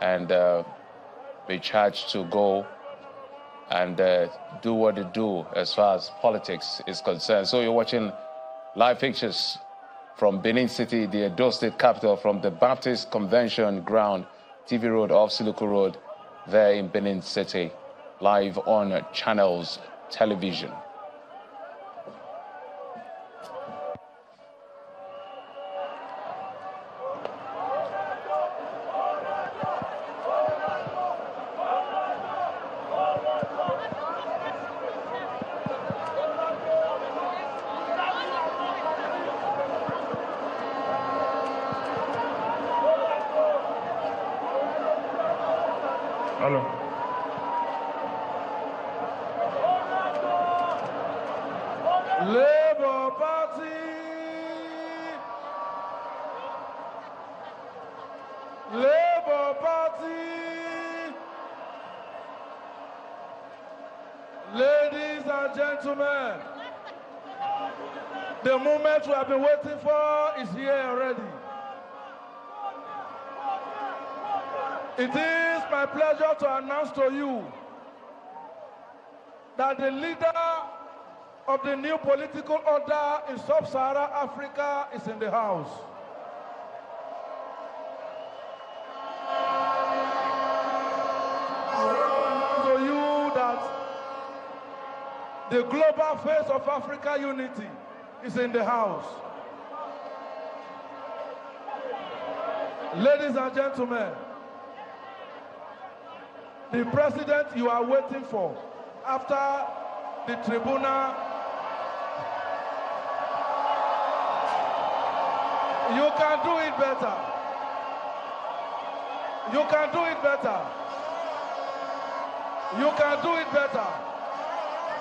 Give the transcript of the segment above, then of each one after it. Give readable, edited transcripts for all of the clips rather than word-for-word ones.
and be charged to go and do what they do as far as politics is concerned. So you're watching live pictures from Benin City, the Edo State capital, from the Baptist Convention Ground, TV Road off Siluku Road, there in Benin City, live on Channels Television. Hello. Labour Party. Labour Party. Ladies and gentlemen, the moment we have been waiting for is here already. It is my pleasure to announce to you that the leader of the new political order in Sub-Saharan Africa is in the house. To you that the global face of Africa unity is in the house. Ladies and gentlemen, the president you are waiting for after the tribunal, you can do it better. You can do it better. You can do it better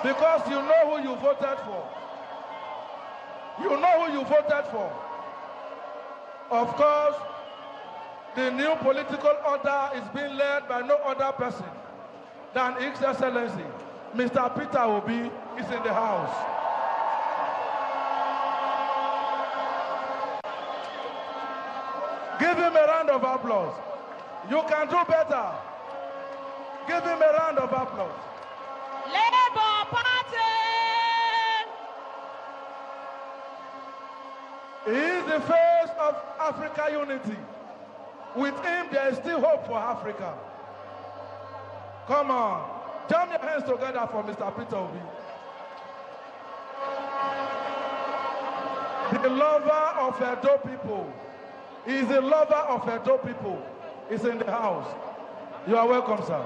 because you know who you voted for. You know who you voted for. Of course, the new political order is being led by no other person than His Excellency, Mr. Peter Obi, is in the house. Give him a round of applause. You can do better. Give him a round of applause. Labour Party! He is the face of Africa unity. With him, there is still hope for Africa. Come on. Jam your hands together for Mr. Peter Obi. The lover of Edo people. He is the lover of Edo people. He's in the house. You are welcome, sir.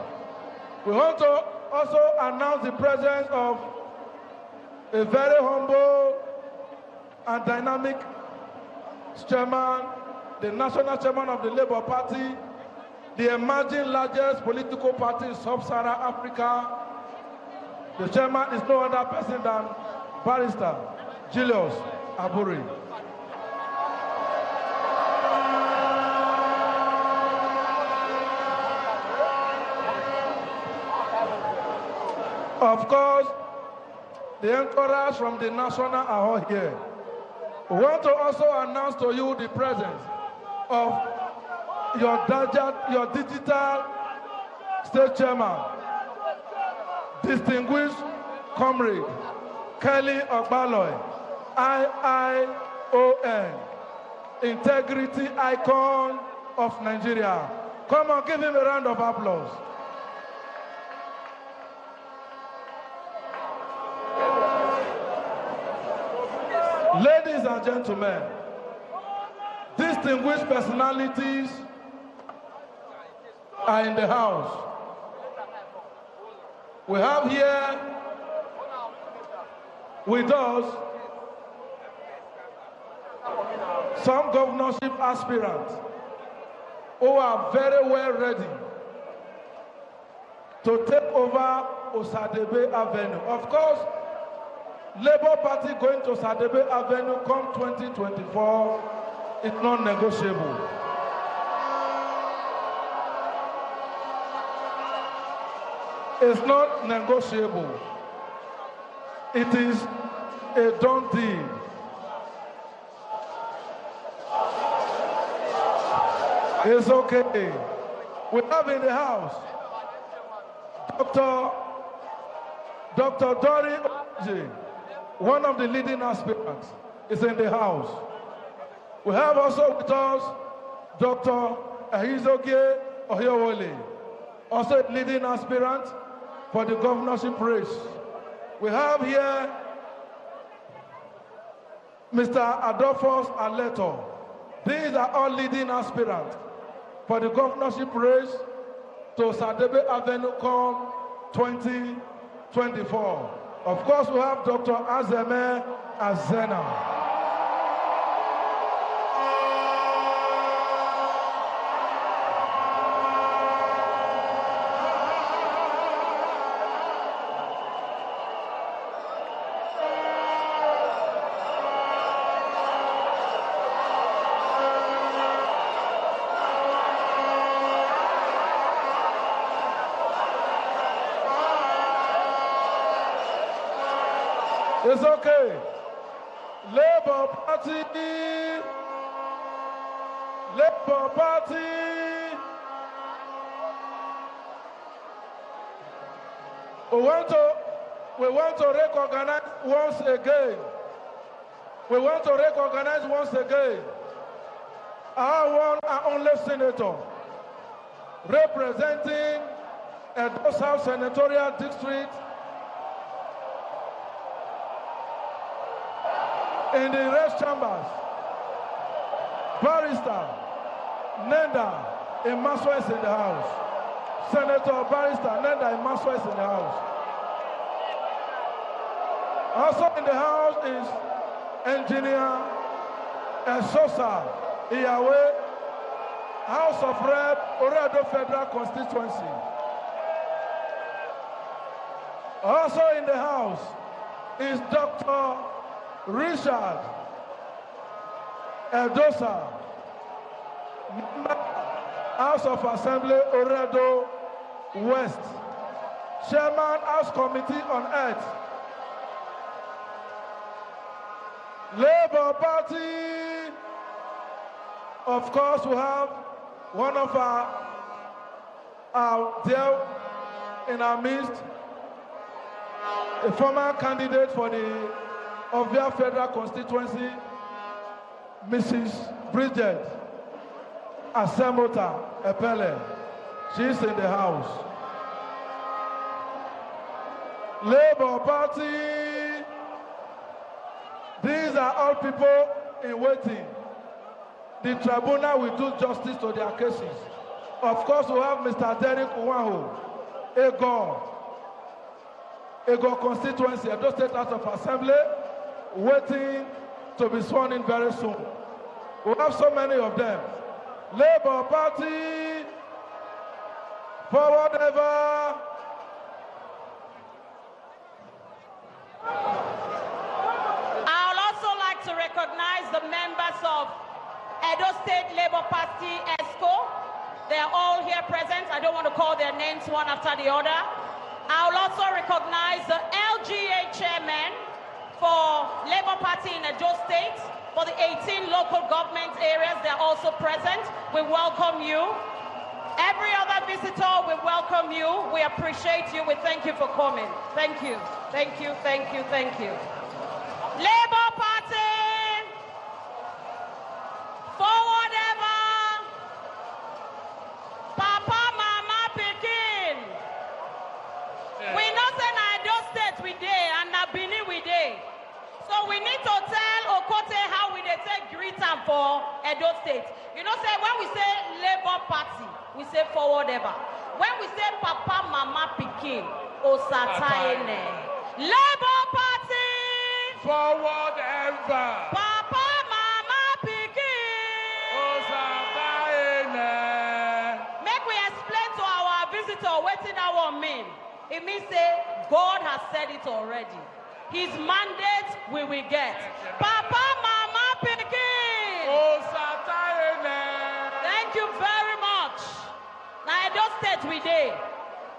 We want to also announce the presence of a very humble and dynamic chairman, the national chairman of the Labour Party, the emerging largest political party in Sub-Saharan Africa. The chairman is no other person than Barrister Julius Aburi. Of course, the entourage from the national are all here. We want to also announce to you the presence of your digital state chairman, distinguished comrade Kelly Ogbaloy, IION, integrity icon of Nigeria. Come on, give him a round of applause. Ladies and gentlemen, distinguished personalities are in the house. We have here with us some governorship aspirants who are very well ready to take over Osadebe Avenue. Of course, Labour Party going to Osadebe Avenue come 2024 is not negotiable. It's not negotiable. It is a done deal. It's okay. We have in the house Dr. Dori Oji, one of the leading aspirants, is in the house. We have also with us Dr. Ahizogie Ohiowole, also a leading aspirant for the governorship race. We have here Mr. Adolphus Aleto. These are all leading aspirants for the governorship race to Sadebe Avenue Con 2024. Of course, we have Dr. Azeme Azena. It's okay. Labour Party. Labour Party. We want to recognize once again. We want to recognize once again our one and only senator representing Edo South Senatorial District in the rest chambers, Barrister Nenda Imaswa is in the house. Senator Barrister Nenda Imaswa is in the house. Also in the house is Engineer Esosa Iyawe, House of Rep, Oredo Federal Constituency. Also in the house is Dr. Richard Edosa, House of Assembly, Oredo West, Chairman, House Committee on Earth. Labour Party, of course, we have one of our dear in our midst, a former candidate for the Ovia Federal Constituency, Mrs. Bridget Asemota Epele. She's in the house. Labour Party, these are all people in waiting. The tribunal will do justice to their cases. Of course, we have Mr. Derek Uwaho, Ego constituency, Edo State House of Assembly, waiting to be sworn in very soon. We have so many of them. Labour Party, forward ever. I would also like to recognize the members of Edo State Labour Party ESCO. They are all here present. I don't want to call their names one after the other. I will also recognize the LGA chairman for Labour Party in Edo State. For the 18 local government areas, they're also present. We welcome you. Every other visitor, we welcome you. We appreciate you. We thank you for coming. Thank you. Thank you, thank you, thank you. Labour Party, forward ever. Papa, Mama, Pekin. We know say na Edo State we dey and na Benin we dey. So we need to tell Okote how we dey take greet am for Edo State. You know say when we say Labour Party, we say forward ever. When we say Papa, Mama, Pekin, Osataene. Labour Party, Forward ever. Papa, Mama, Pekin, Osataene. Make we explain to our visitor wetin that one mean. It means say God has said it already. His mandate we will get. Papa, Mama, Pekin. Thank you very much. Now Edo State we dey.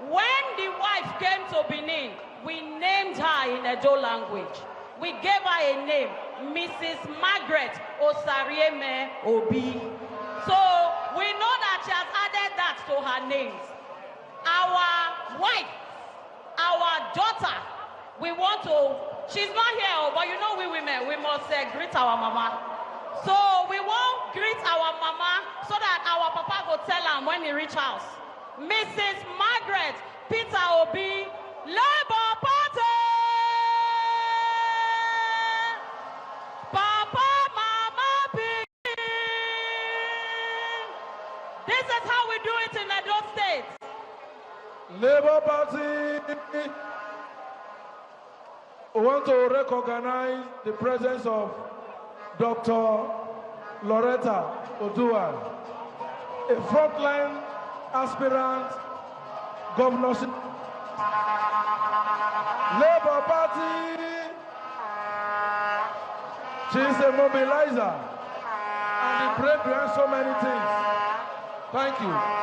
When the wife came to Benin, we named her in Edo language. We gave her a name, Mrs. Margaret Osarieme Obi. So we know that she has added that to her names. Our wife, our daughter, we want to, she's not here, but you know we women, we must greet our mama. So we won't greet our mama so that our papa will tell her when he reach house. Mrs. Margaret Peter Obi, Labour Party! Papa, Mama, Pig! This is how we do it in Edo State. Labour Party, we want to recognize the presence of Dr. Loretta Oduwa, a frontline aspirant governorship. Labour Party, she is a mobilizer and the brain behind so many things. Thank you.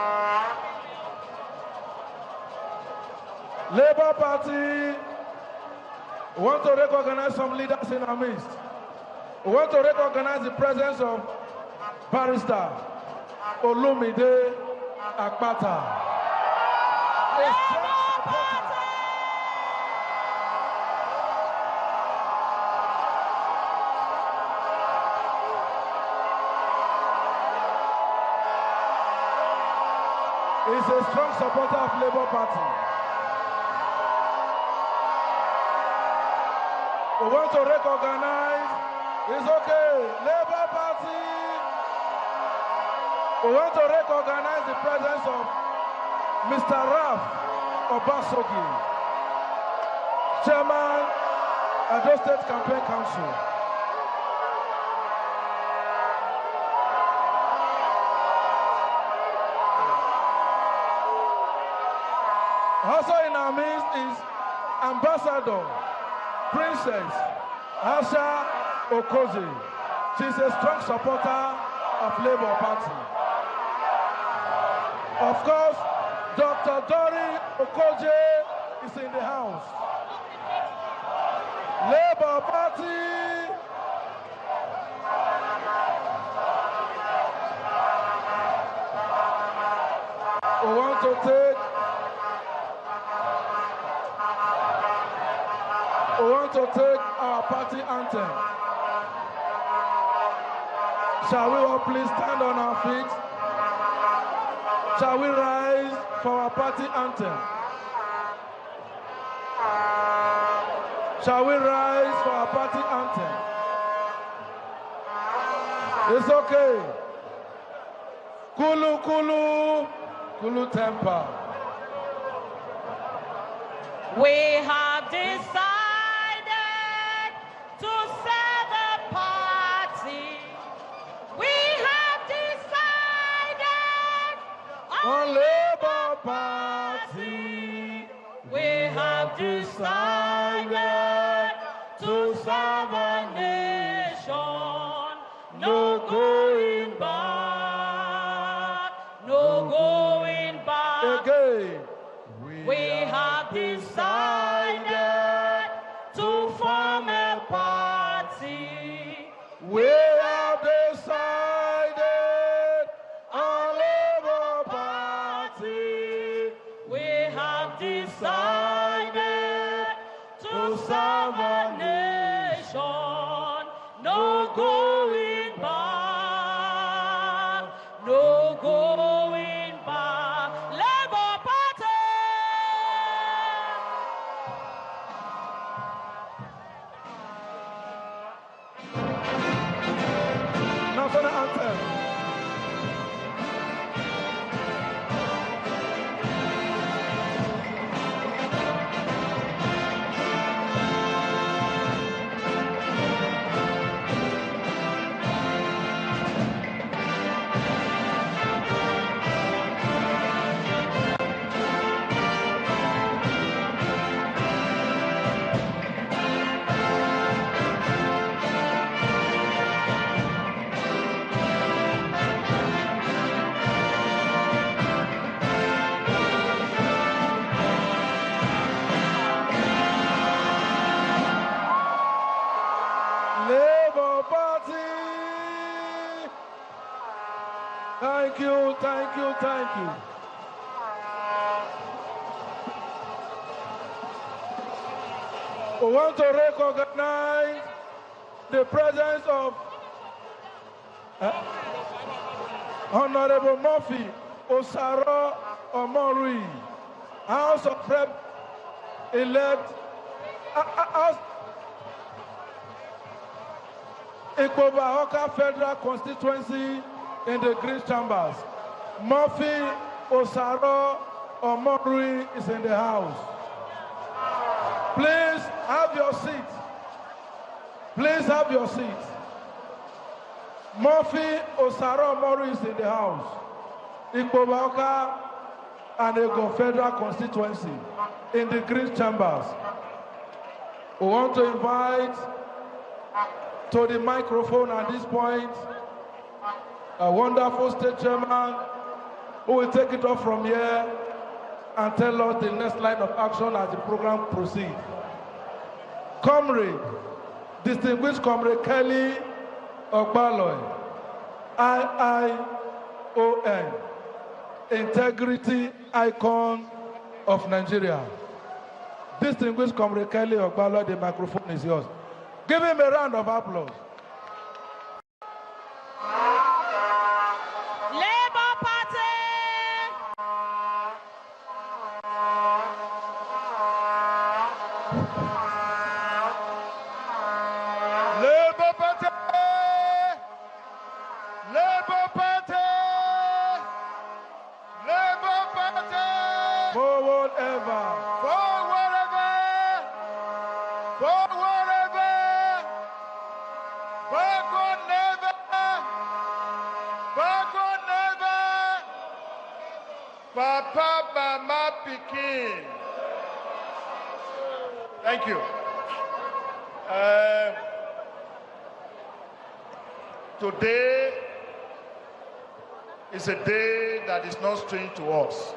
Labour Party, we want to recognize some leaders in our midst. We want to recognize the presence of Barrister Olumide Akpata. He's a strong supporter of Labour Party. We want to recognize, it's okay, Labour Party. We want to recognize the presence of Mr. Ralph Obasogi, Chairman, Edo State Campaign Council. Also in our midst is Ambassador Princess Asha Okoze. She's a strong supporter of Labour Party. Of course, Dr. Dori Okoje is in the house. Labour Party. We want to take our party anthem. Shall we all please stand on our feet? Shall we rise for our party anthem? Shall we rise for our party anthem? It's okay. Kulu, Kulu, Kulu Temper. We have decided to set the party. We have decided On Labour Party. we have decided to serve our nation. No going back, no going back. Again. We have decided to form a party. We have decided on Labour Party. We have decided to serve our nation. No going back, no going back. Labour Party! National anthem. We want to recognize the presence of Honorable Murphy Osaro Omorui, House of Rep elect, Ikpoba-Awka Federal Constituency in the Green Chambers. Murphy Osaro Omorui is in the house. Please have your seat. Please have your seat. Murphy Osaro Omorui is in the house. Ikpoba-Awka and Ego Federal Constituency in the Green Chambers. We want to invite to the microphone at this point a wonderful state chairman who will take it off from here and tell us the next line of action as the program proceeds. Comrade, distinguished Comrade Kelly Ogbaloy, IION, integrity icon of Nigeria. Distinguished Comrade Kelly Ogbaloy, the microphone is yours. Give him a round of applause. Labour Party! Labour Party! Labour Party! Labour Party! Forward ever! Forward ever! Forward ever! Backward never! Backward never! Papa, Mama, Pikin. Thank you. Today is a day that is not strange to us.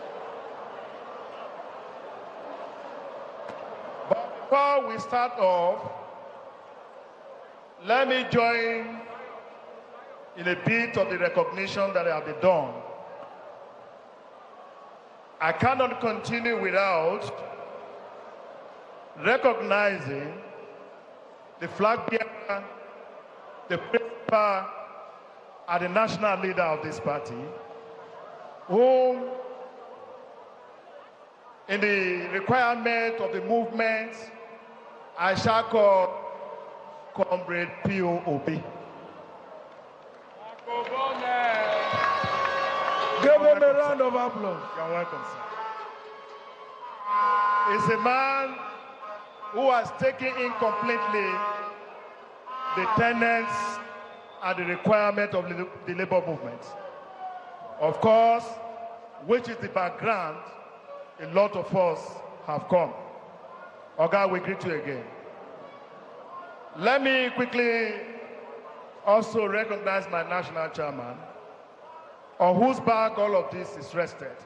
But before we start off, let me join in a bit of the recognition that have been done. I cannot continue without recognizing the flag bearer, the principal, and the national leader of this party, whom, in the requirement of the movement, I shall call Comrade P.O. Obi. Give him a round of applause. You're welcome, sir. He's a man who has taken in completely the tenets and the requirement of the labor movement. Of course, which is the background a lot of us have come. Oga, we greet you again. Let me quickly also recognize my national chairman, on whose back all of this is rested.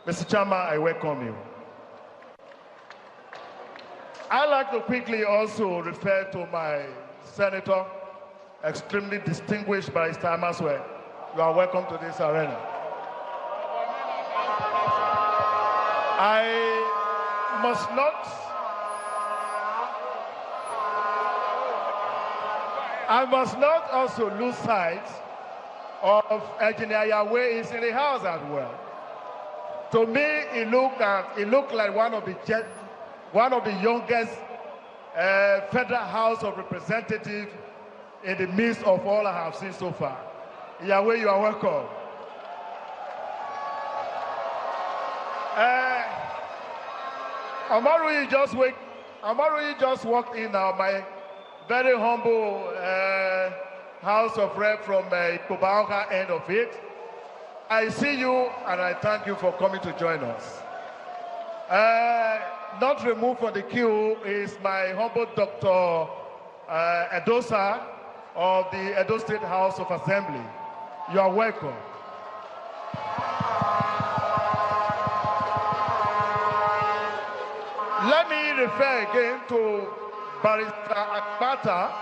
Mr. Chairman, I welcome you. I'd like to quickly also refer to my senator, extremely distinguished Barrister Amasue. You are welcome to this arena. I must not also lose sight of Engineer Yahweh is in the house as well. To me, it looked like one of the youngest Federal House of Representatives in the midst of all I have seen so far. Yahweh, you are welcome. Omorui just walked in now, my very humble House of Rep from Ikpoba-Awka end of it. I see you and I thank you for coming to join us. Not removed from the queue is my humble Dr. Edosa of the Edo State House of Assembly. You are welcome. Let me refer again to Barrister Akpata.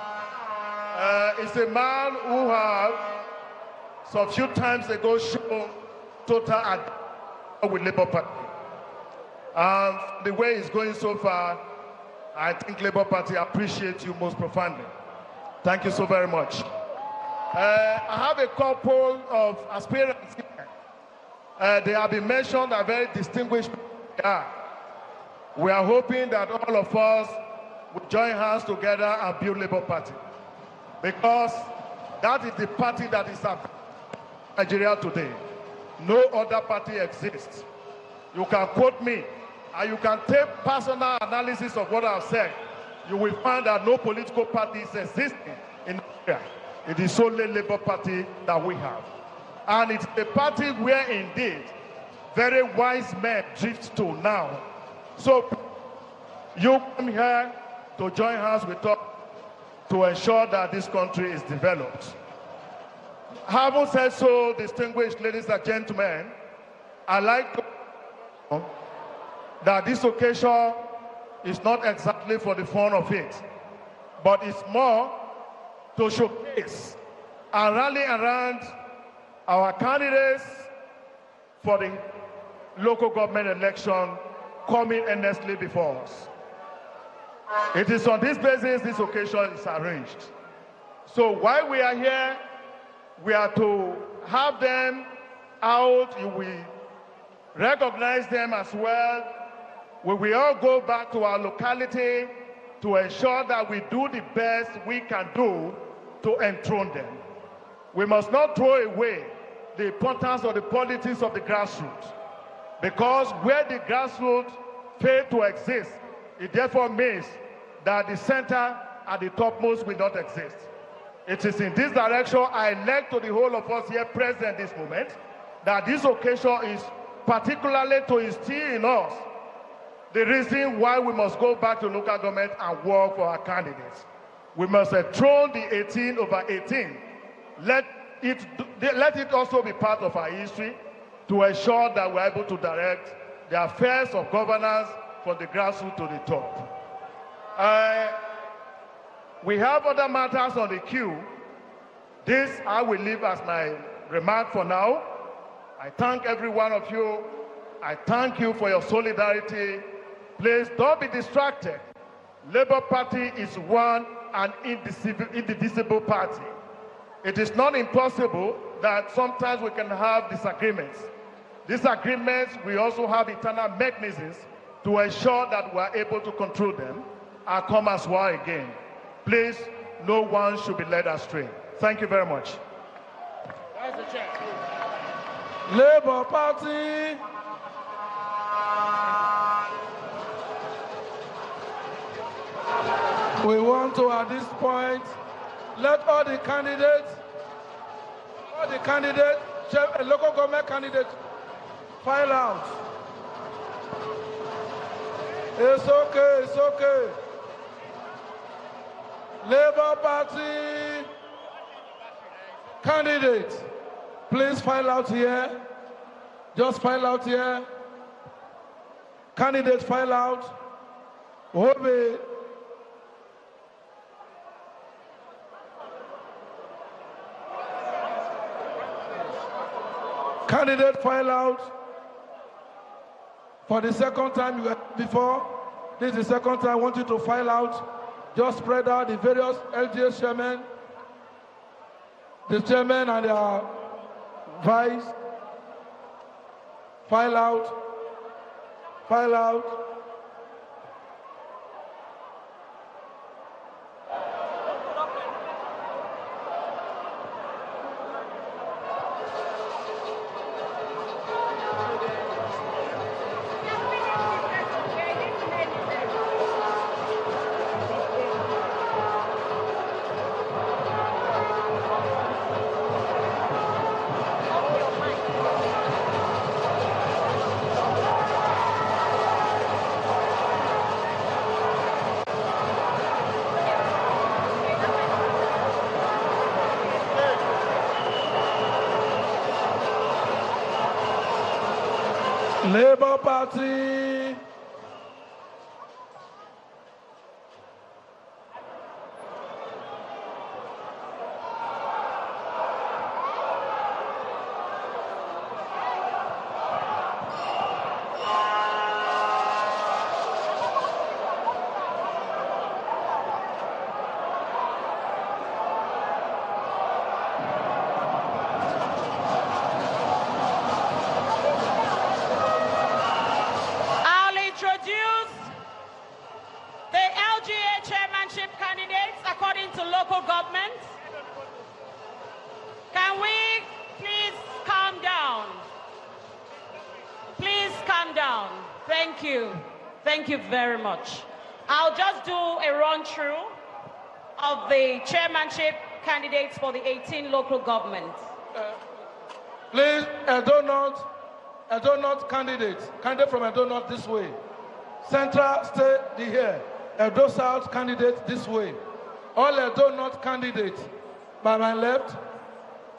Is a man who has some few times ago shown total adherence with Labour Party. And the way it's going so far, I think Labour Party appreciates you most profoundly. Thank you so very much. I have a couple of aspirants here. They have been mentioned, are very distinguished. We are hoping that all of us will join hands together and build Labour Party, because that is the party that is at Nigeria today. No other party exists. You can quote me, and you can take personal analysis of what I've said. You will find that no political party is existing in Nigeria. It is only Labour Party that we have. And it's a party where indeed very wise men drift to now. So you come here to join hands with us to ensure that this country is developed. Having said so, distinguished ladies and gentlemen, I'd like to know that this occasion is not exactly for the fun of it, but it's more to showcase and rally around our candidates for the local government election coming earnestly before us. It is on this basis this occasion is arranged. So while we are here, we are to have them out. You will recognize them as well. We will all go back to our locality to ensure that we do the best we can do to enthrone them. We must not throw away the importance of the politics of the grassroots, because where the grassroots fail to exist, it therefore means that the center at the topmost will not exist. It is in this direction I elect to the whole of us here present this moment that this occasion is particularly to instill in us the reason why we must go back to local government and work for our candidates. We must enthrone the 18 over 18. Let it also be part of our history to ensure that we're able to direct the affairs of governance from the grassroots to the top. We have other matters on the queue. This I will leave as my remark for now. I thank every one of you. I thank you for your solidarity. Please don't be distracted. Labour Party is one and indivisible party. It is not impossible that sometimes we can have disagreements. Disagreements, we also have internal mechanisms to ensure that we are able to control them and come as one again. Please, no one should be led astray. Thank you very much. Where's the chair? Labour Party. We want to, at this point, let all the candidates, local government candidates, file out. It's okay, it's okay. Labour Party candidates, please file out here. Just file out here. Candidates file out. Obey. Candidate file out. For the second time you had before, this is the second time I want you to file out. Just spread out the various LGA chairmen, the chairman and their vice. File out. File out. Labour Party. calm down. Thank you. Thank you very much. I'll just do a run-through of the chairmanship candidates for the 18 local governments. Please, Edo North candidates. Candidate from Edo North this way. Central, stay here. Edo South candidates this way. All Edo North candidates by my left.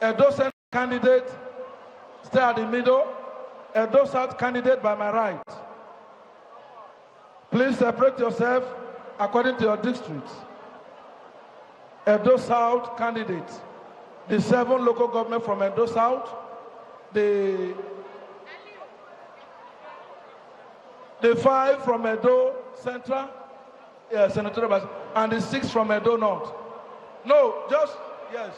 Edo Central candidate, stay at the middle. Edo South candidate by my right. Please separate yourself according to your districts. Edo South candidates. The 7 local government from Edo South. The 5 from Edo Central, Senator, and the 6 from Edo North. No, just, yes.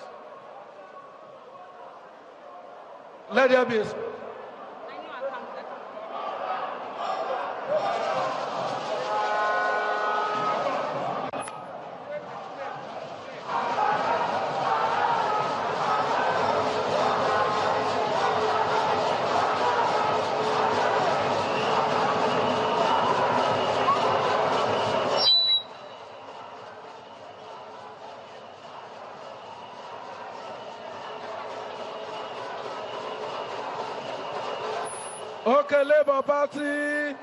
Let there be a space. Okay, Labour Party.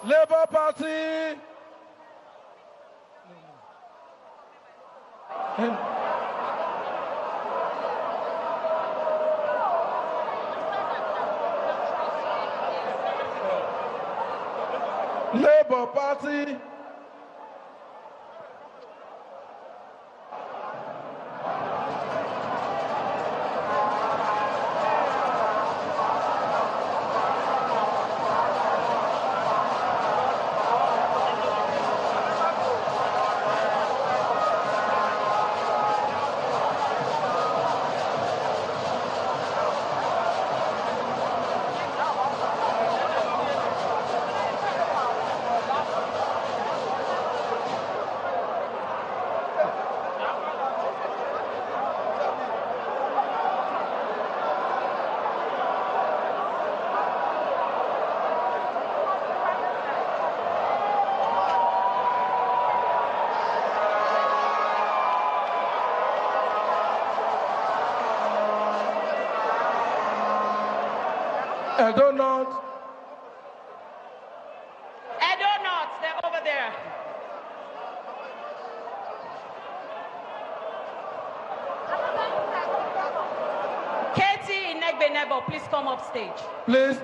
Labour Party. Labour Party. Edo North. Edo North, they're over there. Katie Inegbenebo, please come up stage. Please.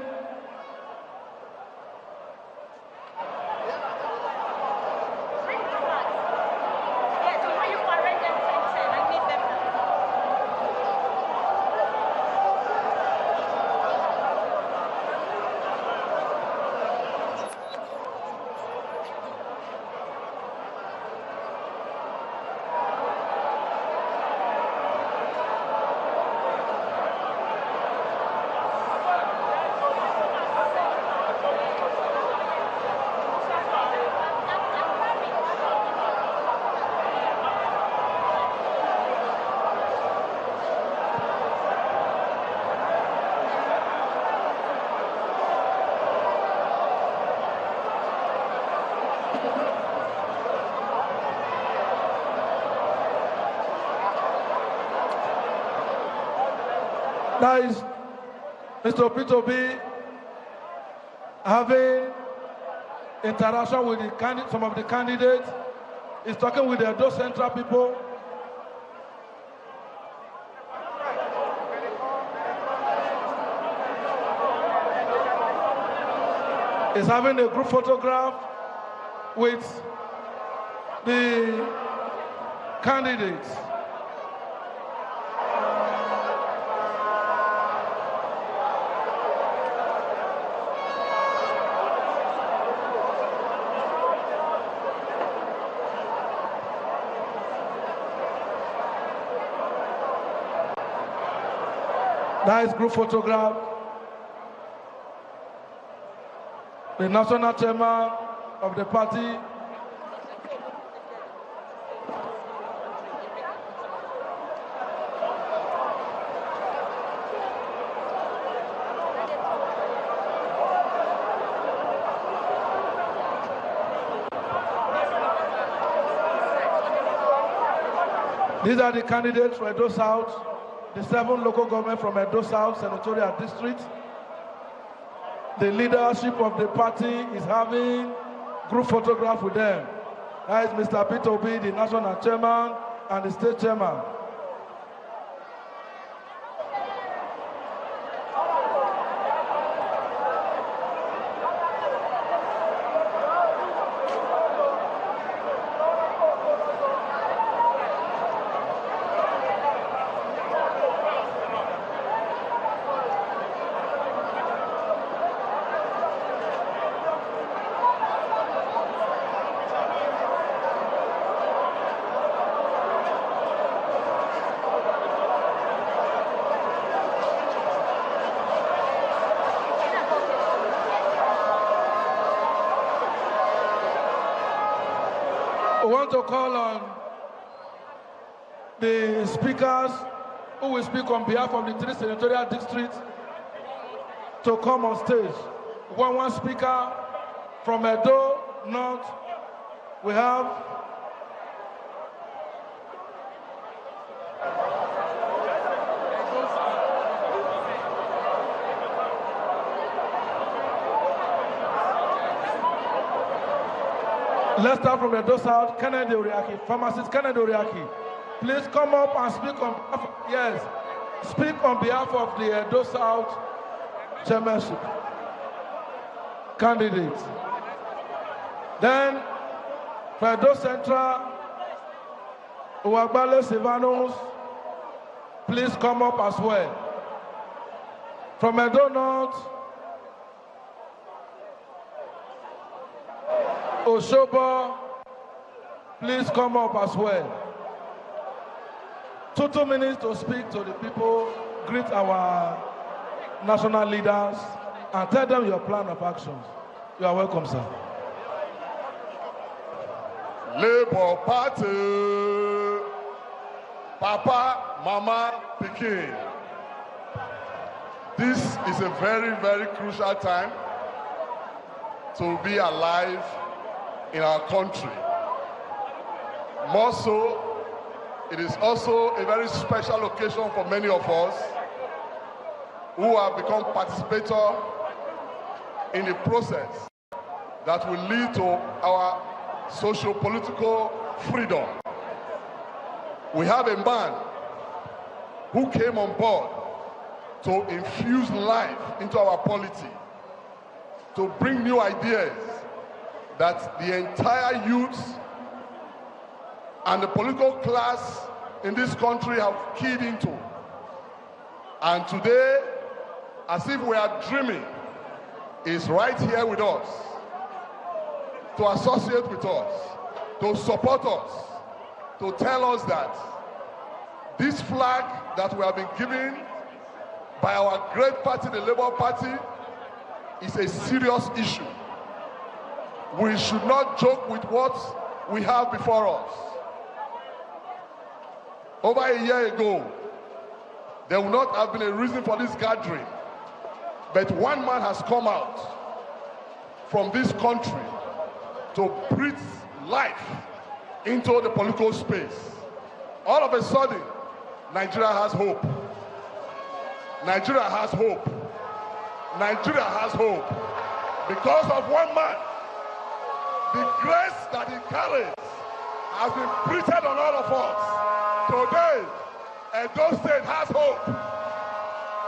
That is Mr. Peter B having interaction with some of the candidates. He's talking with the Edo Central people. He's having a group photograph with the candidates. Nice group photograph. The national chairman of the party. These are the candidates for Edo South, the 7 local government from Edo South Senatorial District. The leadership of the party is having group photograph with them. That is Mr. Peter Obi, the national chairman, and the state chairman. We want to call on the speakers who will speak on behalf of the 3 senatorial districts to come on stage. One speaker from Edo North. We have let's start from Edo South, Kennedy Oriaki, pharmacist Kennedy Oriaki. Please come up and speak on behalf of, yes, speak on behalf of the Edo South chairmanship candidates. Then for Edo Central, Uwagbale Silvanus, please come up as well. From Edo North, Oshobo, please come up as well. 2 minutes to speak to the people, greet our national leaders, and tell them your plan of actions. You are welcome, sir. Labour Party, Papa, Mama, Pikin. This is a very, very crucial time to be alive in our country. More so, it is also a very special occasion for many of us who have become participators in the process that will lead to our socio-political freedom. We have a man who came on board to infuse life into our polity, to bring new ideas that the entire youth and the political class in this country have keyed into. And today, as if we are dreaming, is right here with us, to associate with us, to support us, to tell us that this flag that we have been given by our great party, the Labour Party, is a serious issue. We should not joke with what we have before us. Over a year ago, there would not have been a reason for this gathering, but one man has come out from this country to breathe life into the political space. All of a sudden, Nigeria has hope. Nigeria has hope. Nigeria has hope. Because of one man, the grace that he carries has been printed on all of us. Today, Edo State has hope.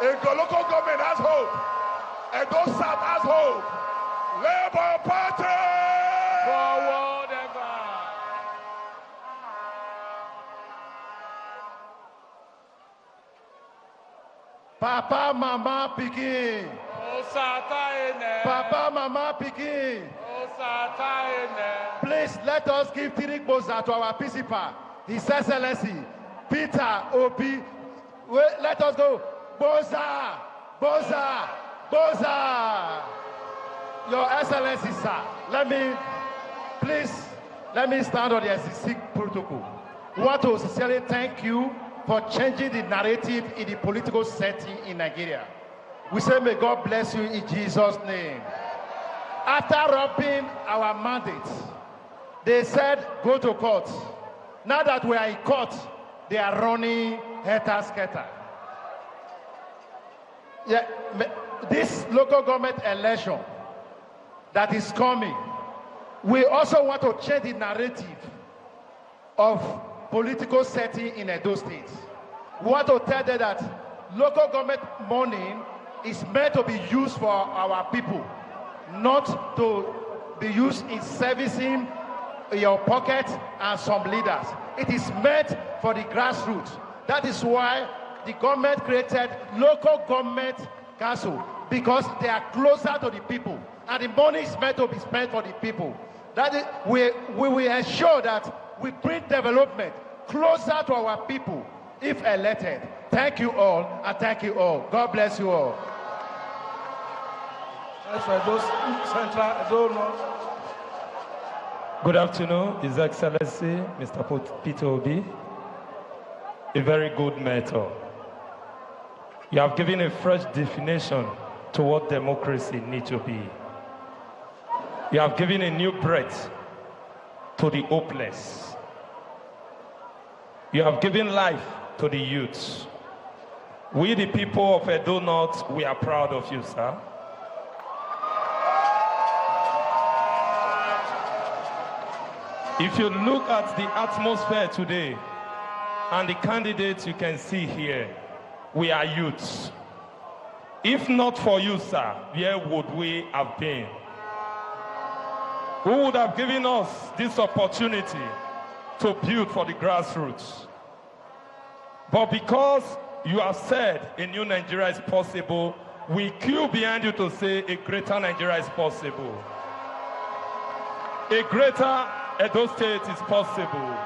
Edo local government has hope. Edo South has hope. Labour Party! Forward ever! Papa, Mama, Pikin. Papa, Mama, Pikin. Please let us give Tirik Boza to our principal, His Excellency Peter Obi. Let us go. Boza, Boza, Boza. Your Excellency, sir. Let me stand on the existing protocol. We want to sincerely thank you for changing the narrative in the political setting in Nigeria. We say, may God bless you in Jesus' name. After robbing our mandate, they said, go to court. Now that we are in court, they are running helter-skelter. Yeah, this local government election that is coming, we also want to change the narrative of political setting in Edo State. We want to tell them that local government money is meant to be used for our people, not to be used in servicing your pocket and some leaders. It is meant for the grassroots. That is why the government created local government council, because they are closer to the people, and the money is meant to be spent for the people. That is, we will ensure that we bring development closer to our people if elected. Thank you all, and thank you all. God bless you all. That's for those Central North. Good afternoon, His Excellency, Mr. Peter Obi. A very good mentor. You have given a fresh definition to what democracy needs to be. You have given a new breath to the hopeless. You have given life to the youth. We, the people of Edo North, we are proud of you, sir. If you look at the atmosphere today and the candidates you can see here, we are youths. If not for you, sir, where would we have been? Who would have given us this opportunity to build for the grassroots? But because you have said a new Nigeria is possible, we queue behind you to say a greater Nigeria is possible. A greater Edo State is possible.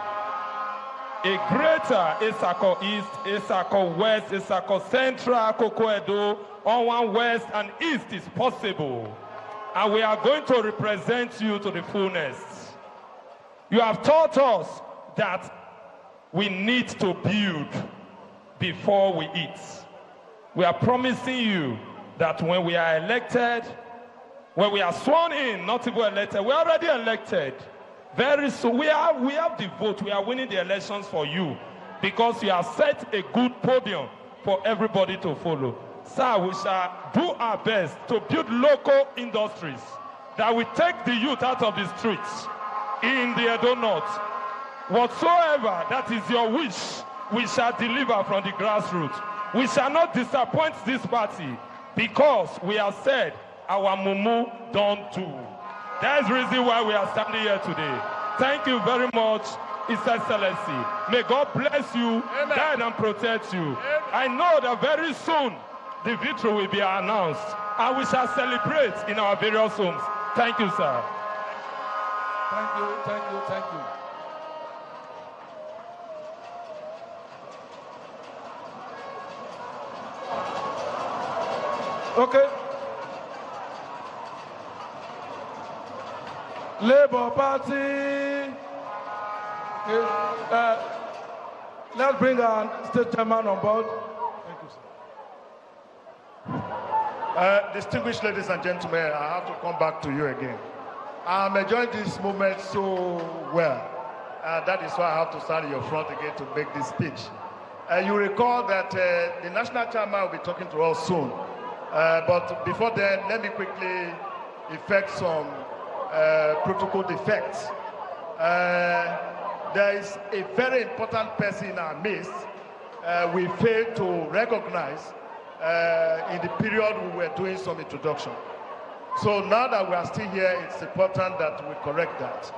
A greater Isako East, Isako West, Isako Central, Akoko Edo, Owan West and East is possible. And we are going to represent you to the fullness. You have taught us that we need to build before we eat. We are promising you that when we are elected, when we are sworn in, not even elected, we are already elected. Very soon, we have the vote. We are winning the elections for you because you have set a good podium for everybody to follow. Sir, we shall do our best to build local industries that will take the youth out of the streets in the Edo North. Whatsoever that is your wish, we shall deliver from the grassroots. We shall not disappoint this party because we have said our mumu don't do. That's the reason why we are standing here today. Thank you very much, His Excellency. May God bless you, Amen. Guide and protect you. Amen. I know that very soon the victory will be announced and we shall celebrate in our various homes. Thank you, sir. Thank you, thank you, thank you. Okay. Labour Party. Okay. Let's bring our state chairman on board. Thank you, sir. Distinguished ladies and gentlemen, I have to come back to you again. I'm enjoying this moment so well. That is why I have to stand in your front again to make this speech. You recall that the national chairman will be talking to us soon. But before then, let me quickly effect some protocol defects. There is a very important person in our midst we failed to recognize in the period we were doing some introduction. So now that we are still here, it's important that we correct that.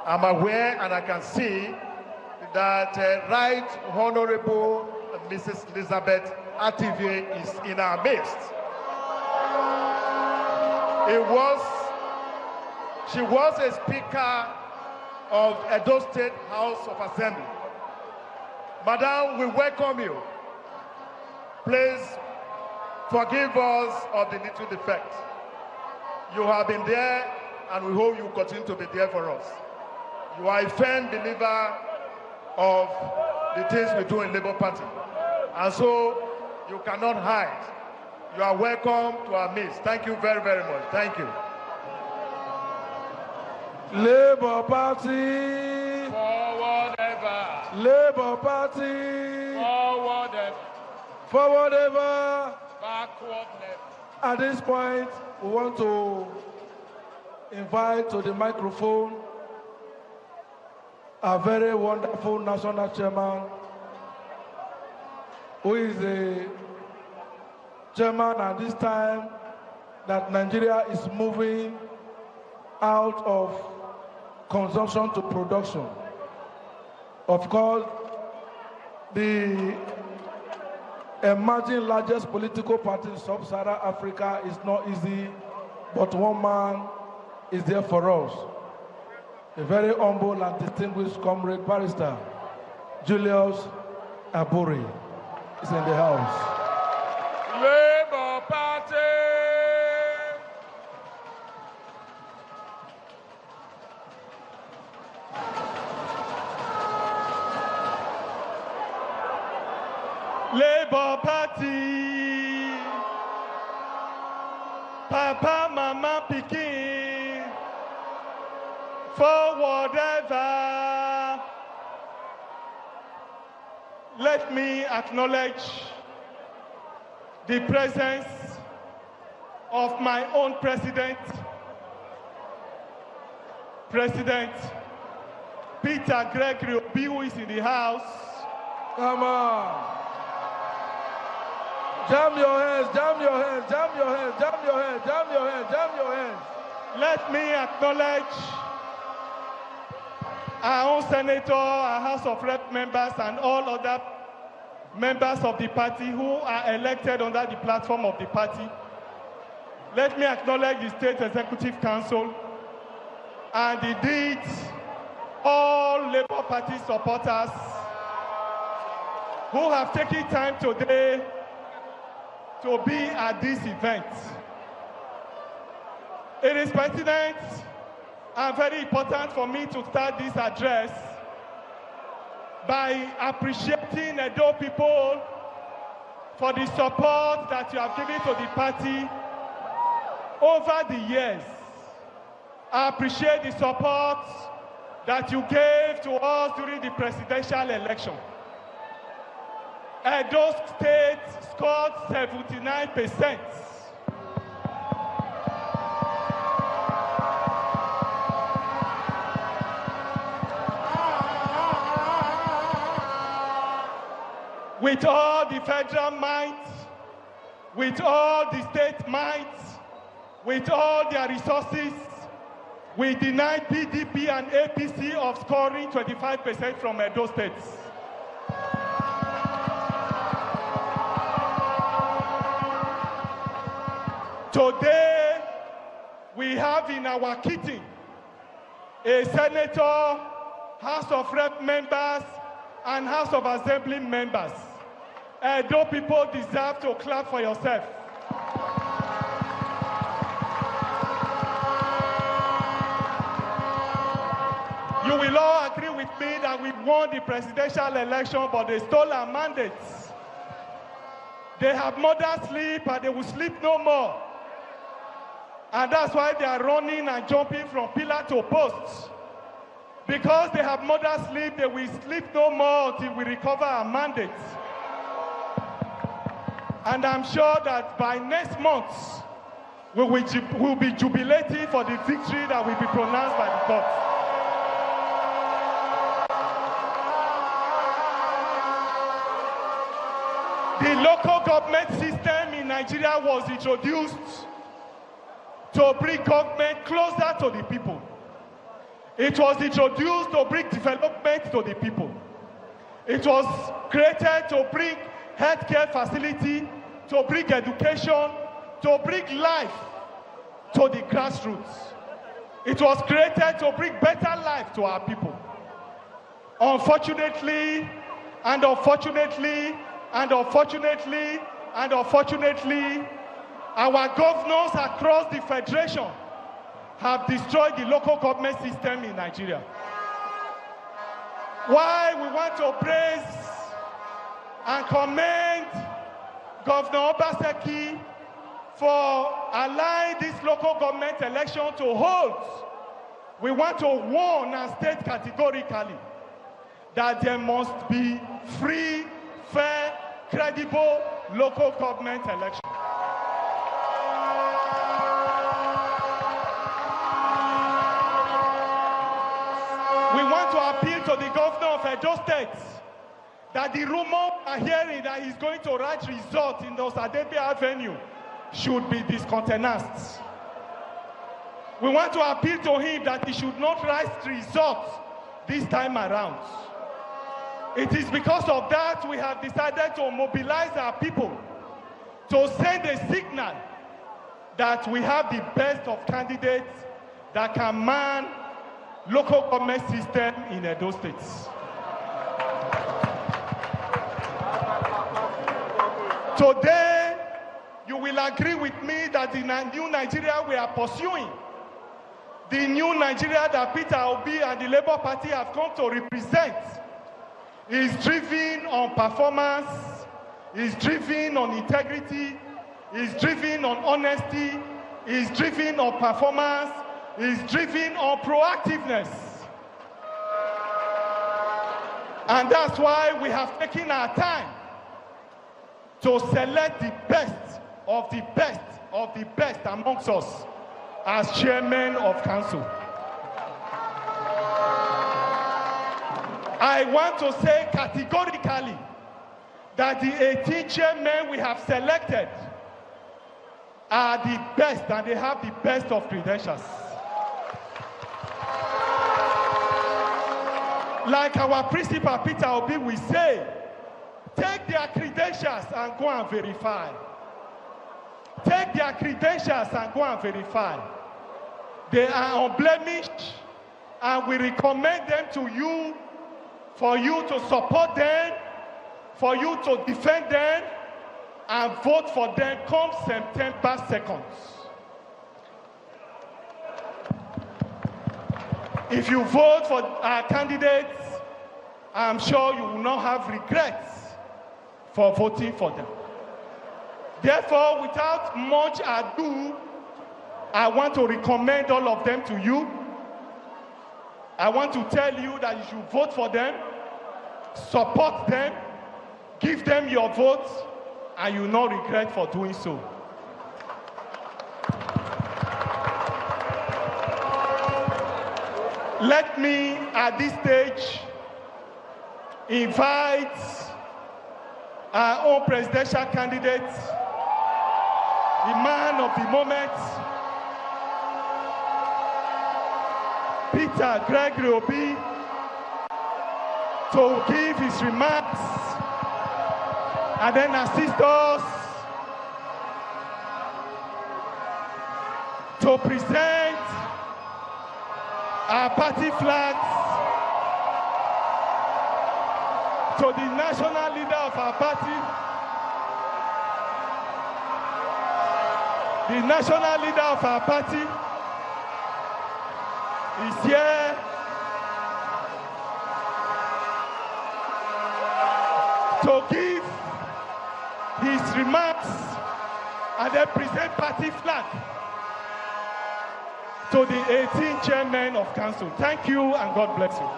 I'm aware and I can see that Right Honorable Mrs. Elizabeth Ativie is in our midst. She was a speaker of Edo State House of Assembly. Madam, we welcome you. Please forgive us of the little defect. You have been there, and we hope you continue to be there for us. You are a firm believer of the things we do in Labour Party, and so you cannot hide. You are welcome to our midst. Thank you very, very much. Thank you. Labour Party. Forward ever. Labour Party. Forward ever. Forward ever. Backward never. At this point, we want to invite to the microphone a very wonderful national chairman who is the chairman at this time that Nigeria is moving out of consumption to production. Of course, the emerging largest political party in sub-Saharan Africa is not easy, but one man is there for us. A very humble and distinguished comrade barrister, Julius Aburi, is in the house. Labour Party. Labour Party, Papa, Mama, Pikin, forward ever. Let me acknowledge the presence of my own president, President Peter Gregory Obi, who is in the house. Come on. Jam your hands, jam your hands, jam your hands, jam your hands, jam your hands, jam your hands. Let me acknowledge our own senator, our House of Rep members, and all other members of the party who are elected under the platform of the party. Let me acknowledge the State Executive Council and indeed all Labour Party supporters who have taken time today to be at this event. It is pertinent and very important for me to start this address by appreciating Edo people for the support that you have given to the party over the years. I appreciate the support that you gave to us during the presidential election. Edo State scored 79%. With all the federal might, with all the state might, with all their resources, we denied PDP and APC of scoring 25% from Edo State. Today, we have in our kitchen a senator, House of Rep members, and House of Assembly members. Edo people deserve to clap for yourself. You will all agree with me that we won the presidential election, but they stole our mandates. They have murdered sleep and they will sleep no more. And that's why they are running and jumping from pillar to post. Because they have murdered sleep, they will sleep no more until we recover our mandates. And I'm sure that by next month, we will be jubilating for the victory that will be pronounced by the court. The local government system in Nigeria was introduced to bring government closer to the people. It was introduced to bring development to the people. It was created to bring healthcare facility, to bring education, to bring life to the grassroots. It was created to bring better life to our people. Unfortunately, and unfortunately, and unfortunately, and unfortunately, our governors across the federation have destroyed the local government system in Nigeria. Why we want to praise and commend Governor Obaseki for allowing this local government election to hold. We want to warn and state categorically that there must be free, fair, credible local government elections. We want to appeal to the governor of Edo State that the rumor are hearing that he's going to write result in Osadebe Avenue should be discontinued. We want to appeal to him that he should not write results this time around. It is because of that we have decided to mobilize our people to send a signal that we have the best of candidates that can man local government system in Edo State. Today, you will agree with me that the new Nigeria we are pursuing, the new Nigeria that Peter Obi and the Labour Party have come to represent, is driven on performance, is driven on integrity, is driven on honesty, is driven on performance, is driven on proactiveness. And that's why we have taken our time to select the best of the best of the best amongst us as chairman of council. I want to say categorically that the 18 chairmen we have selected are the best and they have the best of credentials. Like our principal Peter Obi will say, take their credentials and go and verify. Take their credentials and go and verify. They are unblemished and we recommend them to you for you to support them, for you to defend them, and vote for them come September 2nd. If you vote for our candidates, I'm sure you will not have regrets for voting for them. Therefore, without much ado, I want to recommend all of them to you. I want to tell you that you should vote for them, support them, give them your vote, and you will not regret for doing so. Let me, at this stage, invite our own presidential candidate, the man of the moment, Peter Gregory Obi, to give his remarks and then assist us to present our party flags to the national leader of our party, the national leader of our party is here. To give his remarks and then present party flag to the 18 chairmen of council. Thank you and God bless you.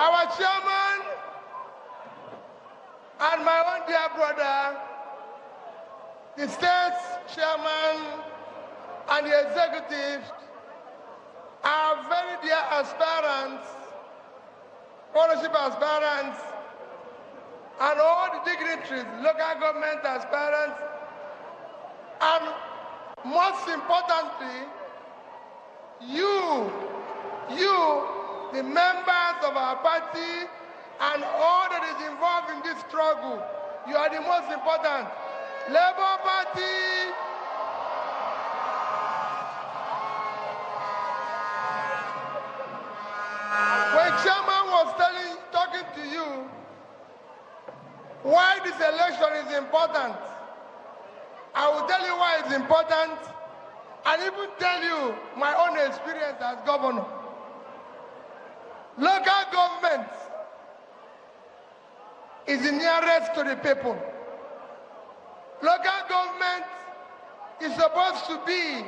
Our chairman and my own dear brother, the state's chairman and the executive are very dear aspirants, ownership aspirants, and all the dignitaries, local government aspirants, and most importantly, you, the members of our party and all that is involved in this struggle, you are the most important. Labour Party, when Chairman was talking to you why this election is important, I will tell you why it's important and even tell you my own experience as governor. Local government is the nearest to the people. Local government is supposed to be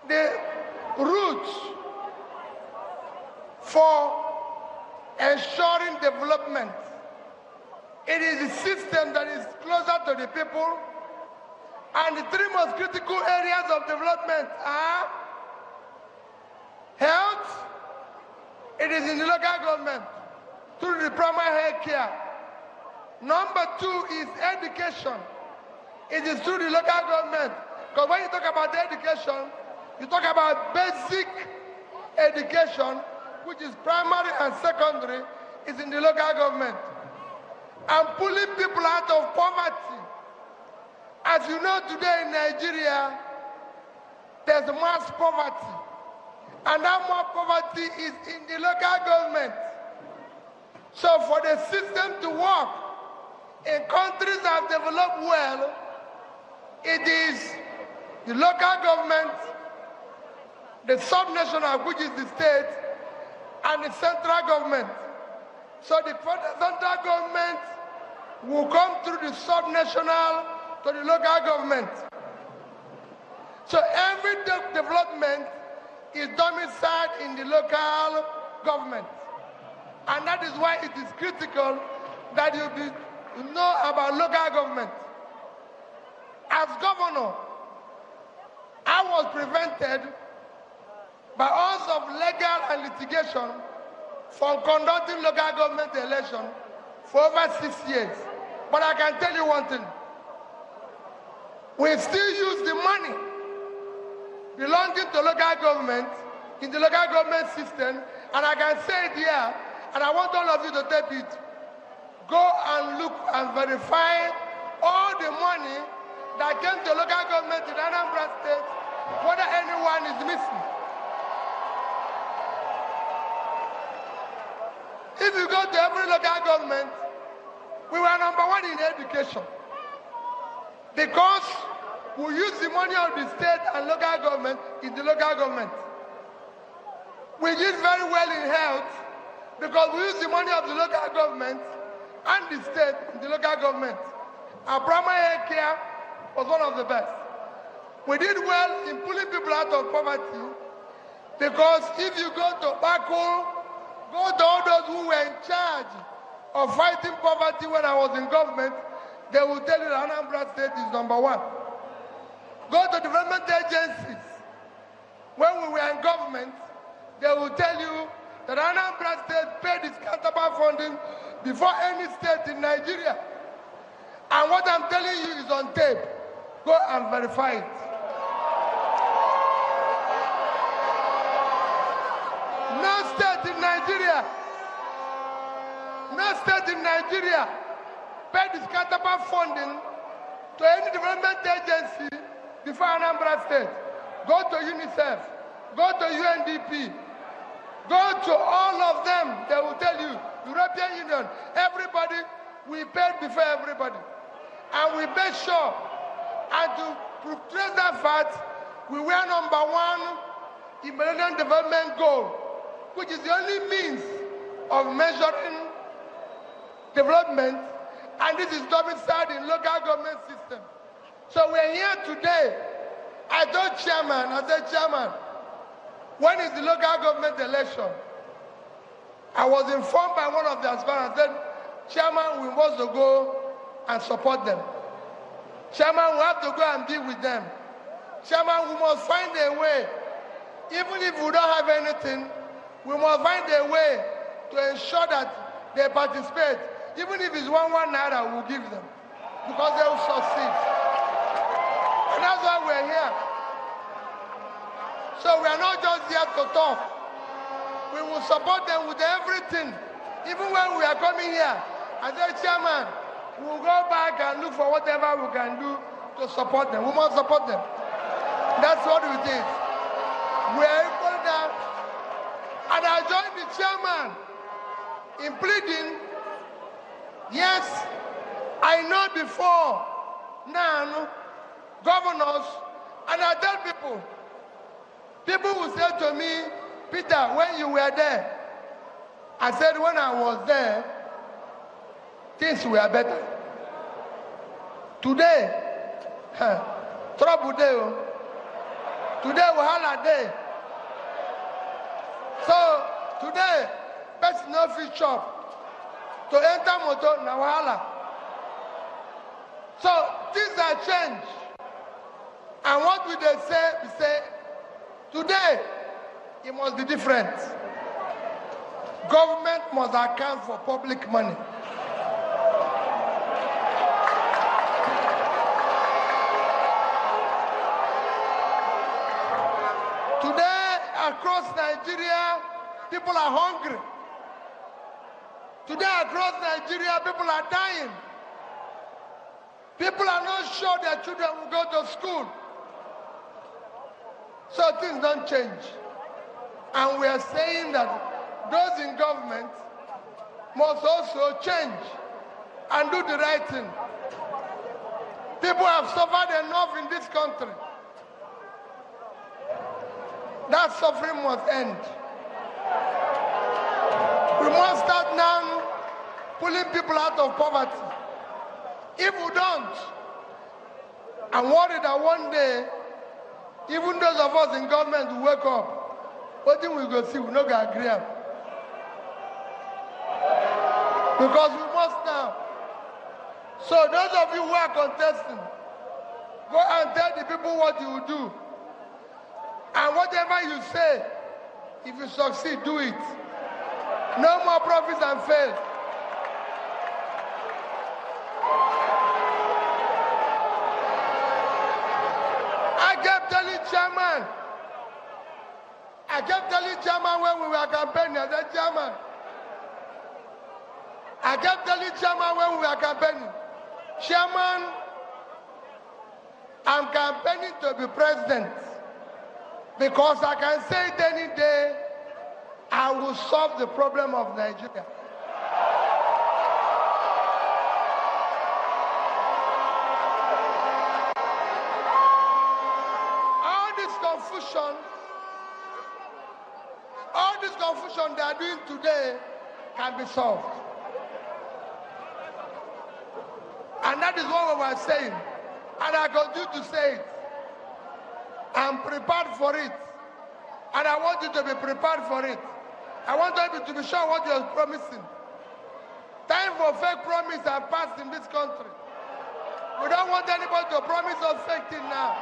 the route for ensuring development. It is a system that is closer to the people, and the three most critical areas of development are health, it is in the local government through the primary health care. Number two is education. It is through the local government. Because when you talk about education, you talk about basic education, which is primary and secondary, is in the local government. And pulling people out of poverty. As you know, today in Nigeria, there's mass poverty. And that mass poverty is in the local government. So for the system to work in countries that have developed well, it is the local government, the subnational, which is the state, and the central government. So the central government will come through the subnational to the local government. So every development is domiciled in the local government. And that is why it is critical that you know about local government. As governor, I was prevented by all of legal and litigation from conducting local government election for over 6 years. But I can tell you one thing. We still use the money belonging to local government in the local government system, and I can say it here, and I want all of you to tape it. Go and look and verify all the money that came to local government in Anambra State, whether anyone is missing. If you go to every local government, we were number one in education. Because we use the money of the state and local government in the local government. We did very well in health because we use the money of the local government and the state in the local government. Our primary health care was one of the best. We did well in pulling people out of poverty because if you go to Bako, go to all those who were in charge of fighting poverty when I was in government, they will tell you that Anambra State is number one. Go to development agencies. When we were in government, they will tell you that Anambra State paid its counterpart funding before any state in Nigeria. And what I'm telling you is on tape. Go and verify it. No state in Nigeria paid its counterpart funding to any development agency before Anambra State. Go to UNICEF, go to UNDP, go to all of them. They will tell you, European Union, everybody, we paid before everybody. And we made sure, and to trace that fact, we were number one in Millennium Development Goal, which is the only means of measuring development, and this is domiciled in local government system. So we're here today. I told Chairman, I said, Chairman, when is the local government election? I was informed by one of the aspirants, I said, Chairman, we must go and support them. Chairman, we have to go and be with them. Chairman, we must find a way. Even if we don't have anything, we must find a way to ensure that they participate. Even if it's one naira, we'll give them. Because they will succeed. And that's why we're here. So we are not just here to talk. We will support them with everything. Even when we are coming here, as a chairman, we will go back and look for whatever we can do to support them. We must support them. That's what we did. We are equal there. And I joined the chairman in pleading, yes, I know before now, governors, and I tell people will say to me, Peter, when you were there, I said when I was there, things were better. Today, trouble day. Today, wahala day. So, today, person no fit chop. To enter motor, na wahala. So, things are changed. And what we they say, we say, today, it must be different. Government must account for public money. Today, across Nigeria, people are hungry. Today, across Nigeria, people are dying. People are not sure their children will go to school. So things don't change. And we are saying that those in government must also change and do the right thing. People have suffered enough in this country. That suffering must end. We must start now pulling people out of poverty. If we don't, I'm worried that one day, even those of us in government will wake up. What thing we go see, we not gonna agree. Because we must now. So those of you who are contesting, go and tell the people what you will do. And whatever you say, if you succeed, do it. No more profits and fail. I kept telling chairman when we were campaigning, I said, chairman. I kept telling chairman when we were campaigning, chairman, I'm campaigning to be president because I can say it any day, I will solve the problem of Nigeria. All this confusion they are doing today can be solved. And that is what we were saying. And I continue to say it. I'm prepared for it. And I want you to be prepared for it. I want you to be sure what you're promising. Time for fake promise has passed in this country. We don't want anybody to promise us fake thing now.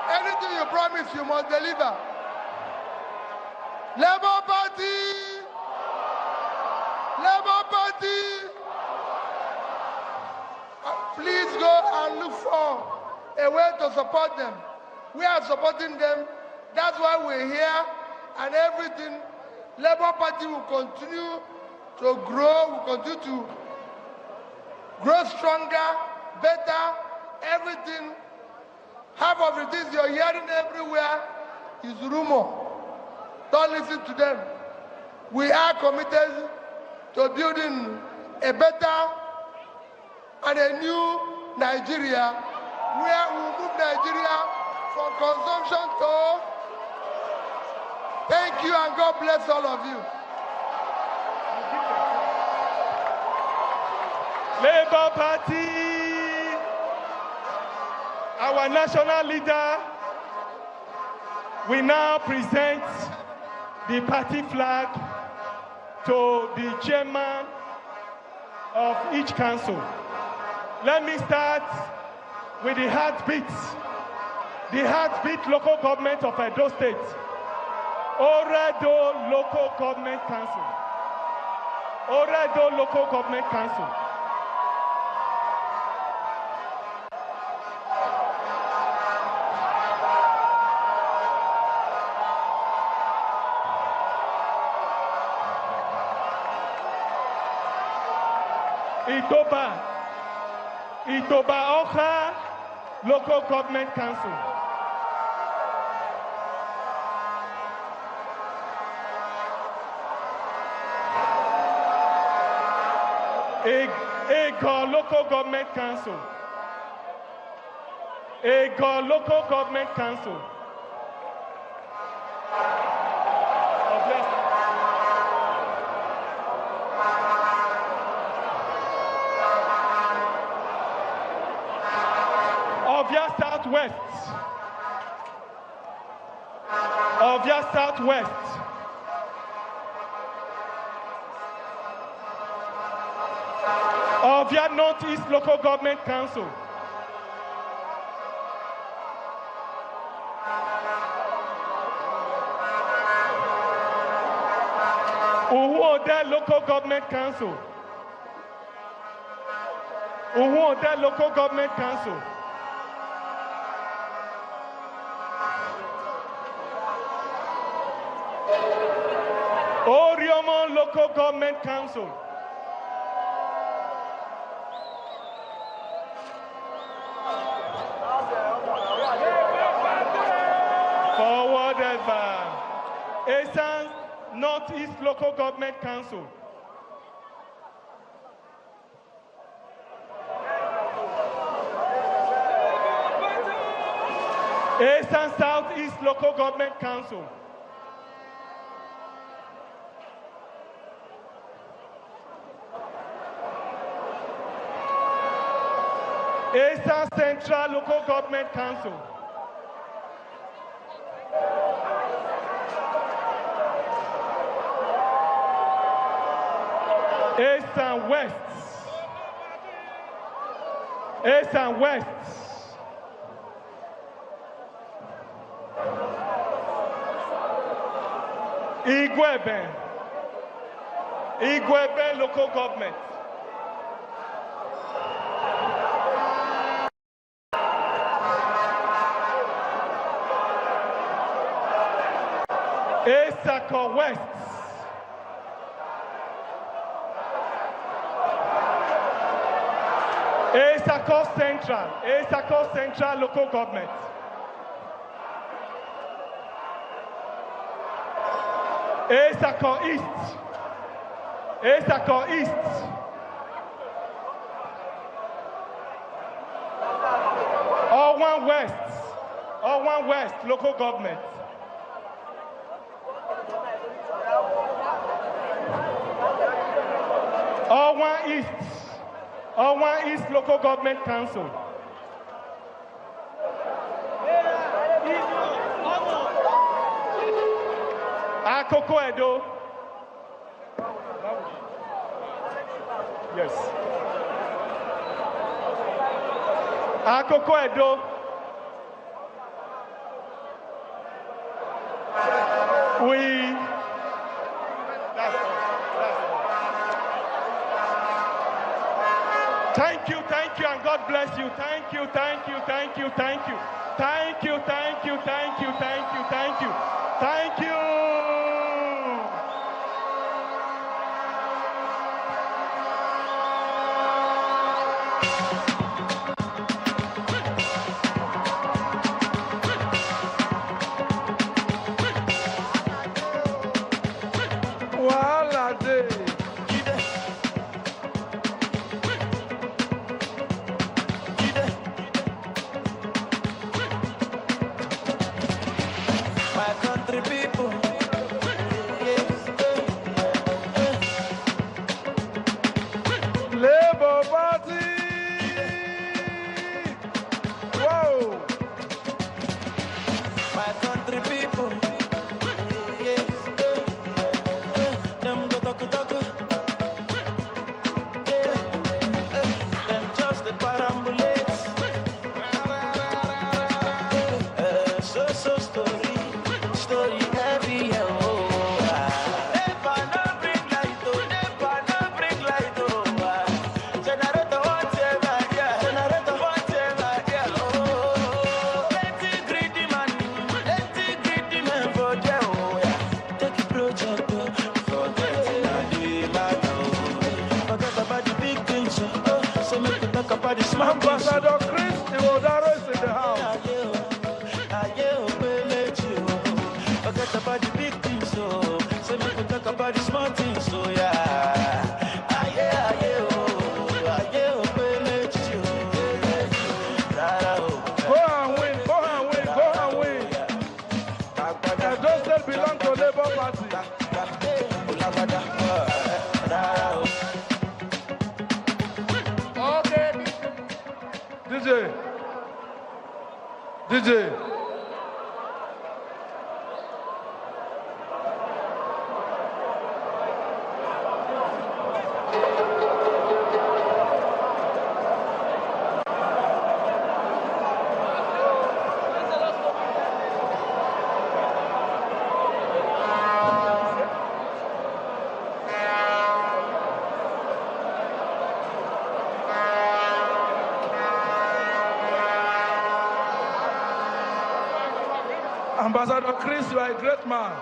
Anything you promise, you must deliver. Labour Party! Labour Party! Please go and look for a way to support them. We are supporting them. That's why we're here. And everything, Labour Party will continue to grow, will continue to grow stronger, better, everything. Half of the things you're hearing everywhere is rumor. Don't listen to them. We are committed to building a better and a new Nigeria where we will move Nigeria from consumption to. Thank you and God bless all of you. Labour Party, our national leader, we now present the party flag to the chairman of each council. Let me start with the heartbeat local government of Edo State, Oredo Local Government Council. Oredo Local Government Council. Itoba Oka Local Government Council. Ego Local Government Council. Ego Local Government Council. Ovia Southwest. Ovia Southwest. Ovia Northeast Local Government Council. Uhuode Local Government Council. Uhuode Local Government Council. Oriomo Local Government Council. Forward ever. Esan Northeast Local Government Council. Eastern Southeast Local Government Council. Eastern Central Local Government Council. East and West. East and West. Igwebe. Igwebe Local Government. Esako West. Esako Central. Esako Central Local Government. Esako East. Esako East. Owan West. Owan West Local Government. Owan East. Owan East Local Government Council. Akoko Edo. Yes. Akoko Edo. Thank you, and God bless you. Thank you. Thank you, thank you. Thank you, thank you, thank you, thank you, thank you. Thank you. Ambassador Chris Iwodaro is in the house. Forget about the big things, so we can talk about the small things, so yeah. Go and win. Edo State belong to Labour Party. Okay. DJ. Ambassador Chris, you are a great man.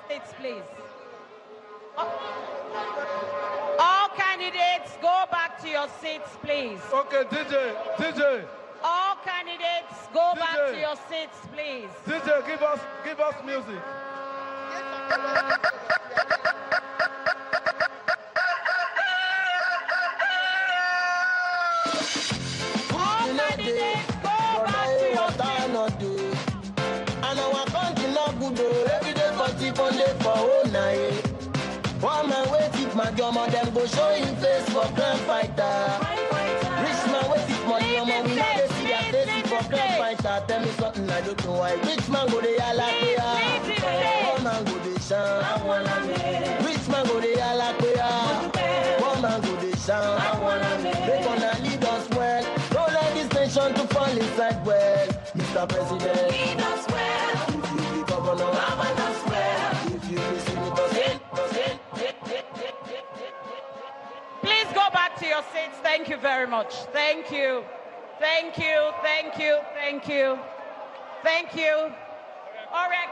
States, please. All candidates, go back to your seats, please. Okay, DJ. All candidates, go back to your seats, please. DJ, give us music. All candidates, go back to your seats. And our country not good, every day for tip on day for all night. One man wait if my drummer, them go show him face for crime fighter. Rich man wait if money, no man, we not they see their face for crime fighter. Tell me something I don't know why. Rich man go they all like we are. One man go they shine. Rich man go they all like we are. One man go they shine. They gonna lead us well. Don't let this nation to fall inside well. Mr. President, lead us well. If you be governor, govern us well. If you be senator, please go back to your seats. Thank you very much. Thank you. Thank you. Thank you. Thank you. Thank you. All right.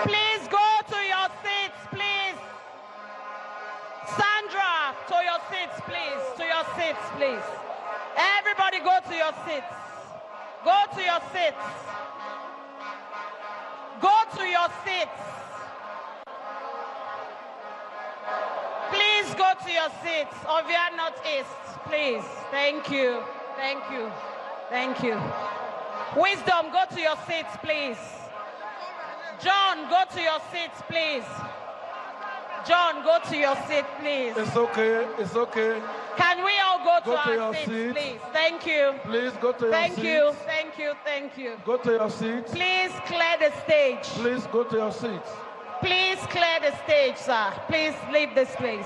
Please go to your seats, please. Sandra, to your seats, please. To your seats, please. Everybody go to your seats. Go to your seats. Go to your seats. Please go to your seats. Ovia Northeast, please. Thank you. Thank you. Thank you. Wisdom, go to your seats, please. John, go to your seats, please. John, go to your seat, please. It's okay. It's okay. Can we all go to your our seats, seat. please? Thank you. Please go to your Thank seat. you. Thank you. Thank you. Go to your seat. Please clear the stage. Please go to your seat. Please clear the stage, sir. Please leave this place.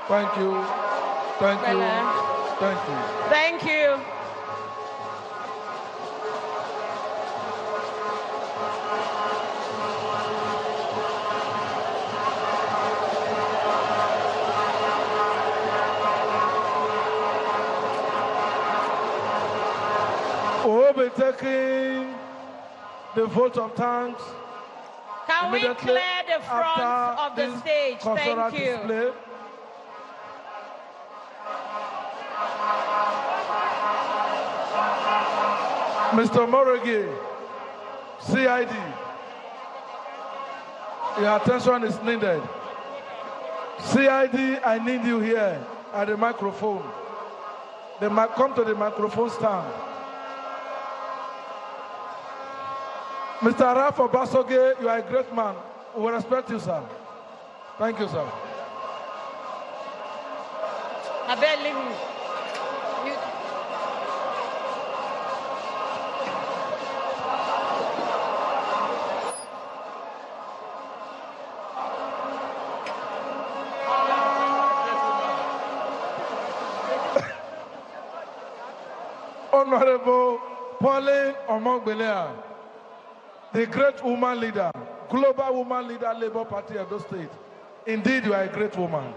Thank you. Thank you. Thank you. Thank you. We'll be taking the vote of thanks. Can we clear the front of the stage? Thank you. Display. Mr. Moregi, CID, your attention is needed. CID, I need you here at the microphone. Come to the microphone stand. Mr. Rafa Basoge, you are a great man. We respect you, sir. Thank you, sir. I better leave you. Honorable Pauline Omogbelea, the great woman leader, global woman leader, Labour Party of those states. Indeed, you are a great woman.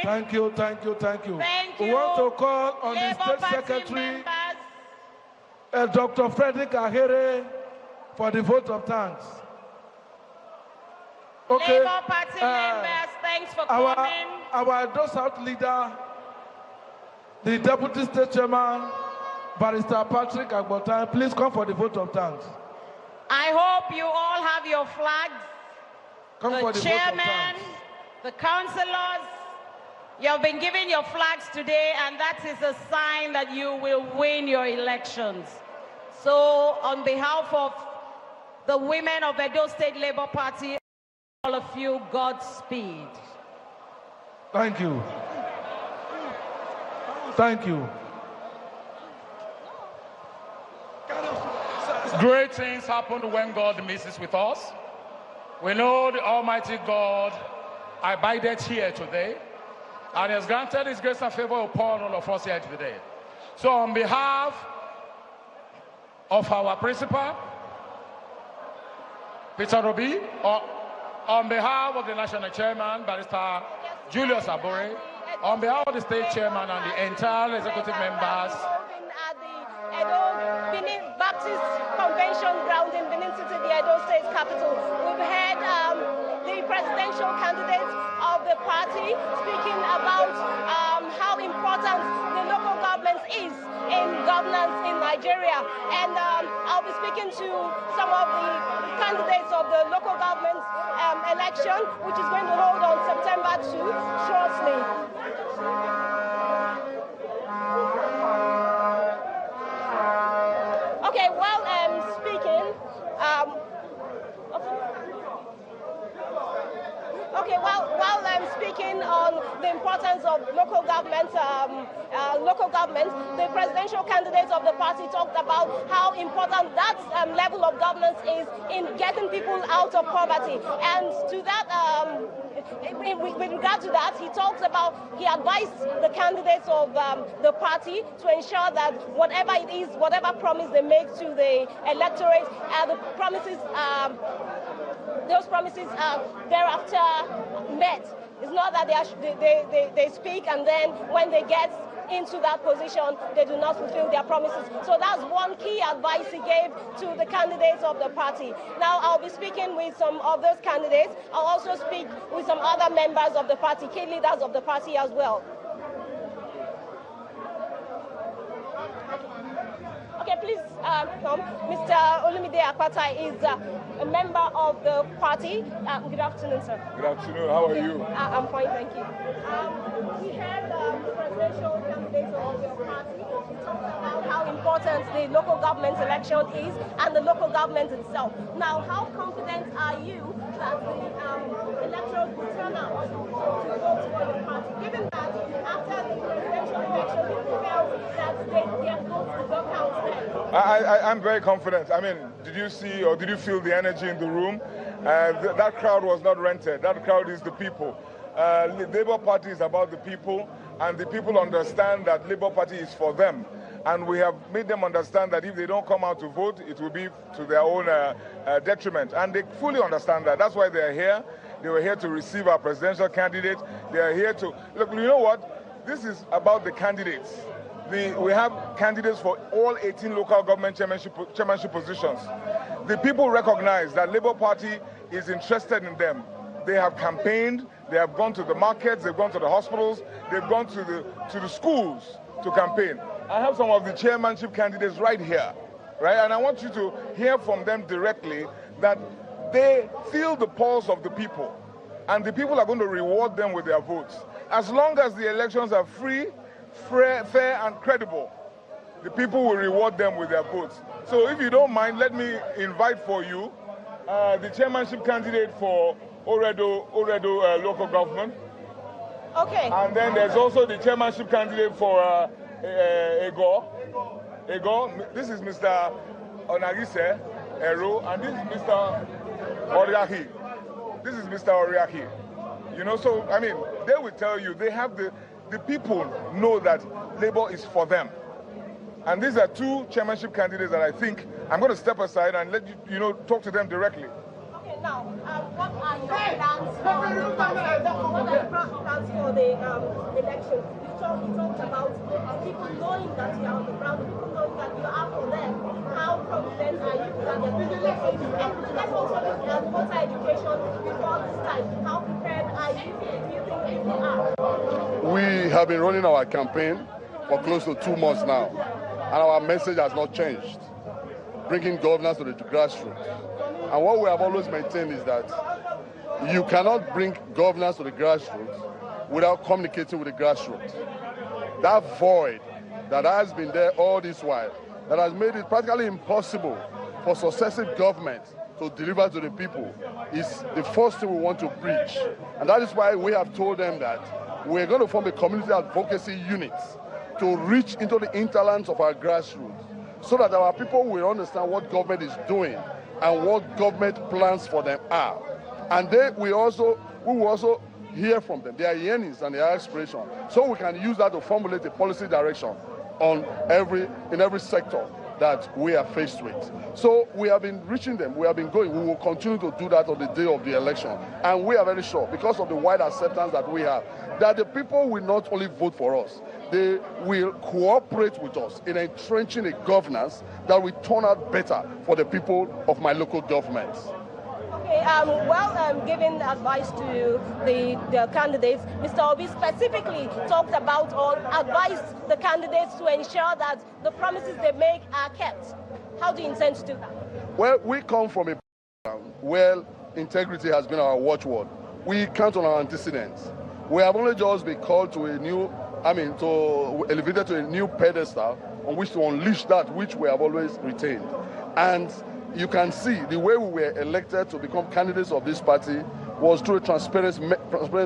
Thank you, thank you, thank you. Thank you. We want to call on the State Secretary, Dr. Frederick Ahere, for the vote of thanks. Okay. Labour Party members, thanks for coming. Our Edo South leader, the Deputy State Chairman, Barrister Patrick Agbotan, please come for the vote of thanks. I hope you all have your flags. Come for the chairman, vote of thanks. the councillors, you have been given your flags today, and that is a sign that you will win your elections. So, on behalf of the women of Edo State Labour Party, all of you, Godspeed. Thank you. Thank you. Great things happen when God messes with us. We know the Almighty God abided here today, and has granted His grace and favor upon all of us here today. So on behalf of our principal, Peter Obi, on behalf of the national chairman, Barrister Julius Abore, on behalf of the state chairman and the entire executive members, at the Edo Benin Baptist Convention ground in Benin City, the Edo State capital, we've had the presidential candidates of the party speaking about how important the local government is in governance in Nigeria. And I'll be speaking to some of the candidates of the local government election, which is going to hold on September 2 shortly. Okay, while I'm speaking, while I'm speaking on the importance of local government, the presidential candidates of the party talked about how important that level of governance is in getting people out of poverty. And to that, with regard to that, he advised the candidates of the party to ensure that whatever it is, whatever promise they make to the electorate, the promises, those promises are thereafter met. It's not that they speak and then when they get into that position, they do not fulfill their promises. So that's one key advice he gave to the candidates of the party. Now, I'll be speaking with some of those candidates. I'll also speak with some other members of the party, key leaders of the party as well. Okay, please come. Mr. Olumide Akpata is a member of the party. Good afternoon, sir. Good afternoon. How are you? I'm fine, thank you. We had the presidential candidates of your party talk about how important the local government election is and the local government itself. Now, how confident are you that the electorate will turn out to vote for your party, given that after the presidential election, people felt that their votes did not count then? I'm very confident. I mean, did you see or did you feel the energy in the room? That crowd was not rented. That crowd is the people. The Labour Party is about the people, and the people understand that Labour Party is for them. And we have made them understand that if they don't come out to vote, it will be to their own detriment. And they fully understand that. That's why they're here. They were here to receive our presidential candidate. They are here to... Look, you know what? This is about the candidates. We have candidates for all 18 local government chairmanship positions. The people recognize that Labour Party is interested in them. They have campaigned, they have gone to the markets, they've gone to the hospitals, they've gone to the schools to campaign. I have some of the chairmanship candidates right here, right? And I want you to hear from them directly that they feel the pulse of the people, and the people are going to reward them with their votes. As long as the elections are free, fair and credible, the people will reward them with their votes. So if you don't mind, let me invite for you the chairmanship candidate for Oredo local government. Okay. And then there's also the chairmanship candidate for Ego. This is Mr. Onagise Ero, and this is Mr. Oriahi. This is Mr. Oriahi. You know, so, I mean, they will tell you, they have the people know that Labour is for them. And these are two chairmanship candidates that I think I'm going to step aside and let you talk to them directly. Okay, now, what are your plans for the election? You talked about people knowing that you are on the ground, people knowing that you are for them. How confident are you that they're going to listen? And let's also look at voter education before this time. How prepared are you? Do you think people are? We have been running our campaign for close to 2 months now, and our message has not changed, bringing governance to the grassroots. And what we have always maintained is that you cannot bring governance to the grassroots without communicating with the grassroots. That void that has been there all this while, that has made it practically impossible for successive governments to deliver to the people, is the first thing we want to preach. And that is why we have told them that we're going to form a community advocacy unit to reach into the hinterlands of our grassroots, so that our people will understand what government is doing and what government plans for them are. And we will also hear from them, their yearnings and their aspirations, so we can use that to formulate a policy direction in every sector that we are faced with. So we have been reaching them, we have been going, we will continue to do that on the day of the election. And we are very sure, because of the wide acceptance that we have, that the people will not only vote for us, they will cooperate with us in entrenching a governance that will turn out better for the people of my local governments. Okay, giving advice to the candidates, Mr. Obi specifically talked about or advised the candidates to ensure that the promises they make are kept. How do you intend to do that? Well, we come from a background where integrity has been our watchword. We count on our antecedents. We have only just been called to elevated to a new pedestal on which to unleash that which we have always retained. And you can see the way we were elected to become candidates of this party was through a transparent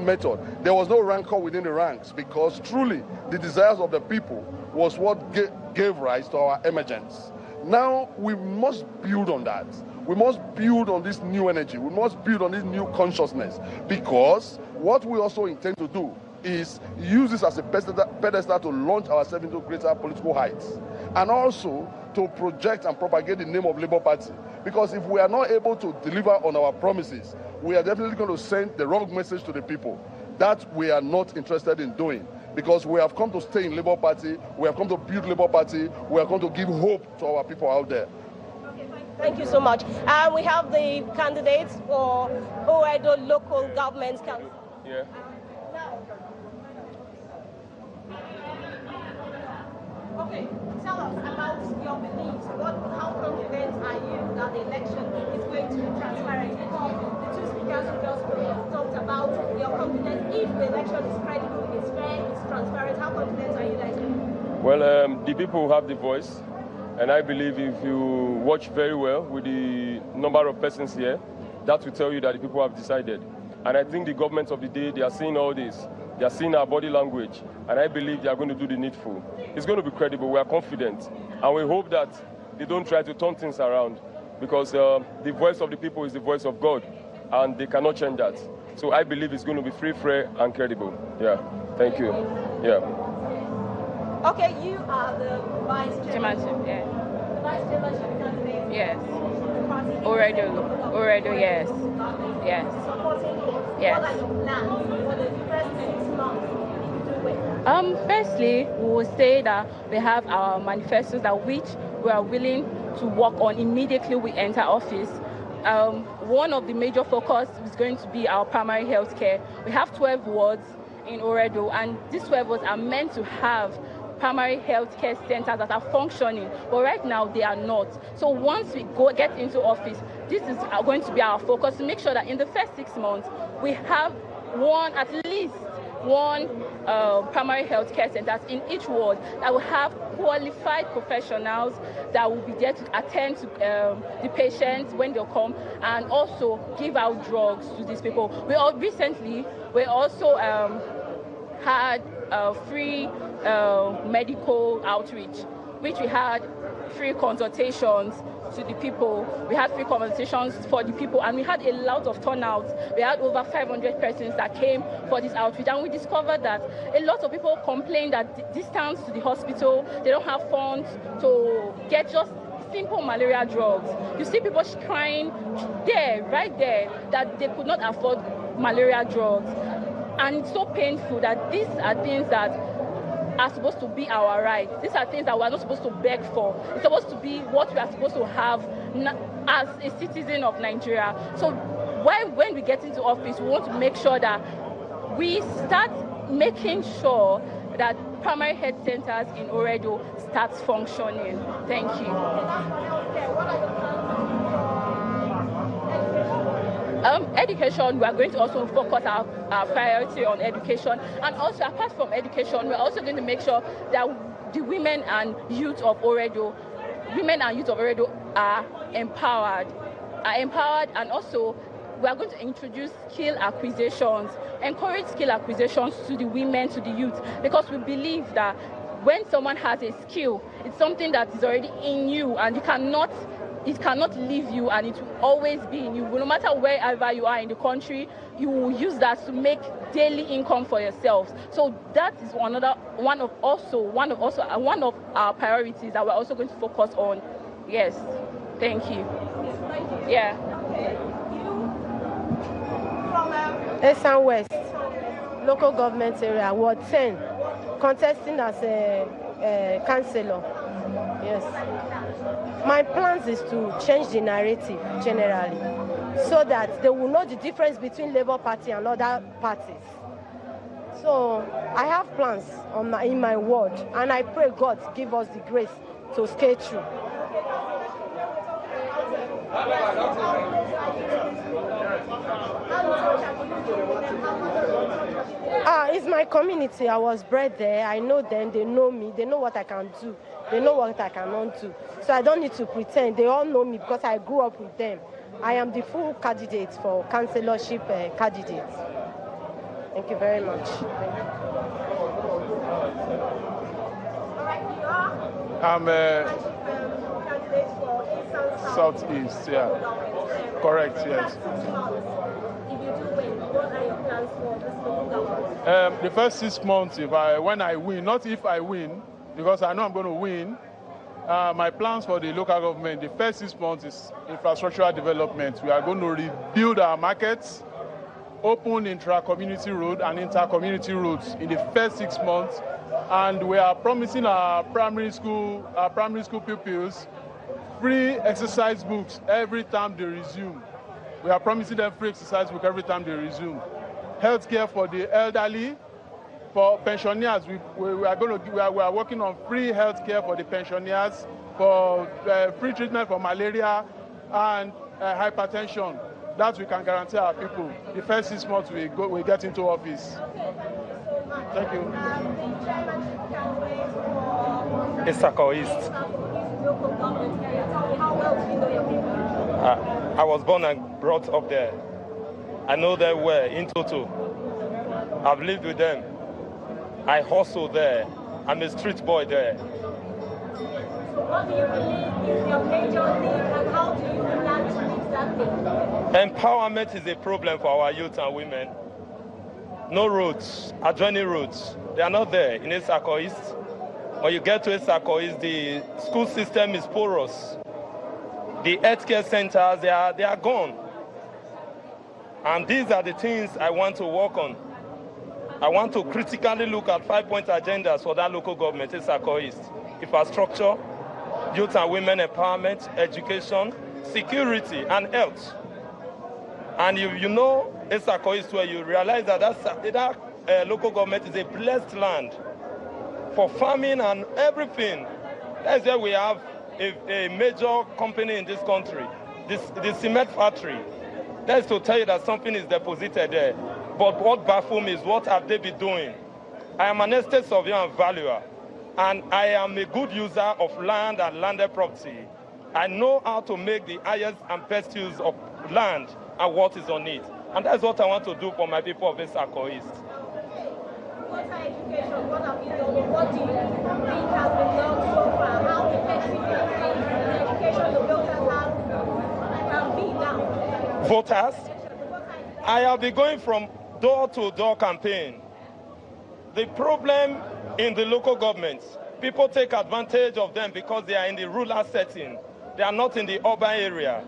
method. There was no rancor within the ranks, because truly the desires of the people was what gave rise to our emergence. Now we must build on that. We must build on this new energy. We must build on this new consciousness, because what we also intend to do is use this as a pedestal to launch ourselves into greater political heights, and also to project and propagate the name of Labour Party. Because if we are not able to deliver on our promises, we are definitely going to send the wrong message to the people that we are not interested in doing. because we have come to stay in Labour Party, we have come to build Labour Party, we are going to give hope to our people out there. Thank you so much. We have the candidates for Oredo Local Government Council. Yeah. Okay, tell us about your beliefs. How confident are you that the election is going to be transparent? Because the two speakers who just talked about your confidence. If the election is credible, it's fair, it's transparent, how confident are you guys? Well, the people have the voice, and I believe if you watch very well with the number of persons here, that will tell you that the people have decided. And I think the government of the day, they are seeing all this. They are seeing our body language, and I believe they are going to do the needful. It's going to be credible. We are confident, and we hope that they don't try to turn things around, because the voice of the people is the voice of God, and they cannot change that. So I believe it's going to be free, fair, and credible. Yeah. Thank you. Yeah. Okay, you are the vice chairmanship. Yeah. The vice chairmanship candidate. Yes. Oredo, yes. Yes. Yes. What are your plans for the first 6 months? Firstly, we will say that we have our manifestos that which we are willing to work on immediately we enter office. One of the major focus is going to be our primary health care. We have 12 wards in Oredo, and these 12 wards are meant to have primary health care centers that are functioning, but right now they are not. So once we get into office, this is going to be our focus to make sure that in the first 6 months we have at least one primary health care centers in each ward that will have qualified professionals that will be there to attend to the patients when they'll come, and also give out drugs to these people. We also had free medical outreach, which we had free consultations to the people. We had free consultations for the people, and we had a lot of turnouts. We had over 500 persons that came for this outreach, and we discovered that a lot of people complain that distance to the hospital, they don't have funds to get just simple malaria drugs. You see people crying right there, that they could not afford malaria drugs. And it's so painful that these are things that are supposed to be our rights. These are things that we are not supposed to beg for. It's supposed to be what we are supposed to have as a citizen of Nigeria. So when we get into office, we want to make sure that we start making sure that primary health centers in Oredo starts functioning. Thank you. Education, we are going to also focus our priority on education, and also apart from education, we're also going to make sure that the women and youth of Oredo are empowered, and also we are going to introduce skill acquisitions, encourage skill acquisitions to the women, to the youth, because we believe that when someone has a skill, it's something that is already in you, and it cannot leave you, and it will always be in you. No matter wherever you are in the country, you will use that to make daily income for yourselves. So that is one of our priorities that we're also going to focus on. Yes, thank you. Yeah. Esan West, local government area, Ward 10, contesting as a councillor. Yes. My plans is to change the narrative generally, so that they will know the difference between Labour Party and other parties. So I have plans in my ward, and I pray God give us the grace to scale through. It's my community. I was bred there. I know them. They know me. They know what I can do. They know what I cannot do. So I don't need to pretend. They all know me because I grew up with them. I am the full candidate for councillorship candidate. Thank you very much. I'm Southeast, yeah. Correct, yes. The first 6 months, when I win, not if I win, because I know I'm going to win, my plans for the local government, the first 6 months is infrastructural development. We are going to rebuild our markets. open intra-community road and inter-community roads in the first 6 months, and we are promising our primary school pupils free exercise books every time they resume. We are promising them free exercise book every time they resume. Healthcare for the elderly, for pensioners, we are working on free healthcare for the pensioners, for free treatment for malaria and hypertension. That we can guarantee our people. The first 6 months we get into office. Thank you. Issaquah East. I was born and brought up there. I know them well, in total. I've lived with them. I hustle there. I'm a street boy there. What do you believe is your major need, and how do you plan to fix that thing? Empowerment is a problem for our youth and women. No roads, adjoining roads. They are not there in Issaquah East. When you get to Issaquah East, the school system is porous. The healthcare centers, they are gone. And these are the things I want to work on. I want to critically look at 5-point agendas for that local government, Issaquah East. Infrastructure, youth and women empowerment, education, security, and health. And you know Issaquah East, where you realize that that local government is a blessed land for farming and everything. That's where we have a major company in this country, the cement factory. That's to tell you that something is deposited there. But what baffles me is what have they been doing? I am an estate surveyor and valuer, and I am a good user of land and landed property. I know how to make the highest and best use of land and what is on it. And that's what I want to do for my people of Issaquah East. What's our education? What have you done? What do you think has been done so far? How effective is the education the voters have can be now? Voters? I have been going from door-to-door campaign. The problem in the local governments, people take advantage of them because they are in the rural setting. They are not in the urban area.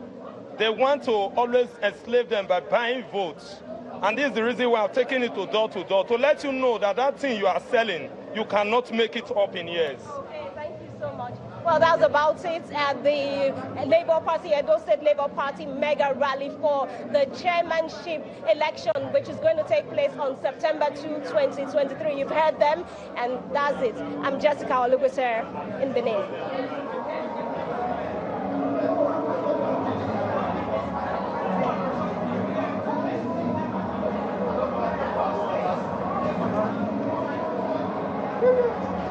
They want to always enslave them by buying votes. And this is the reason why I've taken it to door, to let you know that that thing you are selling, you cannot make it up in years. Okay, thank you so much. Well, that's about it at the Labour Party, Edo State Labour Party mega rally for the chairmanship election, which is going to take place on September 2, 2023. You've heard them, and that's it. I'm Jessica Olugbese in Benin.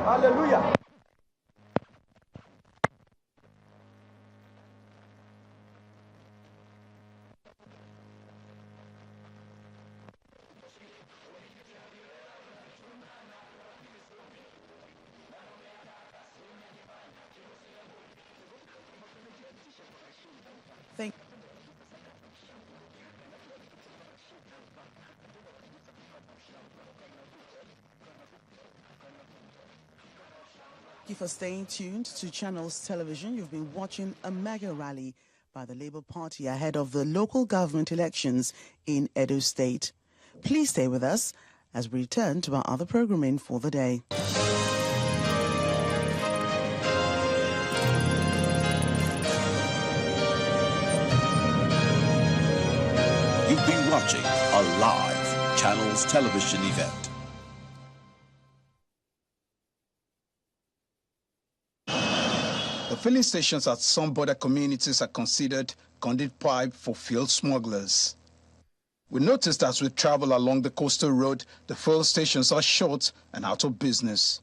Hallelujah. Thank you for staying tuned to Channels Television. You've been watching a mega rally by the Labour Party ahead of the local government elections in Edo State. Please stay with us as we return to our other programming for the day. You've been watching a live Channels Television event. The filling stations at some border communities are considered conduit pipe for fuel smugglers. We noticed as we travel along the coastal road, the fuel stations are short and out of business.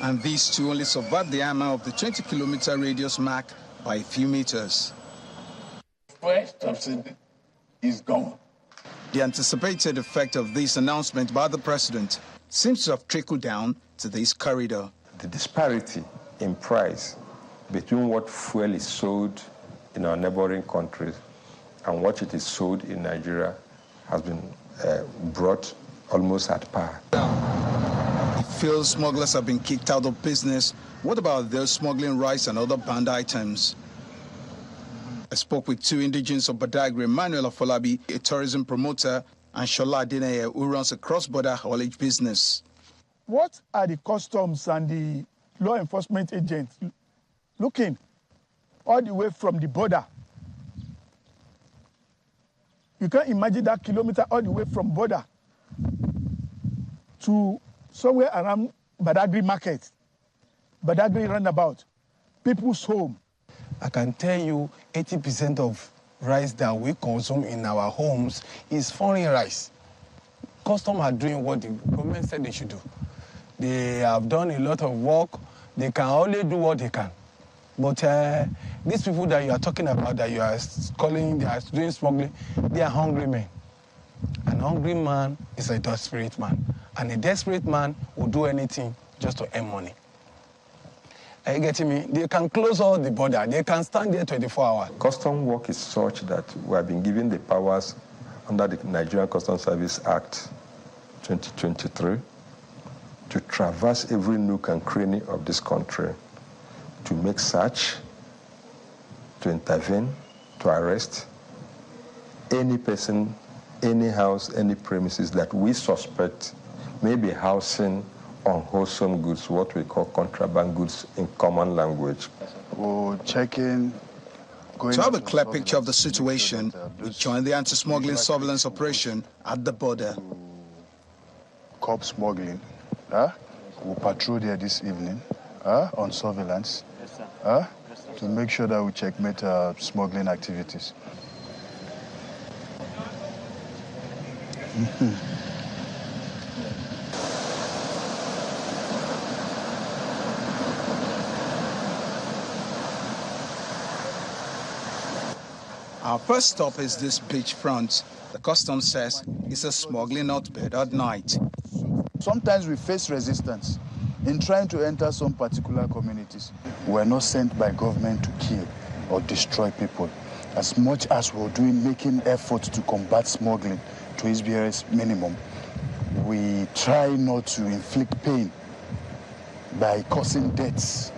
And these two only survived the hammer of the 20-kilometer radius mark by a few meters. First subsidy is gone. The anticipated effect of this announcement by the president seems to have trickled down to this corridor. The disparity in price between what fuel is sold in our neighboring countries and what it is sold in Nigeria has been brought almost at par. If fuel smugglers have been kicked out of business, what about those smuggling rice and other banned items? I spoke with two indigenes of Badagry, Emmanuel Afolabi, a tourism promoter, and Shola Adeneye, who runs a cross-border haulage business. What are the customs and the law enforcement agents looking all the way from the border? You can't imagine that kilometer all the way from border to somewhere around Badagry Market, Badagry Roundabout, people's home. I can tell you 80% of rice that we consume in our homes is foreign rice. Customs are doing what the government said they should do. They have done a lot of work. They can only do what they can. But these people that you are talking about, that you are calling, they are doing smuggling, they are hungry men. An hungry man is a desperate man. And a desperate man will do anything just to earn money. Are you getting me? They can close all the border. They can stand there 24 hours. Custom work is such that we have been given the powers under the Nigerian Customs Service Act 2023 to traverse every nook and cranny of this country, to make search, to intervene, to arrest any person, any house, any premises that we suspect may be housing unwholesome goods, what we call contraband goods in common language. We'll check in. To have a clear picture of the situation, we joined the anti-smuggling surveillance operation at the border. Cop smuggling. We'll patrol there this evening on surveillance to make sure that we checkmate smuggling activities. Our first stop is this beachfront. The customs says it's a smuggling hotbed at night. Sometimes we face resistance in trying to enter some particular communities. We're not sent by government to kill or destroy people. As much as we're making efforts to combat smuggling to its barest minimum, we try not to inflict pain by causing deaths.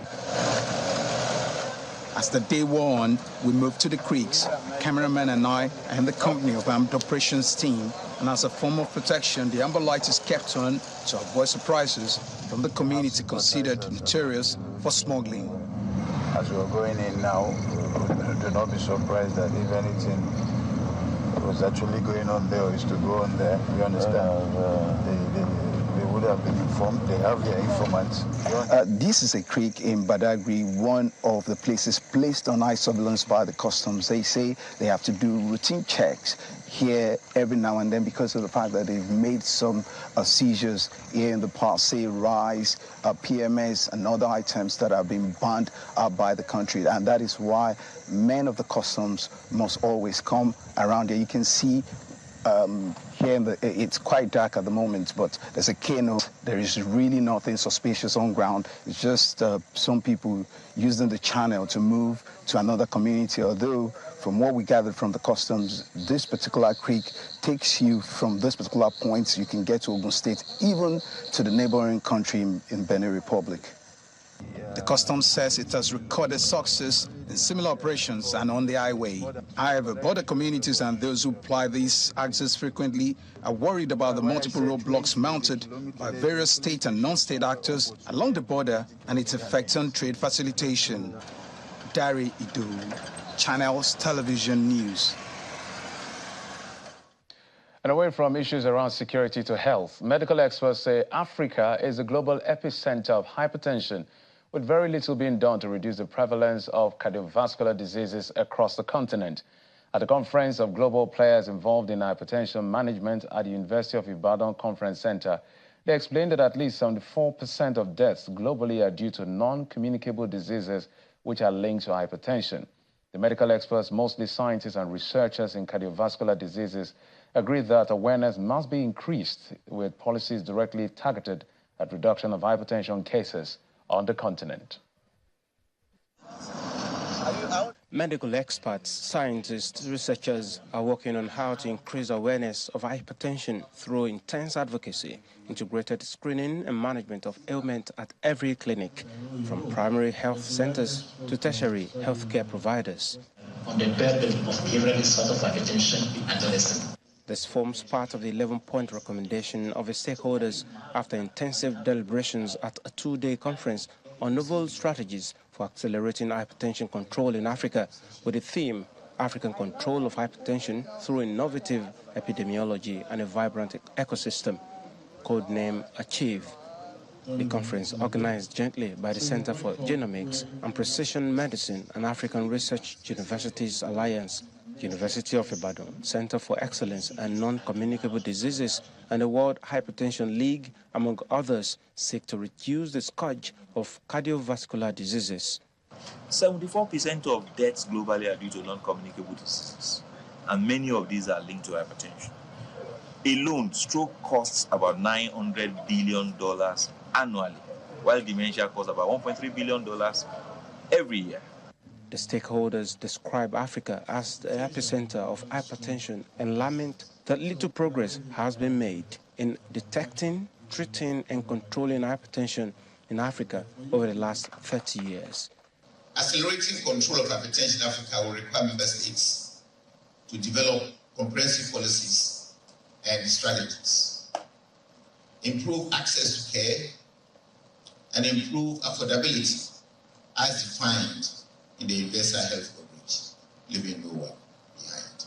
As the day wore on, we moved to the creeks. Cameraman and I are in the company of armed operations team, and as a form of protection, the amber light is kept on to avoid surprises from the community considered notorious for smuggling. As we're going in now, do not be surprised that if anything was actually going on there or is to go on there, you understand? They would have been informed. They have their informants. This is a creek in Badagry, one of the places placed on eye surveillance by the customs. They say they have to do routine checks here every now and then because of the fact that they've made some seizures here in the past, say rice, PMS, and other items that have been banned by the country. And that is why men of the customs must always come around here. You can see here it's quite dark at the moment, but there's a canoe. There is really nothing suspicious on ground. It's just some people using the channel to move to another community, although from what we gathered from the customs, this particular creek takes you from this particular point, you can get to Ogun State, even to the neighboring country in Benin Republic. The customs says it has recorded success in similar operations and on the highway. However, border communities and those who ply these access frequently are worried about the multiple roadblocks mounted by various state and non-state actors along the border and its effects on trade facilitation. Dari Idu, Channels Television News. And away from issues around security to health, medical experts say Africa is a global epicenter of hypertension, with very little being done to reduce the prevalence of cardiovascular diseases across the continent. At the conference of global players involved in hypertension management at the University of Ibadan Conference Center, they explained that at least 74% of deaths globally are due to non-communicable diseases which are linked to hypertension. The medical experts, mostly scientists and researchers in cardiovascular diseases, agree that awareness must be increased with policies directly targeted at reduction of hypertension cases on the continent. Medical experts, scientists, researchers are working on how to increase awareness of hypertension through intense advocacy, integrated screening and management of ailment at every clinic, from primary health centers to tertiary healthcare providers. on the burden of every sort of hypertension in adolescents. This forms part of the 11-point recommendation of the stakeholders after intensive deliberations at a 2-day conference on novel strategies for accelerating hypertension control in Africa, with the theme African Control of Hypertension through Innovative Epidemiology and a Vibrant Ecosystem, codename ACHIEVE. The conference, organized jointly by the Center for Genomics and Precision Medicine and African Research Universities Alliance, University of Ibadan, Center for Excellence and Non-Communicable Diseases, and the World Hypertension League, among others, seek to reduce the scourge of cardiovascular diseases. 74% of deaths globally are due to non-communicable diseases, and many of these are linked to hypertension. Alone, stroke costs about $900 billion annually, while dementia costs about $1.3 billion every year. The stakeholders describe Africa as the epicenter of hypertension and lament that little progress has been made in detecting, treating, and controlling hypertension in Africa over the last 30 years. Accelerating control of hypertension in Africa will require member states to develop comprehensive policies and strategies, improve access to care, and improve affordability as defined in the universal health coverage, leaving no one behind.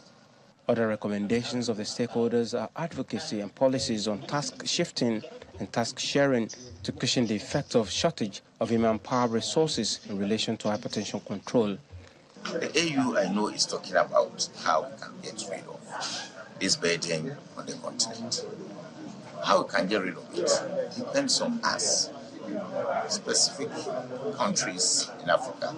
Other recommendations of the stakeholders are advocacy and policies on task shifting and task sharing to cushion the effect of shortage of human-power resources in relation to hypertension control. The AU, I know, is talking about how we can get rid of this burden on the continent. How we can get rid of it depends on us, specific countries in Africa,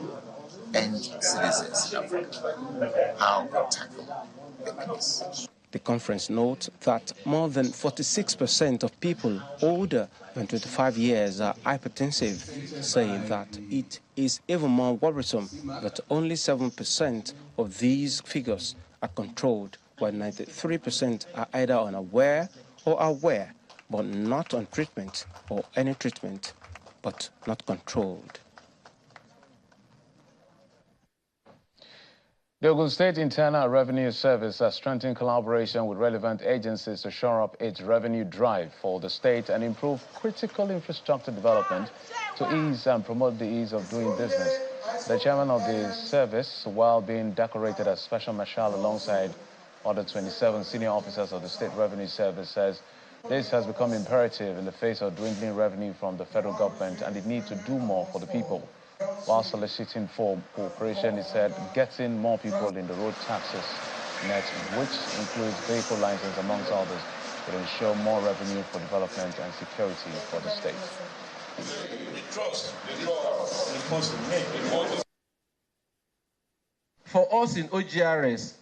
and citizens in Africa, how we tackle the menace. The conference notes that more than 46% of people older than 25 years are hypertensive, saying that it is even more worrisome that only 7% of these figures are controlled, while 93% are either unaware or aware, but not on treatment, or any treatment, but not controlled. The Ogun State Internal Revenue Service has strengthened collaboration with relevant agencies to shore up its revenue drive for the state and improve critical infrastructure development to ease and promote the ease of doing business. The chairman of the service, while being decorated as Special Marshal alongside other 27 senior officers of the State Revenue Service, says this has become imperative in the face of dwindling revenue from the federal government and the need to do more for the people. While soliciting for cooperation, he said getting more people in the road taxes net, which includes vehicle license amongst others, will ensure more revenue for development and security for the state. For us in OGRS,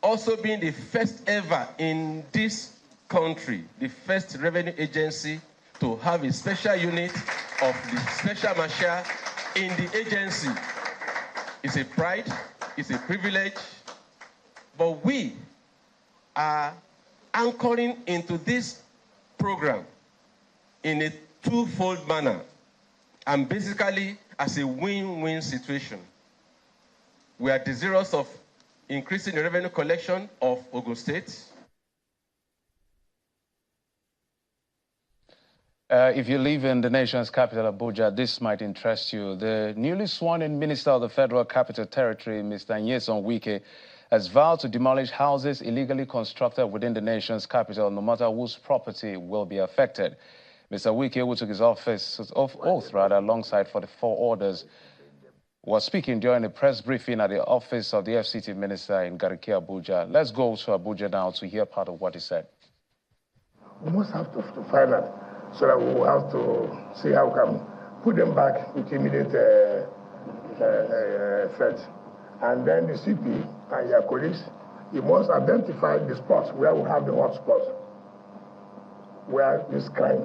also being the first ever in this country, the first revenue agency to have a special unit of the Special Marshal in the agency, it's a pride, it's a privilege, but we are anchoring into this program in a twofold manner and basically as a win-win situation. We are desirous of increasing the revenue collection of Ogun State. If you live in the nation's capital, Abuja, this might interest you. The newly sworn-in Minister of the Federal Capital Territory, Mr. Nyesom Wike, has vowed to demolish houses illegally constructed within the nation's capital, no matter whose property will be affected. Mr. Wike, who took his oath alongside 44 orders, was speaking during a press briefing at the office of the FCT Minister in Gariki, Abuja. Let's go to Abuja now to hear part of what he said. We must have to find out, so that we will have to see how we can put them back with immediate effect. And then the CP and your colleagues, you must identify the spots where we have the hot spots, where this crime.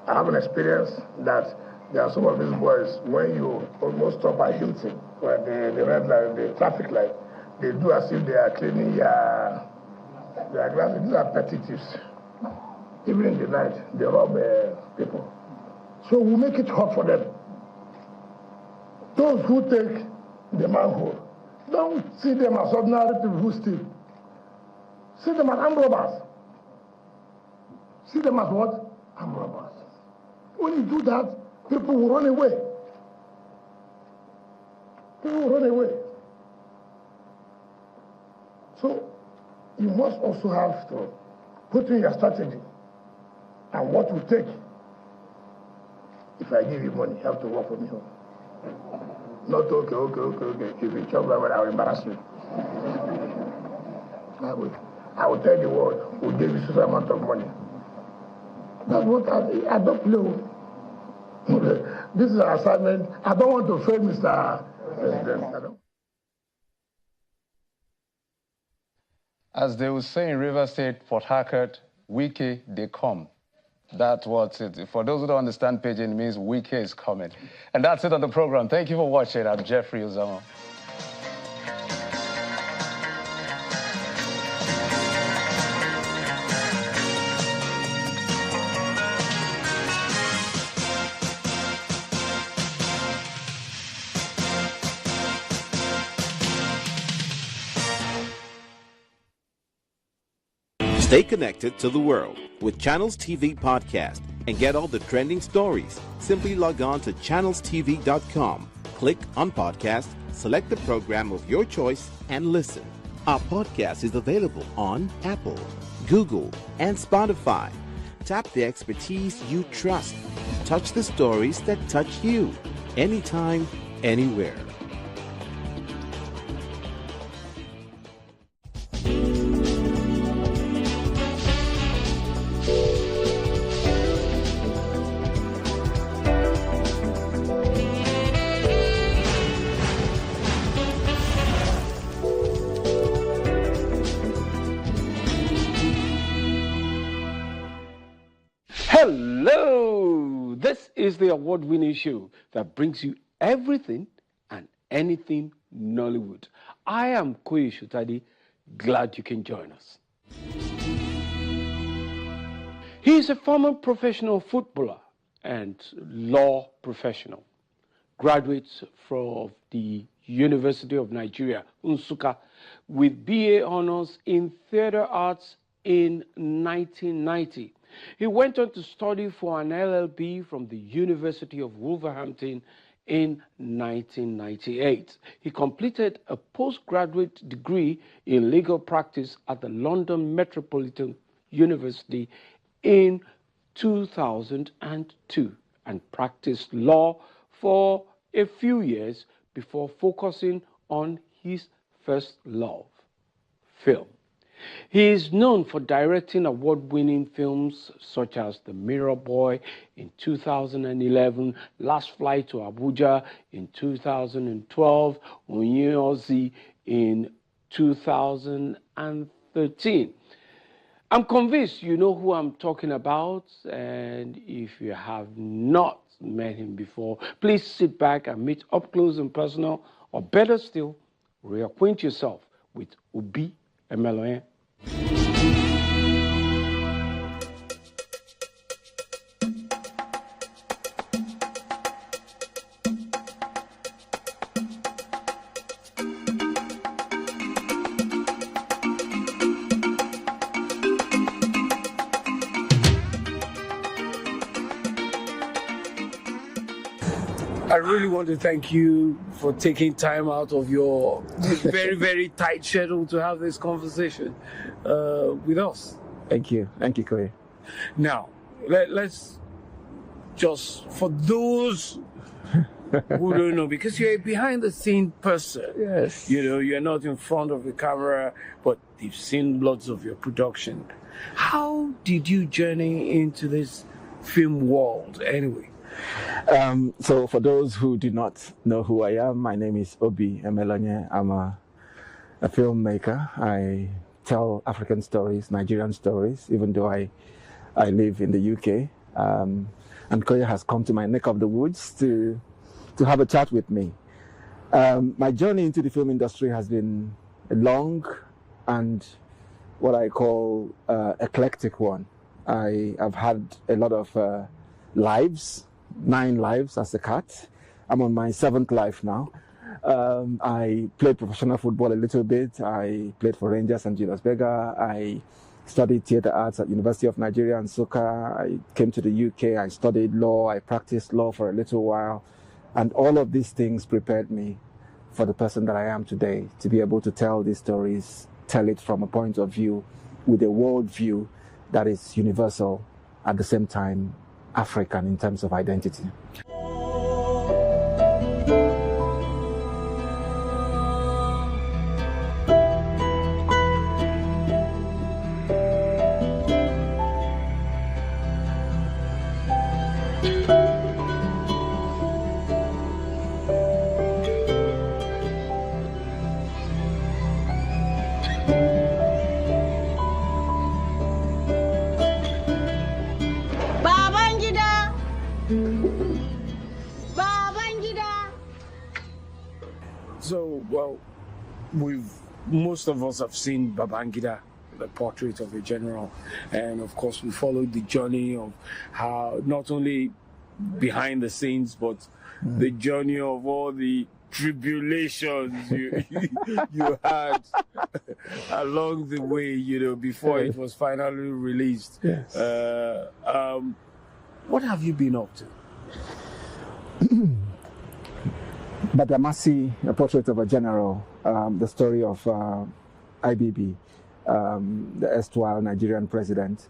I have an experience that there are some of these boys, when you almost stop at Hilton, where the red light, the traffic light, they do as if they are cleaning their glasses. These are petty thieves. Even in the night, they rob people. So we make it hot for them. Those who take the manhole, Don't see them as ordinary people who steal. See them as armed robbers. See them as what? Armed robbers. When you do that, people will run away. People will run away. So you must also have to put in your strategy and what will take. If I give you money, you have to work for me. Not okay. If you chop that, I will embarrass you. I will tell the world, we'll give you a certain amount of money. That's what I don't know. This is an assignment. I don't want to fail, Mr. President. As they would say in River State, Port Harcourt, Wike, they come. That's what it, for those who don't understand Pidgin, it means Wike is coming. And that's it on the program. Thank you for watching. I'm Jeffrey Uzama. Stay connected to the world with Channels TV Podcast and get all the trending stories. Simply log on to channelstv.com, click on podcast, select the program of your choice, and listen. Our podcast is available on Apple, Google, and Spotify. Tap the expertise you trust. Touch the stories that touch you. Anytime, anywhere. Hello! This is the award-winning show that brings you everything and anything Nollywood. I am Koyi Shutadi. Glad you can join us. He is a former professional footballer and law professional. Graduates from the University of Nigeria, Nsukka, with BA honors in theater arts in 1990. He went on to study for an LLB from the University of Wolverhampton in 1998. He completed a postgraduate degree in legal practice at the London Metropolitan University in 2002 and practiced law for a few years before focusing on his first love, film. He is known for directing award-winning films such as The Mirror Boy in 2011, Last Flight to Abuja in 2012, Onyeozi in 2013. I'm convinced you know who I'm talking about, and if you have not met him before, please sit back and meet up close and personal, or better still, reacquaint yourself with Obi Emeloye. I really want to thank you for taking time out of your very, very tight schedule to have this conversation with us. Thank you. Thank you, Koyi. Now, let's just, for those who don't know, because you're a behind-the-scene person. Yes. You know, you're not in front of the camera, but they've seen lots of your production. How did you journey into this film world anyway? So for those who do not know who I am, my name is Obi Emeloye. I'm a filmmaker. I tell African stories, Nigerian stories, even though I live in the UK. And Koyi has come to my neck of the woods to have a chat with me. My journey into the film industry has been a long and what I call eclectic one. I have had a lot of lives, 9 lives as a cat. I'm on my 7th life now. I played professional football a little bit. I played for Rangers and Julius Berger. I studied theatre arts at University of Nigeria and Nsukka. I came to the UK. I studied law. I practiced law for a little while. And all of these things prepared me for the person that I am today, to be able to tell these stories, tell it from a point of view, with a world view that is universal, at the same time African in terms of identity. So, well, most of us have seen Babangida, the portrait of a general, and of course we followed the journey of how, not only behind the scenes, but the journey of all the tribulations you had along the way, before it was finally released. Yes. What have you been up to? Badamasi, A Portrait of a General, the story of IBB, the erstwhile Nigerian president,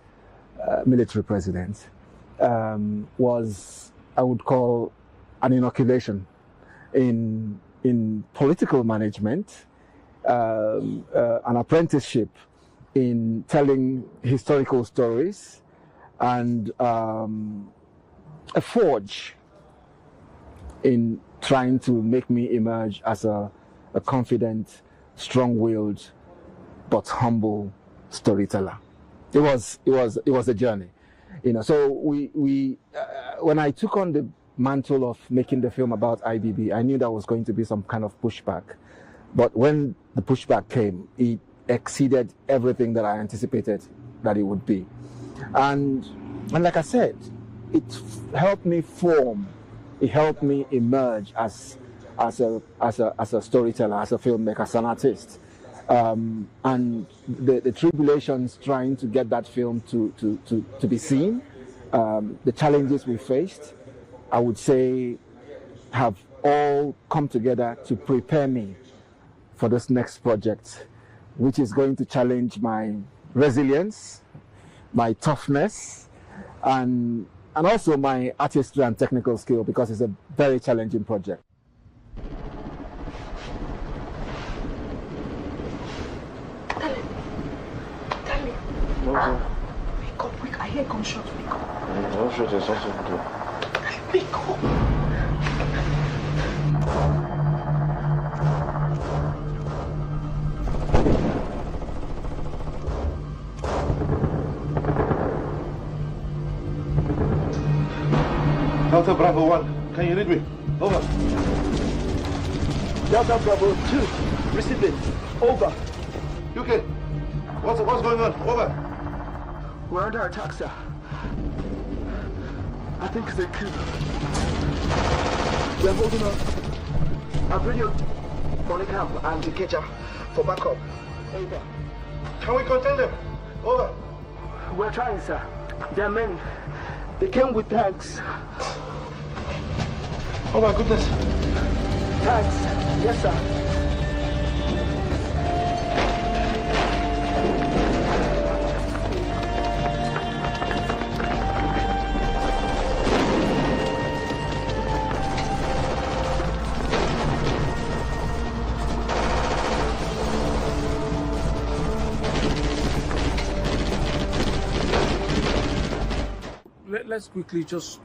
military president, was, I would call, an inoculation in political management, an apprenticeship in telling historical stories, and a forge in trying to make me emerge as a confident, strong-willed, but humble storyteller. It was a journey, So when I took on the mantle of making the film about IBB, I knew there was going to be some kind of pushback. But when the pushback came, it exceeded everything that I anticipated that it would be. And like I said, it helped me form. It helped me emerge as a storyteller, as a filmmaker, as an artist. And the tribulations trying to get that film to be seen, the challenges we faced, I would say, have all come together to prepare me for this next project, which is going to challenge my resilience, my toughness, and also my artistry and technical skill, because it's a very challenging project. Darling. Wake up, wake up. I hear gunshots. Wake up. Gunshot is something to do. Wake up. Delta Bravo 1, can you read me? Over. Delta Bravo 2, receiving. Over. UK, what's going on? Over. We're under attack, sir. I think it's a coup. We're holding on. I've radioed Monicamp and Ikeja for backup. Over. Can we contain them? Over. We're trying, sir. They're men. They came with tanks. Oh my goodness. Tanks. Yes, sir. Let's quickly just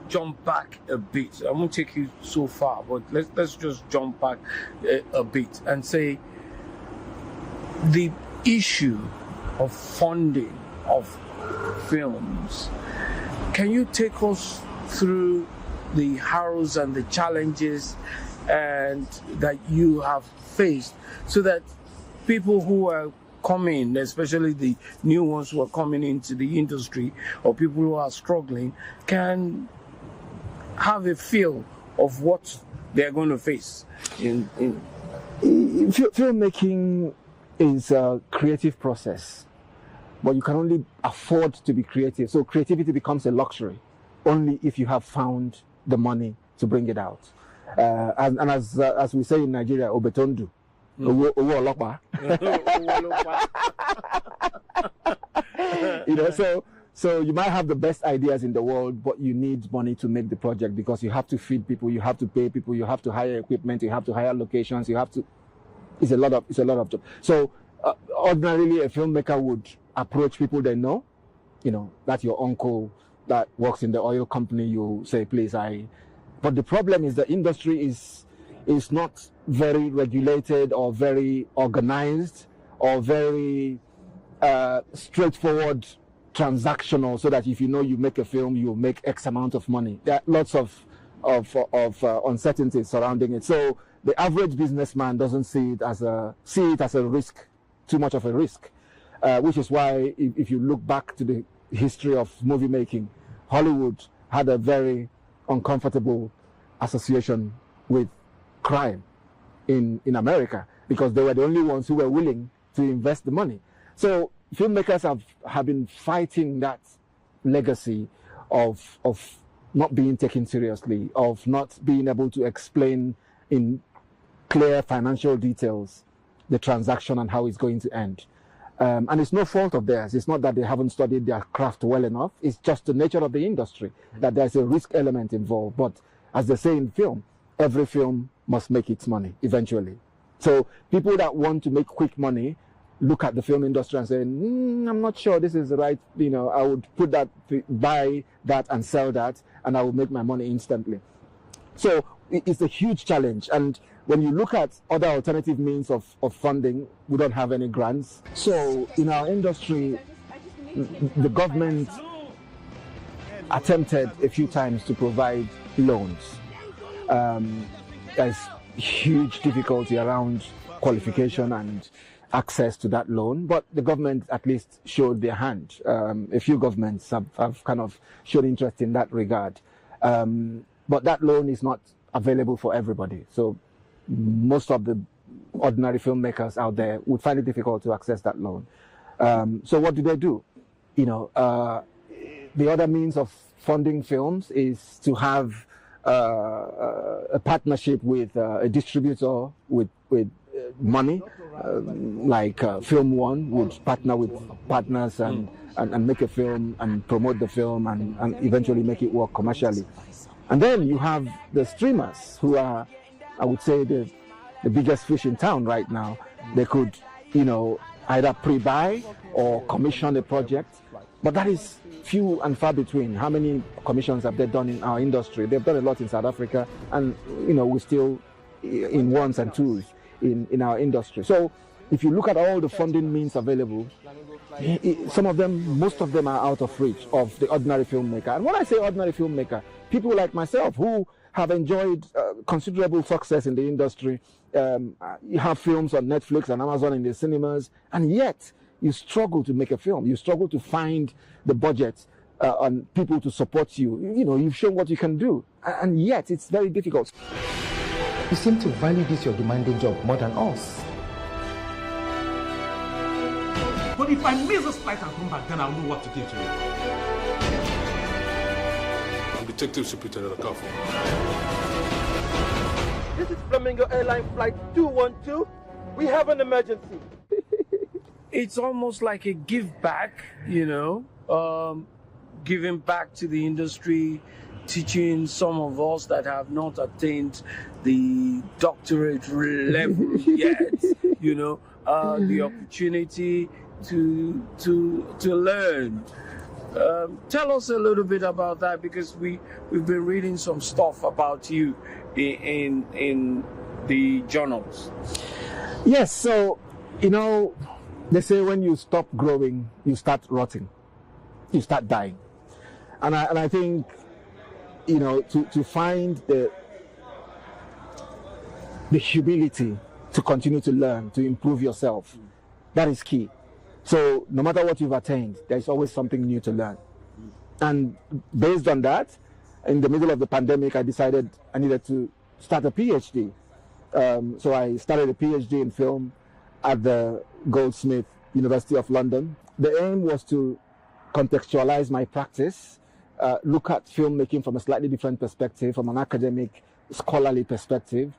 jump back a bit. I won't take you so far, but let's just jump back a bit and say the issue of funding of films. Can you take us through the harrows and the challenges and that you have faced, so that people who are coming, especially the new ones who are coming into the industry, or people who are struggling, can have a feel of what they're going to face. Filmmaking is a creative process, but you can only afford to be creative. So creativity becomes a luxury only if you have found the money to bring it out. And as we say in Nigeria, obetondu. You know, so you might have the best ideas in the world, but you need money to make the project, because you have to feed people, you have to pay people, you have to hire equipment, you have to hire locations, you have to. It's a lot of job. So ordinarily, a filmmaker would approach people they know. You know, that's your uncle that works in the oil company. You say, please, But the problem is the industry is not very regulated or very organized or very straightforward, transactional, so that if you know you make a film, you make X amount of money. There are lots of uncertainties surrounding it. So the average businessman doesn't see it as a risk, too much of a risk, which is why if you look back to the history of movie making, Hollywood had a very uncomfortable association with crime in America, because they were the only ones who were willing to invest the money. So filmmakers have been fighting that legacy of not being taken seriously, of not being able to explain in clear financial details the transaction and how it's going to end. And it's no fault of theirs. It's not that they haven't studied their craft well enough. It's just the nature of the industry that there's a risk element involved. But as they say in film, every film must make its money eventually. So people that want to make quick money look at the film industry and say, I'm not sure this is the right, I would put that, buy that and sell that, and I will make my money instantly. So it's a huge challenge. And when you look at other alternative means of funding, we don't have any grants. So in our industry, the government attempted a few times to provide loans. There's huge difficulty around qualification and access to that loan, but the government at least showed their hand. A few governments have kind of shown interest in that regard. But that loan is not available for everybody. So most of the ordinary filmmakers out there would find it difficult to access that loan. So what do? The other means of funding films is to have a partnership with a distributor with money, like Film One would partner with partners and make a film and promote the film and eventually make it work commercially. And then you have the streamers who are, I would say, the biggest fish in town right now. They could, either pre-buy or commission a project, but that is few and far between. How many commissions have they done in our industry? They've done a lot in South Africa, and we're still in ones and twos in our industry. So if you look at all the funding means available, most of them are out of reach of the ordinary filmmaker. And when I say ordinary filmmaker, people like myself who have enjoyed considerable success in the industry, you have films on Netflix and Amazon in the cinemas, and yet you struggle to make a film. You struggle to find the budget and people to support you. You've shown what you can do, and yet it's very difficult. You seem to value this your demanding job more than us. But if I miss this flight and come back, then I'll know what to give to you. I'm Detective Superintendent Akafu. This is Flamingo Airline Flight 212. We have an emergency. It's almost like a give back, giving back to the industry, teaching some of us that have not attained the doctorate level yet, the opportunity to learn. Tell us a little bit about that, because we've been reading some stuff about you in the journals. Yes, so they say when you stop growing, you start rotting, you start dying, and I think to find the humility to continue to learn, to improve yourself, that is key. So no matter what you've attained, there's always something new to learn. And based on that, in the middle of the pandemic, I decided I needed to start a PhD. So I started a PhD in film at the Goldsmith University of London. The aim was to contextualize my practice, look at filmmaking from a slightly different perspective, from an academic, scholarly perspective,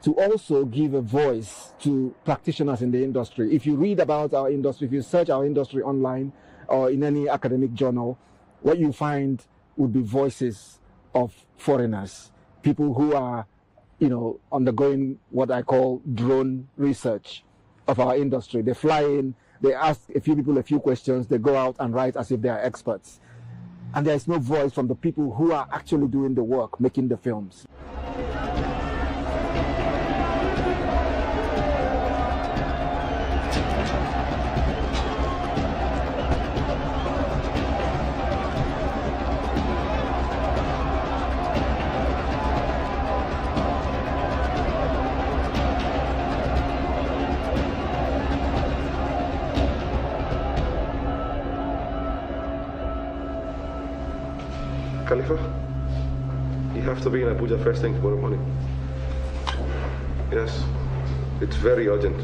to also give a voice to practitioners in the industry. If you read about our industry, if you search our industry online or in any academic journal, what you find would be voices of foreigners, people who are, undergoing what I call drone research of our industry. They fly in, they ask a few people a few questions, they go out and write as if they are experts. And there is no voice from the people who are actually doing the work, making the films. Khalifa, you have to be in Abuja first thing tomorrow morning. Yes, it's very urgent.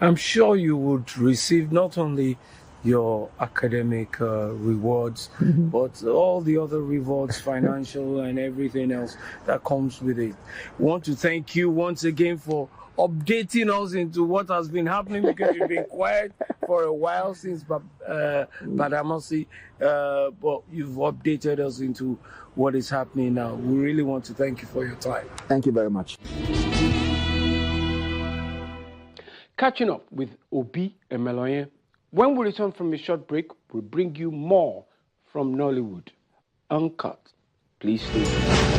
I'm sure you would receive not only your academic rewards, but all the other rewards, financial and everything else that comes with it. We want to thank you once again for updating us into what has been happening, because you've been quiet for a while since Badamasi, but you've updated us into what is happening now. We really want to thank you for your time. Thank you very much. Catching up with Obi Emeloye. When we return from a short break, we'll bring you more from Nollywood. Uncut. Please stay tuned.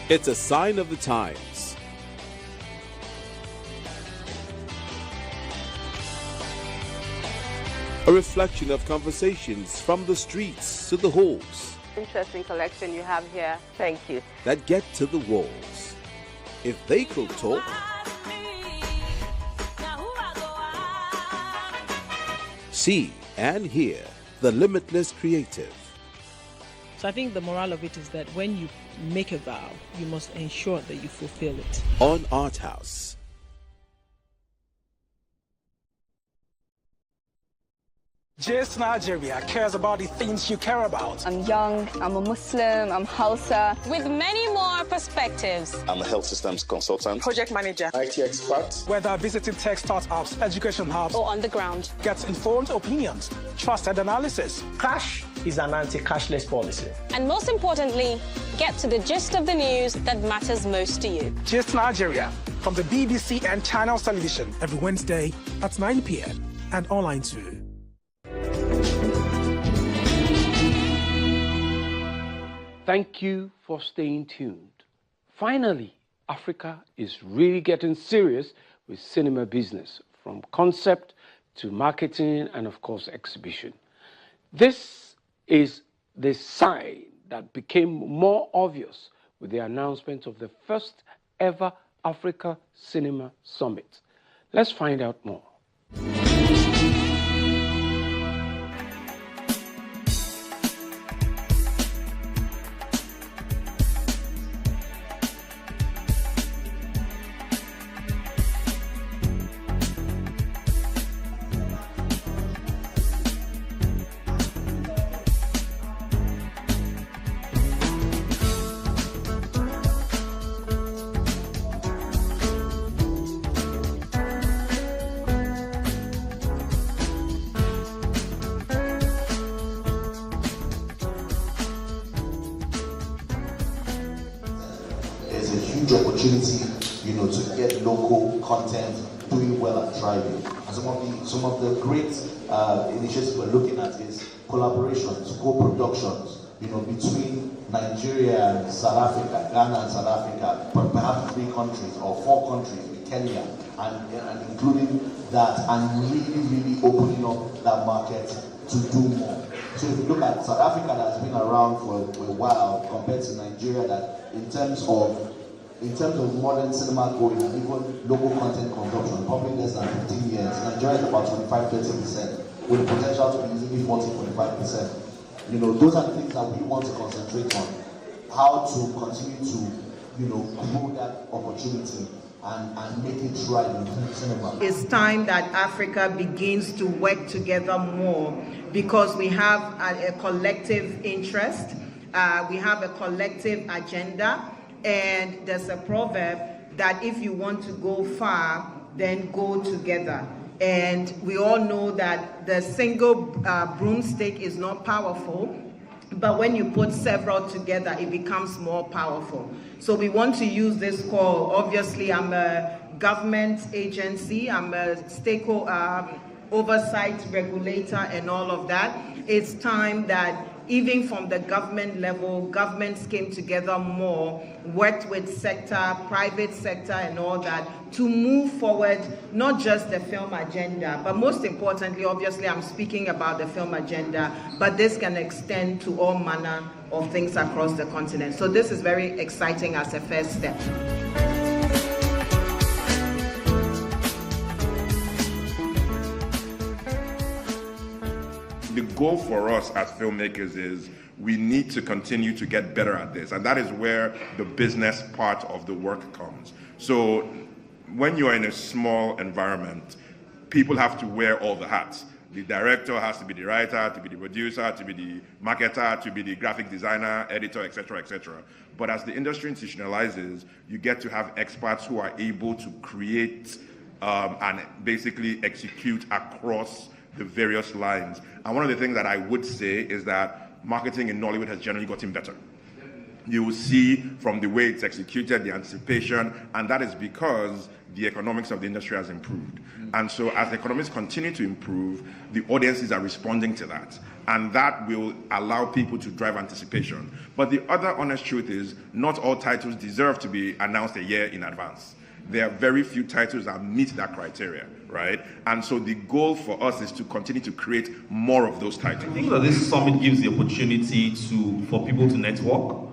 It's a sign of the times. A reflection of conversations from the streets to the halls. Interesting collection you have here. Thank you. That get to the walls. If they could talk, see and hear the limitless creative. So I think the moral of it is that when you make a vow, you must ensure that you fulfill it. On Art House. JS Nigeria cares about the things you care about. I'm young, I'm a Muslim, I'm Hausa. With many more perspectives. I'm a health systems consultant, project manager, IT expert. Whether visiting tech startups, education hubs, or on the ground. Get informed opinions, trusted analysis. Cash is an anti-cashless policy. And most importantly, get to the gist of the news that matters most to you. JS Nigeria, from the BBC and Channels Television, every Wednesday at 9 p.m. and online too. Thank you for staying tuned. Finally, Africa is really getting serious with cinema business, from concept to marketing and, of course, exhibition. This is the sign that became more obvious with the announcement of the first ever Africa Cinema Summit. Let's find out more. Opportunity, to get local content doing well and thriving. And some of the great initiatives we're looking at is collaborations, co-productions, between Nigeria and South Africa, Ghana and South Africa, but perhaps 3 countries or 4 countries with Kenya, and including that, and really opening up that market to do more. So if you look at South Africa, that's been around for a while, compared to Nigeria, that in terms of In terms of modern cinema going and even local content consumption, probably less than 15 years, Nigeria is about 25-30%, with the potential to be easily 40-45%. You know, those are the things that we want to concentrate on. How to continue to, you know, grow that opportunity and make it right in cinema. It's time that Africa begins to work together more because we have a collective interest, we have a collective agenda, and there's a proverb that if you want to go far, then go together. And we all know that the single broomstick is not powerful, but when you put several together, it becomes more powerful. So we want to use this call. Obviously, I'm a government agency. I'm a stakeholder, oversight regulator and all of that. It's time that even from the government level, governments came together more, worked with sector, private sector and all that to move forward, not just the film agenda, but most importantly, obviously I'm speaking about the film agenda, but this can extend to all manner of things across the continent. So this is very exciting as a first step. The goal for us as filmmakers is we need to continue to get better at this, and that is where the business part of the work comes. So when you're in a small environment, people have to wear all the hats. The director has to be the writer, to be the producer, to be the marketer, to be the graphic designer, editor, etc., etc. But as the industry institutionalizes, you get to have experts who are able to create and basically execute across the various lines. And one of the things that I would say is that marketing in Nollywood has generally gotten better. You will see from the way it's executed, the anticipation, and that is because the economics of the industry has improved. And so as the economics continue to improve, the audiences are responding to that. And that will allow people to drive anticipation. But the other honest truth is, not all titles deserve to be announced a year in advance. There are very few titles that meet that criteria, right? And so the goal for us is to continue to create more of those titles. I think that this summit gives the opportunity for people to network.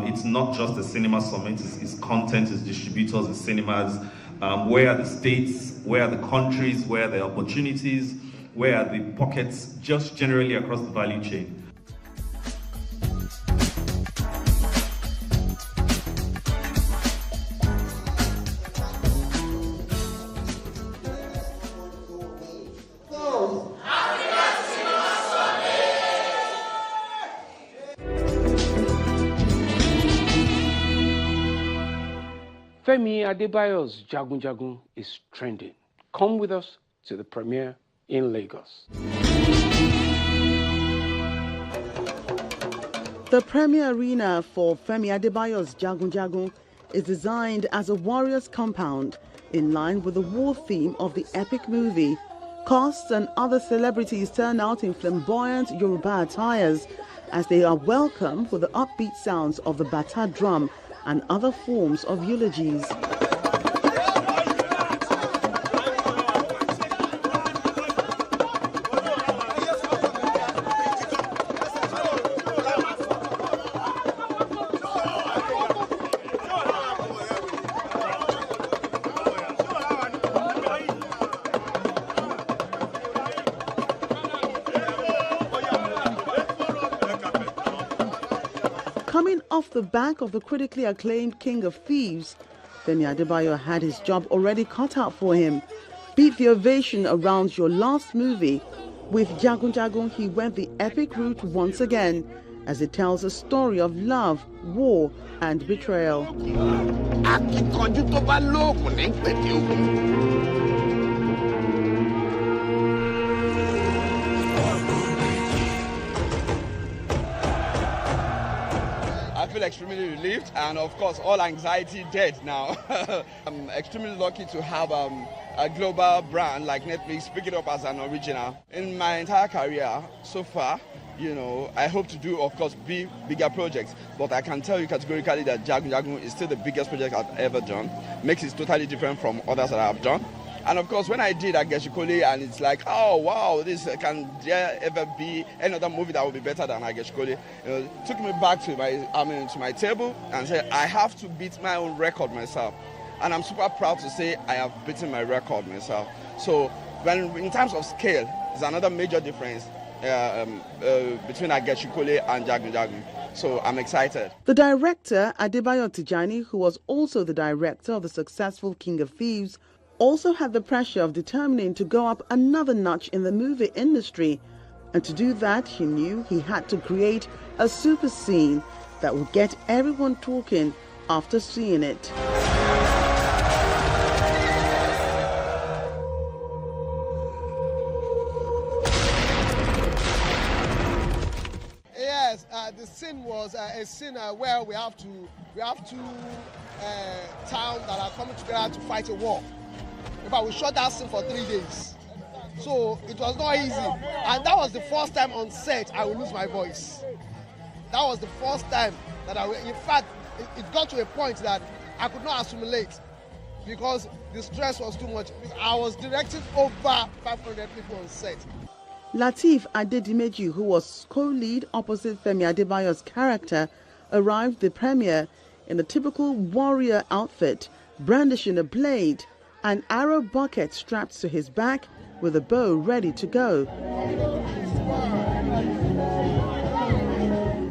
It's not just a cinema summit, it's content, it's distributors, it's cinemas. Where are the states, where are the countries, where are the opportunities, where are the pockets, just generally across the value chain. Femi Adebayo's Jagun Jagun is trending. Come with us to the premiere in Lagos. The premier arena for Femi Adebayo's Jagun Jagun is designed as a warrior's compound in line with the war theme of the epic movie. Casts and other celebrities turn out in flamboyant Yoruba attires as they are welcomed with the upbeat sounds of the bata drum and other forms of eulogies. Coming off the back of the critically acclaimed King of Thieves, Femi Adebayo had his job already cut out for him. Beat the ovation around your last movie. With Jagun Jagun, he went the epic route once again, as it tells a story of love, war, and betrayal. I feel extremely relieved and of course all anxiety dead now. I'm extremely lucky to have a global brand like Netflix pick it up as an original. In my entire career so far, you know, I hope to do, of course, bigger projects, but I can tell you categorically that Jagun Jagun is still the biggest project I've ever done. Makes it totally different from others that I've done. And of course, when I did Ageshikole, and it's like, oh wow, this can there ever be another movie that will be better than Ageshikole? It took me back to my table and said, I have to beat my own record myself. And I'm super proud to say I have beaten my record myself. So when in terms of scale, there's another major difference between Ageshikole and Jagun Jagun. So I'm excited. The director, Adebayo Tijani, who was also the director of the successful King of Thieves, also had the pressure of determining to go up another notch in the movie industry. And to do that, he knew he had to create a super scene that would get everyone talking after seeing it. Yes, the scene was a scene where we have two towns that are coming together to fight a war. In fact, we shot that scene for 3 days. So it was not easy. And that was the first time on set I would lose my voice. That was the first time that in fact, it got to a point that I could not assimilate because the stress was too much. I was directing over 500 people on set. Lateef Adedimeji, who was co-lead opposite Femi Adebayo's character, arrived at the premiere in a typical warrior outfit, brandishing a blade, an arrow bucket strapped to his back with a bow ready to go.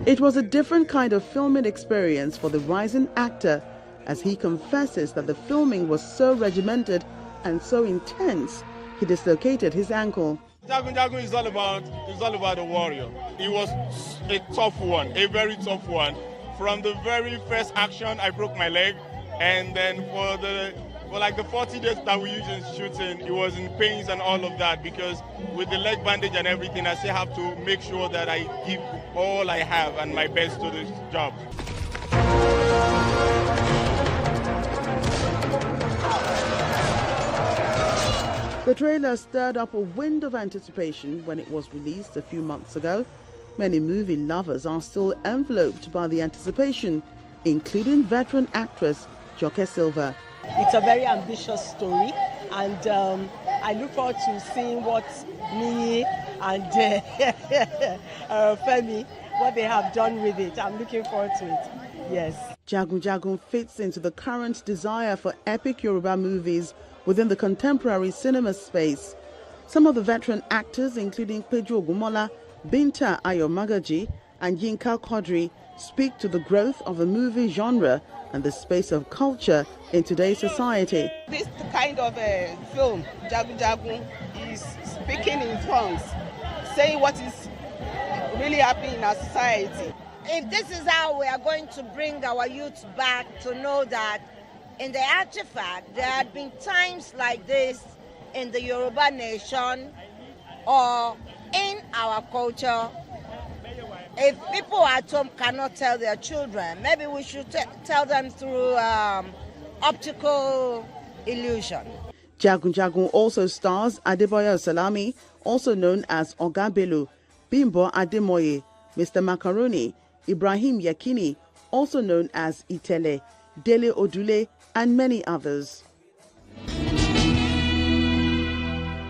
It was a different kind of filming experience for the rising actor, as he confesses that the filming was so regimented and so intense, he dislocated his ankle. Jagun Jagun is all about the warrior. It was a tough one, a very tough one. From the very first action, I broke my leg, and then for like the 40 days that we used in shooting, it was in pains and all of that, because with the leg bandage and everything, I still have to make sure that I give all I have and my best to this job. The trailer stirred up a wind of anticipation when it was released a few months ago. Many movie lovers are still enveloped by the anticipation, including veteran actress Joke Silva. It's a very ambitious story, and I look forward to seeing what me and Femi, what they have done with it. I'm looking forward to it, yes. Jagun Jagun fits into the current desire for epic Yoruba movies within the contemporary cinema space. Some of the veteran actors, including Pedro Ogunmola, Binta Ayomagaji, and Yinka Quadri, speak to the growth of the movie genre and the space of culture in today's society. This kind of film, Jagun Jagun, is speaking in tongues, saying what is really happening in our society. If this is how we are going to bring our youth back to know that in the actual fact, there had been times like this in the Yoruba nation or in our culture. If people at home cannot tell their children, maybe we should tell them through optical illusion. Jagun Jagun also stars Adebayo Salami, also known as Oga Bello, Bimbo Ademoye, Mr. Macaroni, Ibrahim Yakini, also known as Itele, Dele Odule, and many others.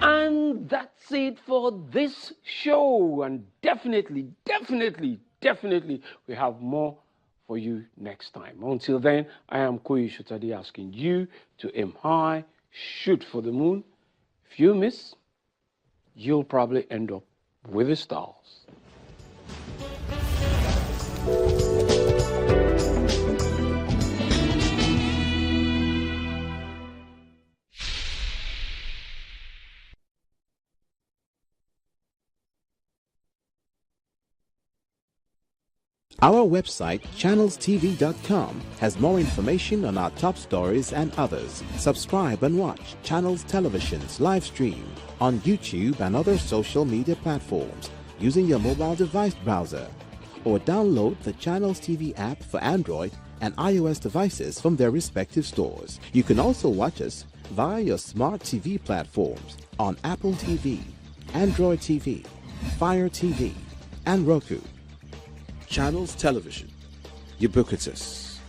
And that's it for this show. And definitely, we have more for you next time. Until then, I am Koyi Shotade asking you to aim high, shoot for the moon. If you miss, you'll probably end up with the stars. Our website, channelstv.com, has more information on our top stories and others. Subscribe and watch Channels Television's live stream on YouTube and other social media platforms using your mobile device browser, or download the Channels TV app for Android and iOS devices from their respective stores. You can also watch us via your smart TV platforms on Apple TV, Android TV, Fire TV, and Roku. Channels Television, ubiquitous.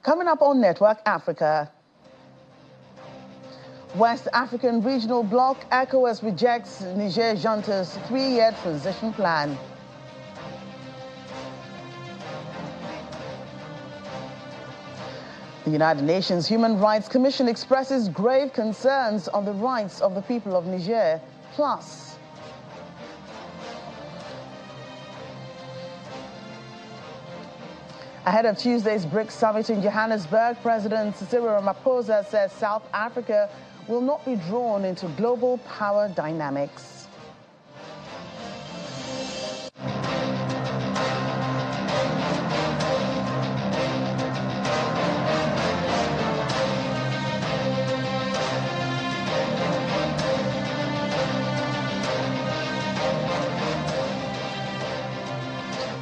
Coming up on Network Africa, West African Regional Bloc, ECOWAS rejects Niger junta's 3-year transition plan. The United Nations Human Rights Commission expresses grave concerns on the rights of the people of Niger. Plus, ahead of Tuesday's BRICS summit in Johannesburg, President Cyril Ramaphosa says South Africa will not be drawn into global power dynamics.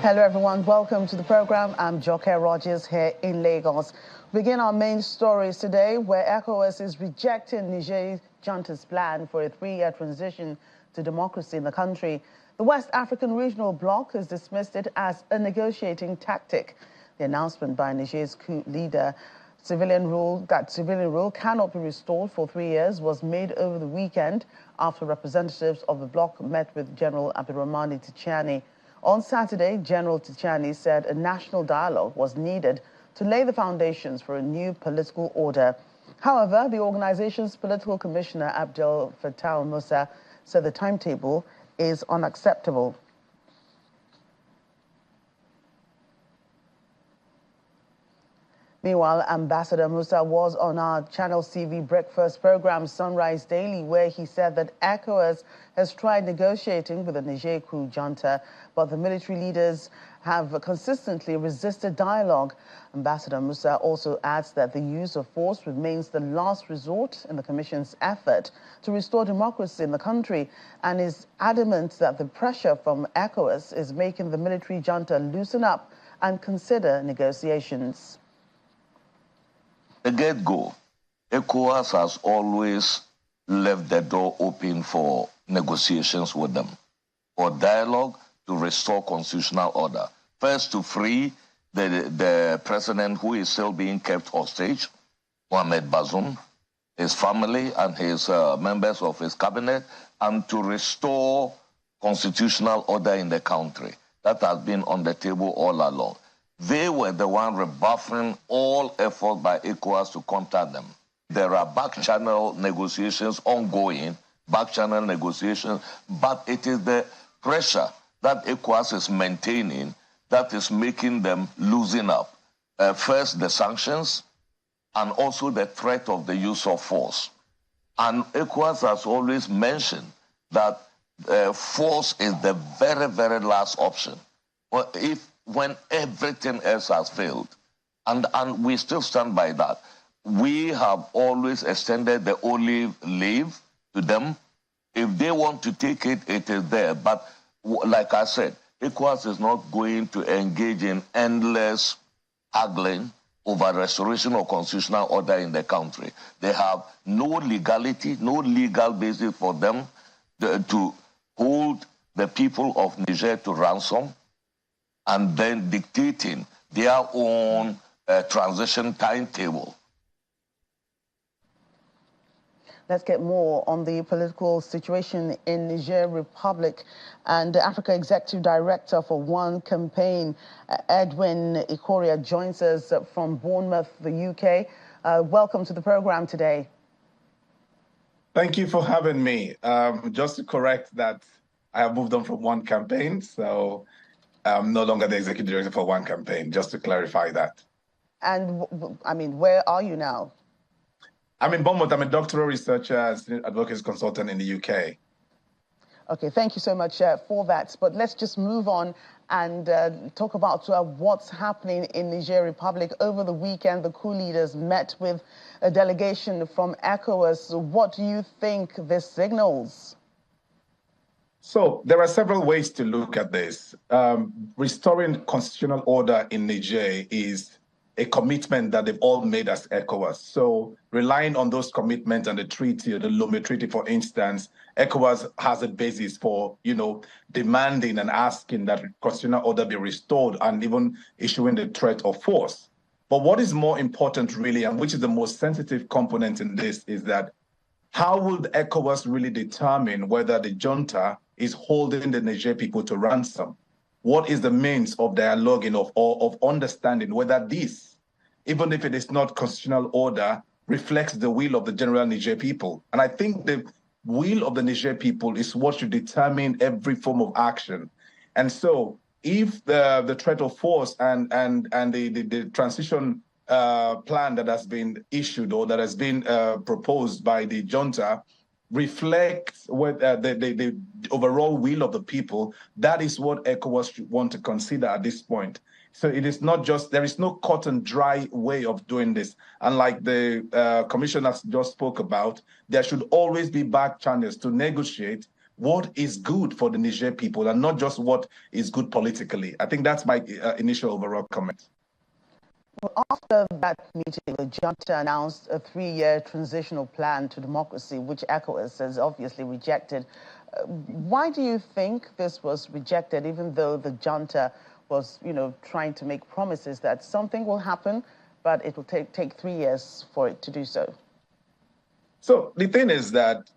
Hello everyone, welcome to the program. I'm Joke Rogers here in Lagos. We begin our main stories today where ECOWAS is rejecting Niger junta's plan for a 3-year transition to democracy in the country. The West African Regional Bloc has dismissed it as a negotiating tactic. The announcement by Niger's coup leader civilian rule cannot be restored for 3 years was made over the weekend after representatives of the bloc met with General Abdurrahmani Tichani. On Saturday, General Tichani said a national dialogue was needed to lay the foundations for a new political order. However, the organization's political commissioner, Abdel Fattah Musa, said the timetable is unacceptable. Meanwhile, Ambassador Musa was on our Channels TV breakfast program Sunrise Daily, where he said that ECOWAS has tried negotiating with the Niger coup junta, but the military leaders have consistently resisted dialogue. Ambassador Musa also adds that the use of force remains the last resort in the Commission's effort to restore democracy in the country, and is adamant that the pressure from ECOWAS is making the military junta loosen up and consider negotiations. The get-go, ECOWAS has always left the door open for negotiations with them, for dialogue to restore constitutional order. First, to free the president who is still being kept hostage, Mohamed Bazoum, his family and his members of his cabinet, and to restore constitutional order in the country. That has been on the table all along. They were the one rebuffing all effort by ECOWAS to contact them. There are back-channel negotiations ongoing, but it is the pressure that ECOWAS is maintaining that is making them loosen up. First, the sanctions, and also the threat of the use of force. And ECOWAS has always mentioned that force is the very, very last option. Well, when everything else has failed, and we still stand by that. We have always extended the olive leaf to them. If they want to take it, it is there. But like I said, ECOWAS is not going to engage in endless haggling over restoration of constitutional order in the country. They have no legality, no legal basis for them to hold the people of Niger to ransom and then dictating their own transition timetable. Let's get more on the political situation in Niger Republic. And the Africa Executive Director for One Campaign, Edwin Ikoria, joins us from Bournemouth, the UK. Welcome to the program today. Thank you for having me. Just to correct that, I have moved on from One Campaign, so I'm no longer the Executive Director for One Campaign, just to clarify that. And, I mean, where are you now? I'm in Bournemouth. I'm a doctoral researcher, advocacy consultant in the UK. Okay, thank you so much for that. But let's just move on and talk about what's happening in Niger Republic. Over the weekend, the coup leaders met with a delegation from ECOWAS. What do you think this signals? So there are several ways to look at this. Restoring constitutional order in Niger is a commitment that they've all made as ECOWAS. So relying on those commitments and the treaty, the Lomé Treaty, for instance, ECOWAS has a basis for, demanding and asking that constitutional order be restored and even issuing the threat of force. But what is more important really, and which is the most sensitive component in this, is that how will the ECOWAS really determine whether the junta is holding the Niger people to ransom? What is the means of dialoguing, of understanding whether this, even if it is not constitutional order, reflects the will of the general Niger people? And I think the will of the Niger people is what should determine every form of action. And so if the threat of force and the transition plan that has been issued or that has been proposed by the junta reflects what the overall will of the people, that is what ECOWAS should want to consider at this point. So it is not just, there is no cut and dry way of doing this. And like the commissioners just spoke about, there should always be back channels to negotiate what is good for the Niger people and not just what is good politically. I think that's my initial overall comment. Well, after that meeting, the junta announced a 3-year transitional plan to democracy, which ECOWAS has obviously rejected. Why do you think this was rejected, even though the junta was, trying to make promises that something will happen, but it will take 3 years for it to do so? So the thing is that,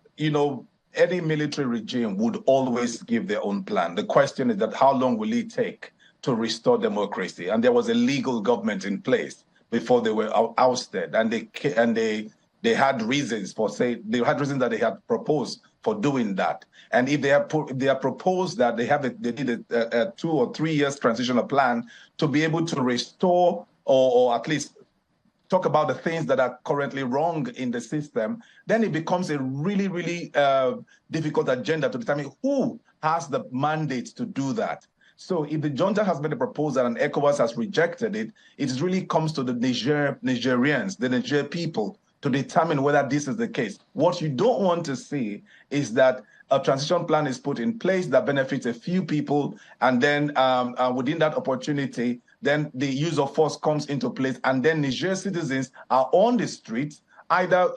any military regime would always give their own plan. The question is that how long will it take to restore democracy? And there was a legal government in place before they were ousted, and they had reasons that they had proposed for doing that. And if they have proposed that they need a 2 or 3 years transitional plan to be able to restore or at least talk about the things that are currently wrong in the system, then it becomes a really, really difficult agenda to determine who has the mandate to do that. So if the junta has made a proposal and ECOWAS has rejected it, it really comes to the Nigerians, the Niger people, to determine whether this is the case. What you don't want to see is that a transition plan is put in place that benefits a few people, and then within that opportunity, then the use of force comes into place, and then Niger citizens are on the streets, either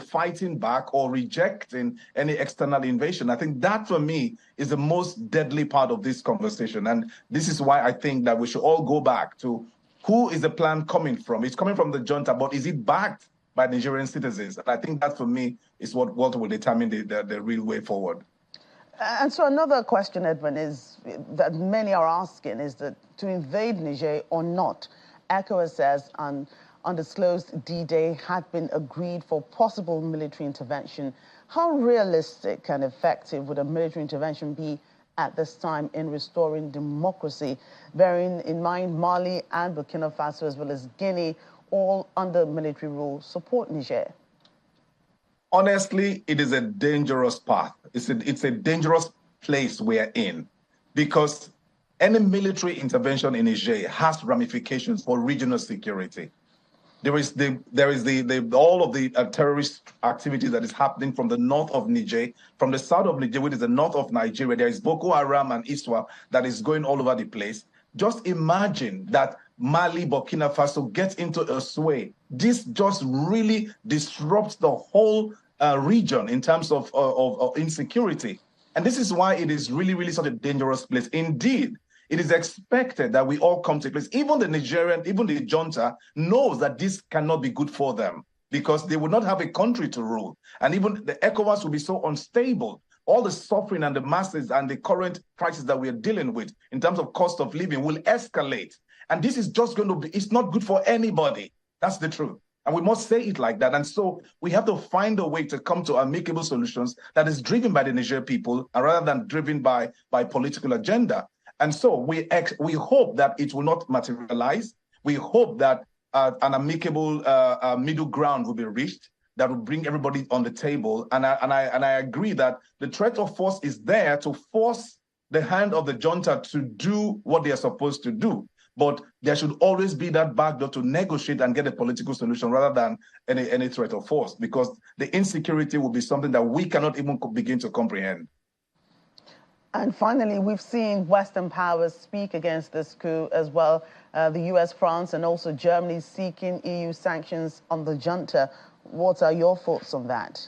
fighting back or rejecting any external invasion. I think that, for me, is the most deadly part of this conversation, and this is why I think that we should all go back to who is the plan coming from. It's coming from the junta, but is it backed by Nigerian citizens? And I think that, for me, is what will determine the real way forward. And so another question, Edwin, is that many are asking is that to invade Niger or not, ECOWAS says an undisclosed D-Day had been agreed for possible military intervention. How realistic and effective would a military intervention be at this time in restoring democracy, bearing in mind Mali and Burkina Faso as well as Guinea, all under military rule, support Niger? Honestly, it is a dangerous path. It's a dangerous place we're in, because any military intervention in Niger has ramifications for regional security. There is all of the terrorist activity that is happening from the north of Niger, from the south of Niger, which is the north of Nigeria. There is Boko Haram and ISWA that is going all over the place. Just imagine that Mali, Burkina Faso gets into a sway. This just really disrupts the whole region in terms of insecurity. And this is why it is really, really such a dangerous place. Indeed, it is expected that we all come to a place. Even the junta knows that this cannot be good for them, because they will not have a country to rule. And even the ECOWAS will be so unstable. All the suffering and the masses and the current crisis that we are dealing with in terms of cost of living will escalate. And this is just going to be, it's not good for anybody. That's the truth. And we must say it like that. And so we have to find a way to come to amicable solutions that is driven by the Niger people rather than driven by political agenda. And so we hope that it will not materialize. We hope that an amicable middle ground will be reached that will bring everybody on the table. And I agree that the threat of force is there to force the hand of the junta to do what they are supposed to do. But there should always be that backdoor to negotiate and get a political solution rather than any threat of force, because the insecurity will be something that we cannot even begin to comprehend. And finally, we've seen Western powers speak against this coup as well. The US, France, and also Germany seeking EU sanctions on the junta. What are your thoughts on that?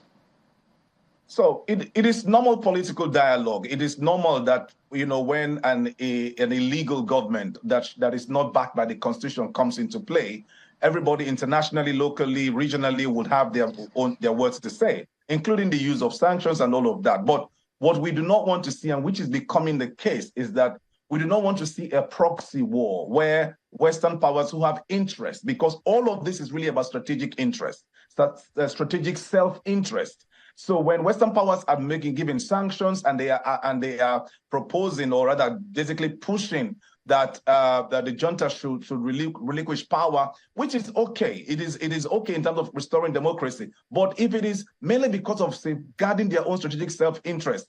So it is normal political dialogue. It is normal that, when an illegal government that is not backed by the Constitution comes into play, everybody internationally, locally, regionally would have their words to say, including the use of sanctions and all of that. But what we do not want to see, and which is becoming the case, is that we do not want to see a proxy war where Western powers who have interest, because all of this is really about strategic interest, strategic self-interest. So when Western powers are giving sanctions and they are proposing, or rather basically pushing that the junta should relinquish power, which is okay. It is okay in terms of restoring democracy. But if it is mainly because of safeguarding their own strategic self-interest,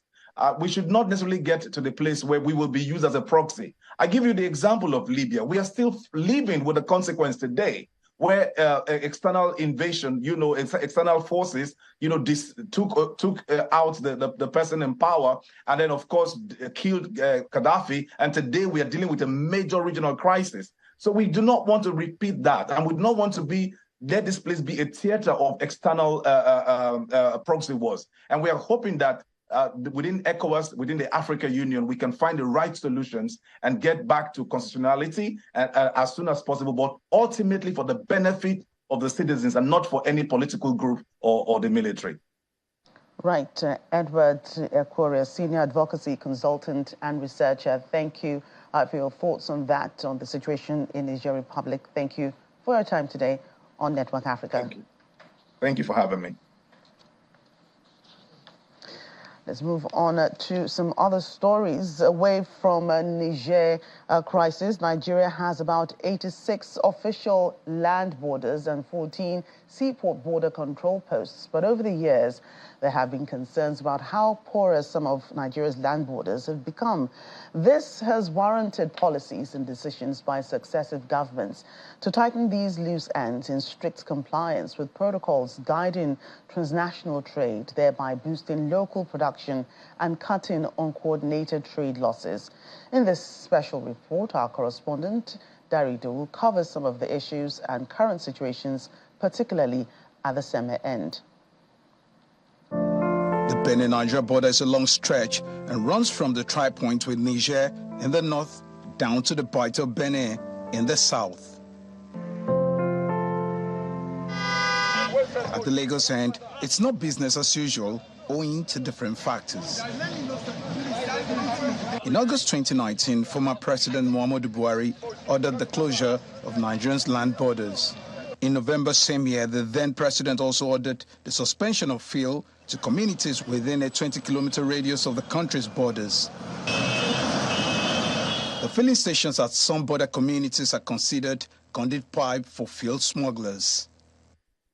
we should not necessarily get to the place where we will be used as a proxy. I give you the example of Libya. We are still living with the consequence today, where external invasion, external forces, took out the person in power, and then of course killed Gaddafi. And today we are dealing with a major regional crisis. So we do not want to repeat that, and we do not want to let this place be a theater of external proxy wars. And we are hoping that within ECOWAS, within the African Union, we can find the right solutions and get back to constitutionality as soon as possible, but ultimately for the benefit of the citizens and not for any political group or the military. Right. Edward Equorria, Senior Advocacy Consultant and Researcher, thank you for your thoughts on that, on the situation in Niger Republic. Thank you for your time today on Network Africa. Thank you. Thank you for having me. Let's move on to some other stories. Away from Niger crisis, Nigeria has about 86 official land borders and 14 seaport border control posts. But over the years, there have been concerns about how porous some of Nigeria's land borders have become. This has warranted policies and decisions by successive governments to tighten these loose ends in strict compliance with protocols guiding transnational trade, thereby boosting local production and cutting uncoordinated trade losses. In this special report, our correspondent, Dari Dul, covers some of the issues and current situations, particularly at the Seme end. The Benin-Niger border is a long stretch and runs from the tri-point with Niger in the north down to the Bight of Benin in the south. At the Lagos end, it's not business as usual, owing to different factors. In August 2019, former President Muhammadu Buhari ordered the closure of Nigeria's land borders. In November same year, the then president also ordered the suspension of fuel to communities within a 20-kilometer radius of the country's borders. The filling stations at some border communities are considered conduit pipe for fuel smugglers.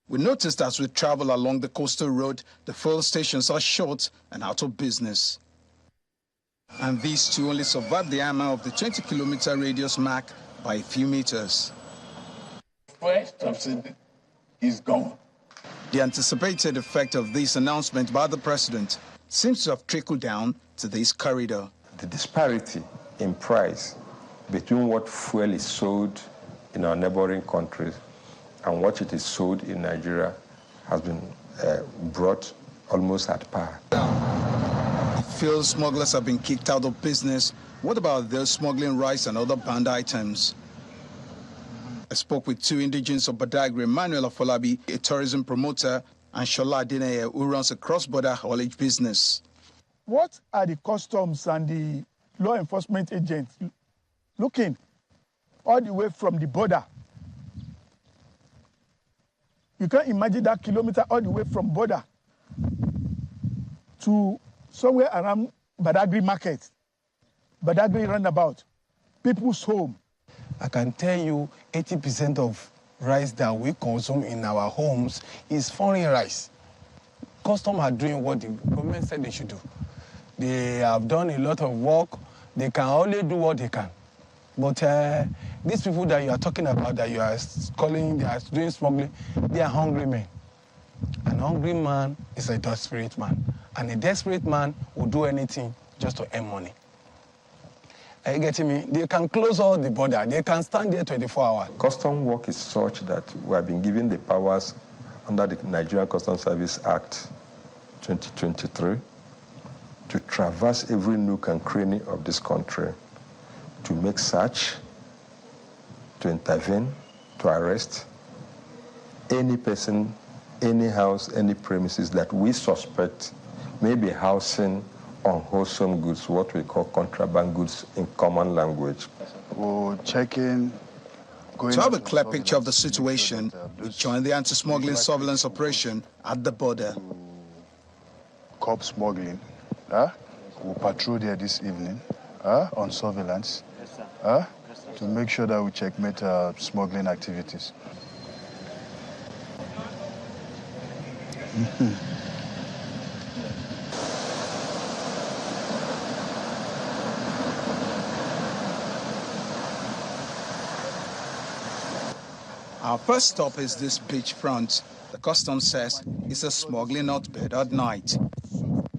We noticed as we travel along the coastal road, the fuel stations are short and out of business. And these two only survived the hammer of the 20-kilometer radius mark by a few meters. First subsidy is gone. The anticipated effect of this announcement by the president seems to have trickled down to this corridor. The disparity in price between what fuel is sold in our neighboring countries and what it is sold in Nigeria has been brought almost at par. Fuel smugglers have been kicked out of business. What about those smuggling rice and other banned items? I spoke with two indigenes of Badagry, Emmanuel Afolabi, a tourism promoter, and Shola Adeneye, who runs a cross-border haulage business. What are the customs and the law enforcement agents looking all the way from the border? You can't imagine that kilometer all the way from border to somewhere around Badagry Market, Badagry Roundabout, people's home. I can tell you 80% of rice that we consume in our homes is foreign rice. Customs are doing what the government said they should do. They have done a lot of work. They can only do what they can. But these people that you are talking about, that you are calling, they are doing smuggling, they are hungry men. An hungry man is a desperate man. And a desperate man will do anything just to earn money. Are you getting me? They can close all the border. They can stand there 24 hours. Custom work is such that we have been given the powers under the Nigerian Customs Service Act 2023, to traverse every nook and cranny of this country, to make search, to intervene, to arrest any person, any house, any premises that we suspect may be housing unwholesome goods, what we call contraband goods in common language. We'll check in. To have a clear picture of the situation, we joined the anti-smuggling surveillance operation at the border. Cop smuggling. We'll patrol there this evening on surveillance to make sure that we checkmate smuggling activities. Our first stop is this beachfront. The customs says it's a smuggling hotbed at night.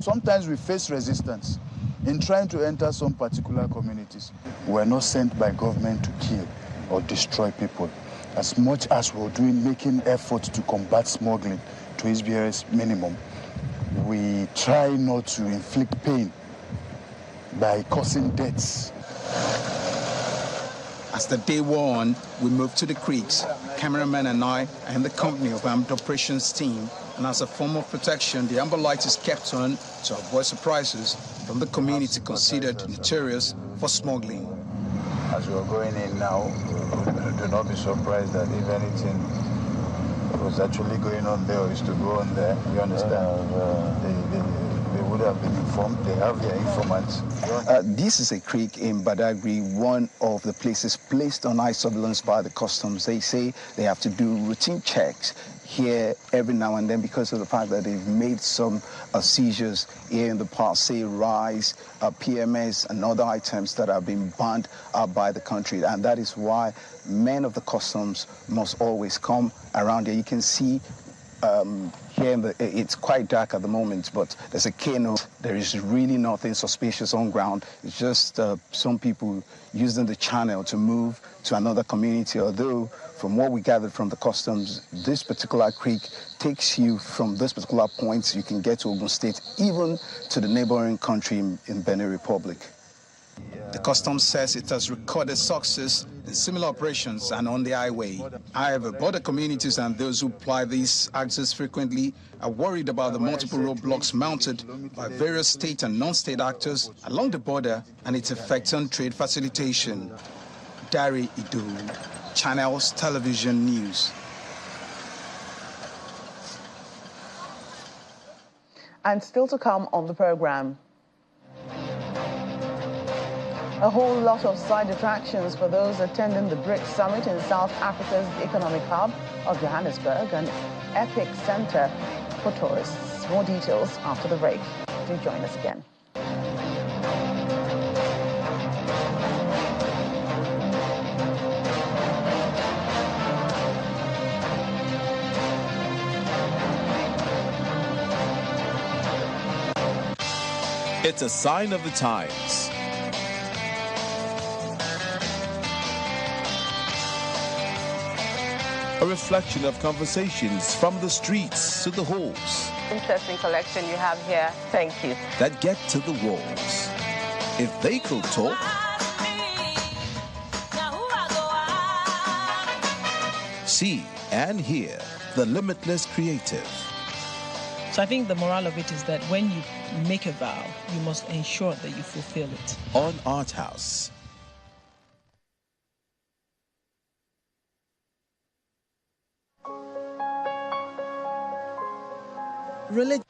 Sometimes we face resistance in trying to enter some particular communities. We're not sent by government to kill or destroy people. As much as we're making efforts to combat smuggling to its barest minimum, we try not to inflict pain by causing deaths. As the day wore on, we moved to the creeks. Cameraman and I are in the company of armed operations team, and as a form of protection, the amber light is kept on to avoid surprises from the community considered notorious for smuggling. As we're going in now, do not be surprised that if anything was actually going on there or is to go on there, you understand? They would have been informed. They have their informants. This is a creek in Badagry, one of the places placed on eye surveillance by the customs. They say they have to do routine checks here every now and then because of the fact that they've made some seizures here in the past, say rice, PMS, and other items that have been banned by the country. And that is why men of the customs must always come around here. You can see here it's quite dark at the moment, but there's a canoe. There is really nothing suspicious on ground. It's just some people using the channel to move to another community, although from what we gathered from the customs, this particular creek takes you from this particular point, you can get to Ogun State, even to the neighboring country in Benin Republic. The customs says it has recorded success in similar operations and on the highway. However, border communities and those who ply these access frequently are worried about the multiple roadblocks mounted by various state and non-state actors along the border and its effect on trade facilitation. Dari Ido, Channels Television News. And still to come on the program, a whole lot of side attractions for those attending the BRICS Summit in South Africa's economic hub of Johannesburg, an epic center for tourists. More details after the break. Do join us again. It's a sign of the times. A reflection of conversations from the streets to the halls. Interesting collection you have here. Thank you. That get to the walls. If they could talk, see and hear the limitless creative. So I think the moral of it is that when you make a vow, you must ensure that you fulfill it. On Art House. Religion.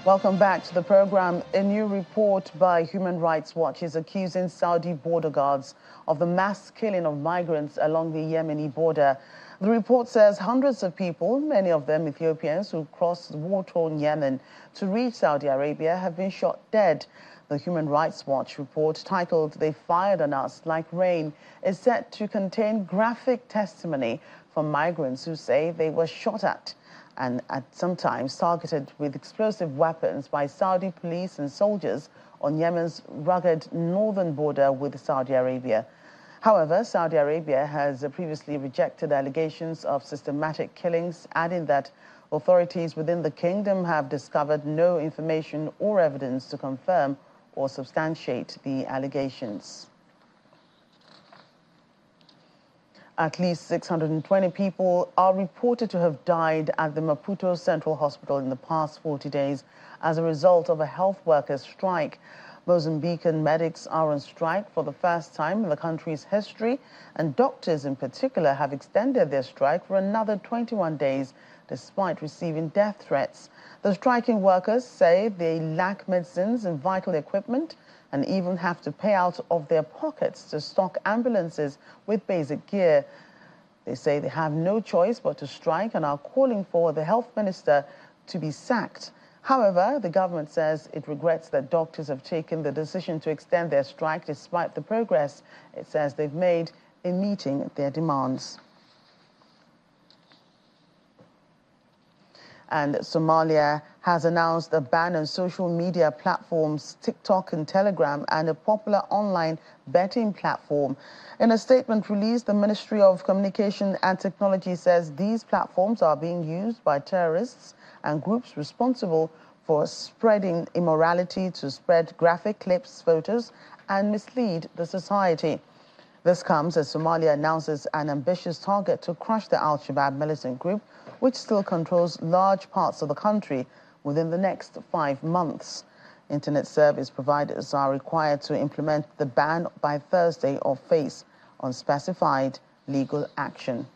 Welcome back to the program. A new report by Human Rights Watch is accusing Saudi border guards of the mass killing of migrants along the Yemeni border. The report says hundreds of people, many of them Ethiopians, who crossed war-torn Yemen to reach Saudi Arabia have been shot dead. The Human Rights Watch report titled "They Fired on Us Like Rain" is set to contain graphic testimony from migrants who say they were shot at and sometimes targeted with explosive weapons by Saudi police and soldiers on Yemen's rugged northern border with Saudi Arabia. However, Saudi Arabia has previously rejected allegations of systematic killings, adding that authorities within the kingdom have discovered no information or evidence to confirm or substantiate the allegations. At least 620 people are reported to have died at the Maputo Central Hospital in the past 40 days as a result of a health workers' strike. Mozambican medics are on strike for the first time in the country's history, and doctors in particular have extended their strike for another 21 days despite receiving death threats. The striking workers say they lack medicines and vital equipment and even have to pay out of their pockets to stock ambulances with basic gear. They say they have no choice but to strike and are calling for the health minister to be sacked. However, the government says it regrets that doctors have taken the decision to extend their strike despite the progress it says they've made in meeting their demands. And Somalia has announced a ban on social media platforms TikTok and Telegram and a popular online betting platform. In a statement released, the Ministry of Communication and Technology says these platforms are being used by terrorists and groups responsible for spreading immorality to spread graphic clips, photos, and mislead the society. This comes as Somalia announces an ambitious target to crush the Al-Shabaab militant group, which still controls large parts of the country, within the next 5 months. Internet service providers are required to implement the ban by Thursday or face unspecified legal action.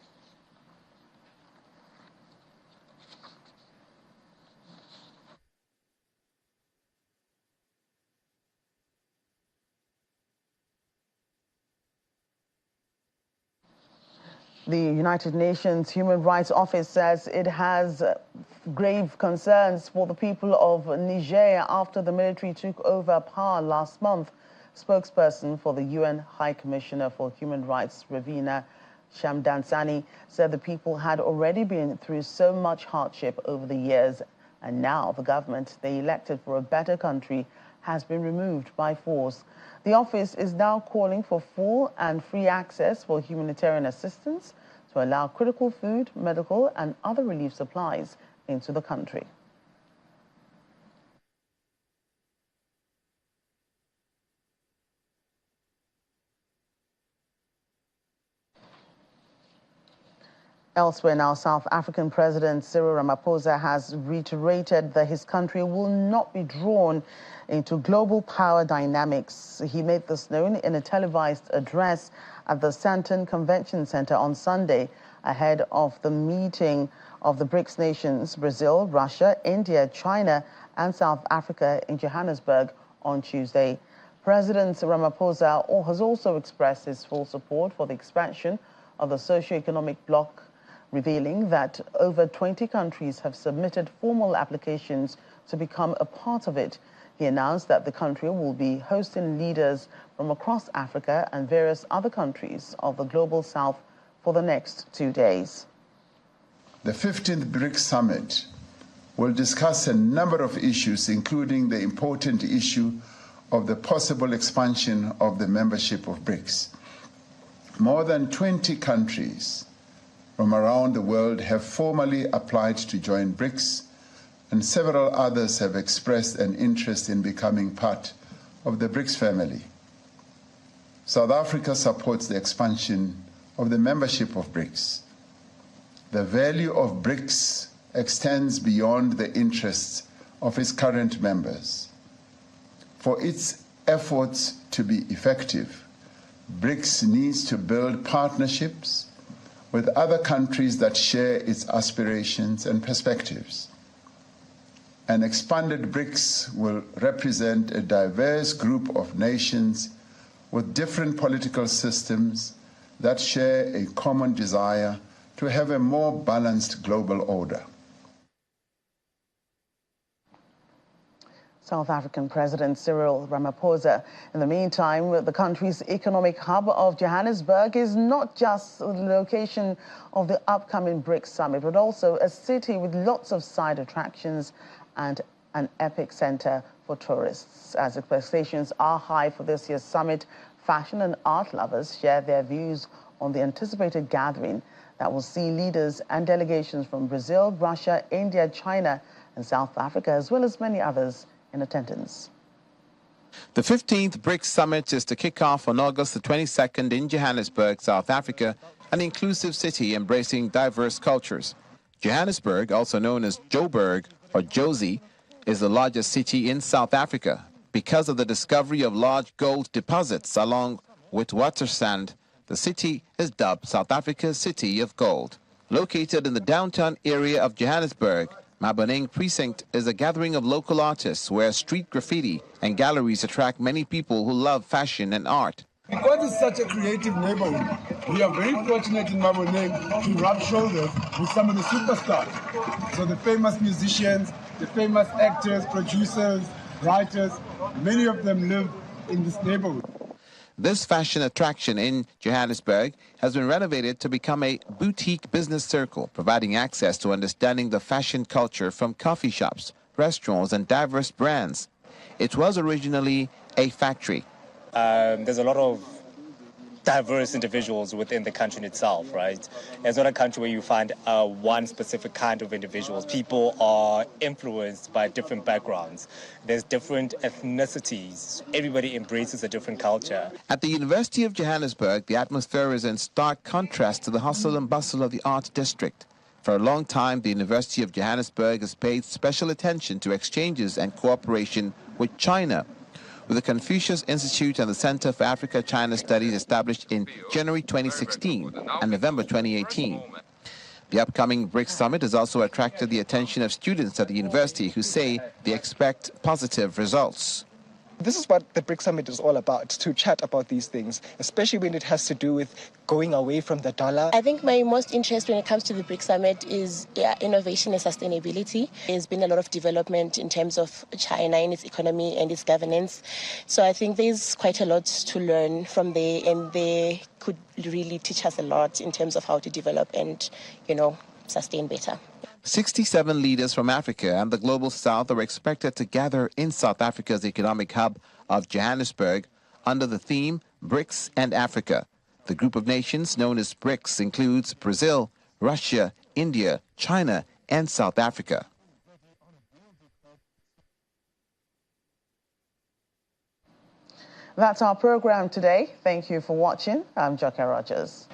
The United Nations Human Rights Office says it has grave concerns for the people of Niger after the military took over power last month. Spokesperson for the UN High Commissioner for Human Rights, Ravina Shamdasani, said the people had already been through so much hardship over the years, and now the government they elected for a better country has been removed by force. The office is now calling for full and free access for humanitarian assistance to allow critical food, medical, and other relief supplies into the country. Elsewhere now, South African President Cyril Ramaphosa has reiterated that his country will not be drawn into global power dynamics. He made this known in a televised address at the Sandton Convention Center on Sunday, ahead of the meeting of the BRICS nations, Brazil, Russia, India, China, and South Africa in Johannesburg on Tuesday. President Ramaphosa has also expressed his full support for the expansion of the socio-economic bloc, revealing that over 20 countries have submitted formal applications to become a part of it. He announced that the country will be hosting leaders from across Africa and various other countries of the Global South for the next 2 days. The 15th BRICS Summit will discuss a number of issues, including the important issue of the possible expansion of the membership of BRICS. More than 20 countries from around the world have formally applied to join BRICS, and several others have expressed an interest in becoming part of the BRICS family. South Africa supports the expansion of the membership of BRICS. The value of BRICS extends beyond the interests of its current members. For its efforts to be effective, BRICS needs to build partnerships with other countries that share its aspirations and perspectives. An expanded BRICS will represent a diverse group of nations with different political systems that share a common desire to have a more balanced global order. South African President Cyril Ramaphosa. In the meantime, the country's economic hub of Johannesburg is not just the location of the upcoming BRICS summit, but also a city with lots of side attractions and an epic center for tourists. As expectations are high for this year's summit, fashion and art lovers share their views on the anticipated gathering that will see leaders and delegations from Brazil, Russia, India, China, and South Africa, as well as many others in attendance. The 15th BRICS Summit is to kick off on August the 22nd in Johannesburg, South Africa, an inclusive city embracing diverse cultures. Johannesburg, also known as Joburg or Jozi, is the largest city in South Africa. Because of the discovery of large gold deposits along with Witwatersrand, the city is dubbed South Africa's City of Gold. Located in the downtown area of Johannesburg, Maboneng Precinct is a gathering of local artists where street graffiti and galleries attract many people who love fashion and art. Because it's such a creative neighborhood, we are very fortunate in Maboneng to rub shoulders with some of the superstars. So the famous musicians, the famous actors, producers, writers, many of them live in this neighborhood. This fashion attraction in Johannesburg has been renovated to become a boutique business circle, providing access to understanding the fashion culture from coffee shops, restaurants, and diverse brands. It was originally a factory. There's a lot of diverse individuals within the country in itself, right? It's not a country where you find one specific kind of individuals. People are influenced by different backgrounds. There's different ethnicities. Everybody embraces a different culture. At the University of Johannesburg, the atmosphere is in stark contrast to the hustle and bustle of the art district. For a long time, the University of Johannesburg has paid special attention to exchanges and cooperation with China, with the Confucius Institute and the Center for Africa-China Studies established in January 2016 and November 2018. The upcoming BRICS Summit has also attracted the attention of students at the university who say they expect positive results. This is what the BRICS Summit is all about, to chat about these things, especially when it has to do with going away from the dollar. I think my most interest when it comes to the BRICS Summit is innovation and sustainability. There's been a lot of development in terms of China and its economy and its governance. So I think there's quite a lot to learn from there, and they could really teach us a lot in terms of how to develop and, sustain better. 67 leaders from Africa and the Global South are expected to gather in South Africa's economic hub of Johannesburg under the theme BRICS and Africa. The group of nations known as BRICS includes Brazil, Russia, India, China, and South Africa. That's our program today. Thank you for watching. I'm Joke Rogers.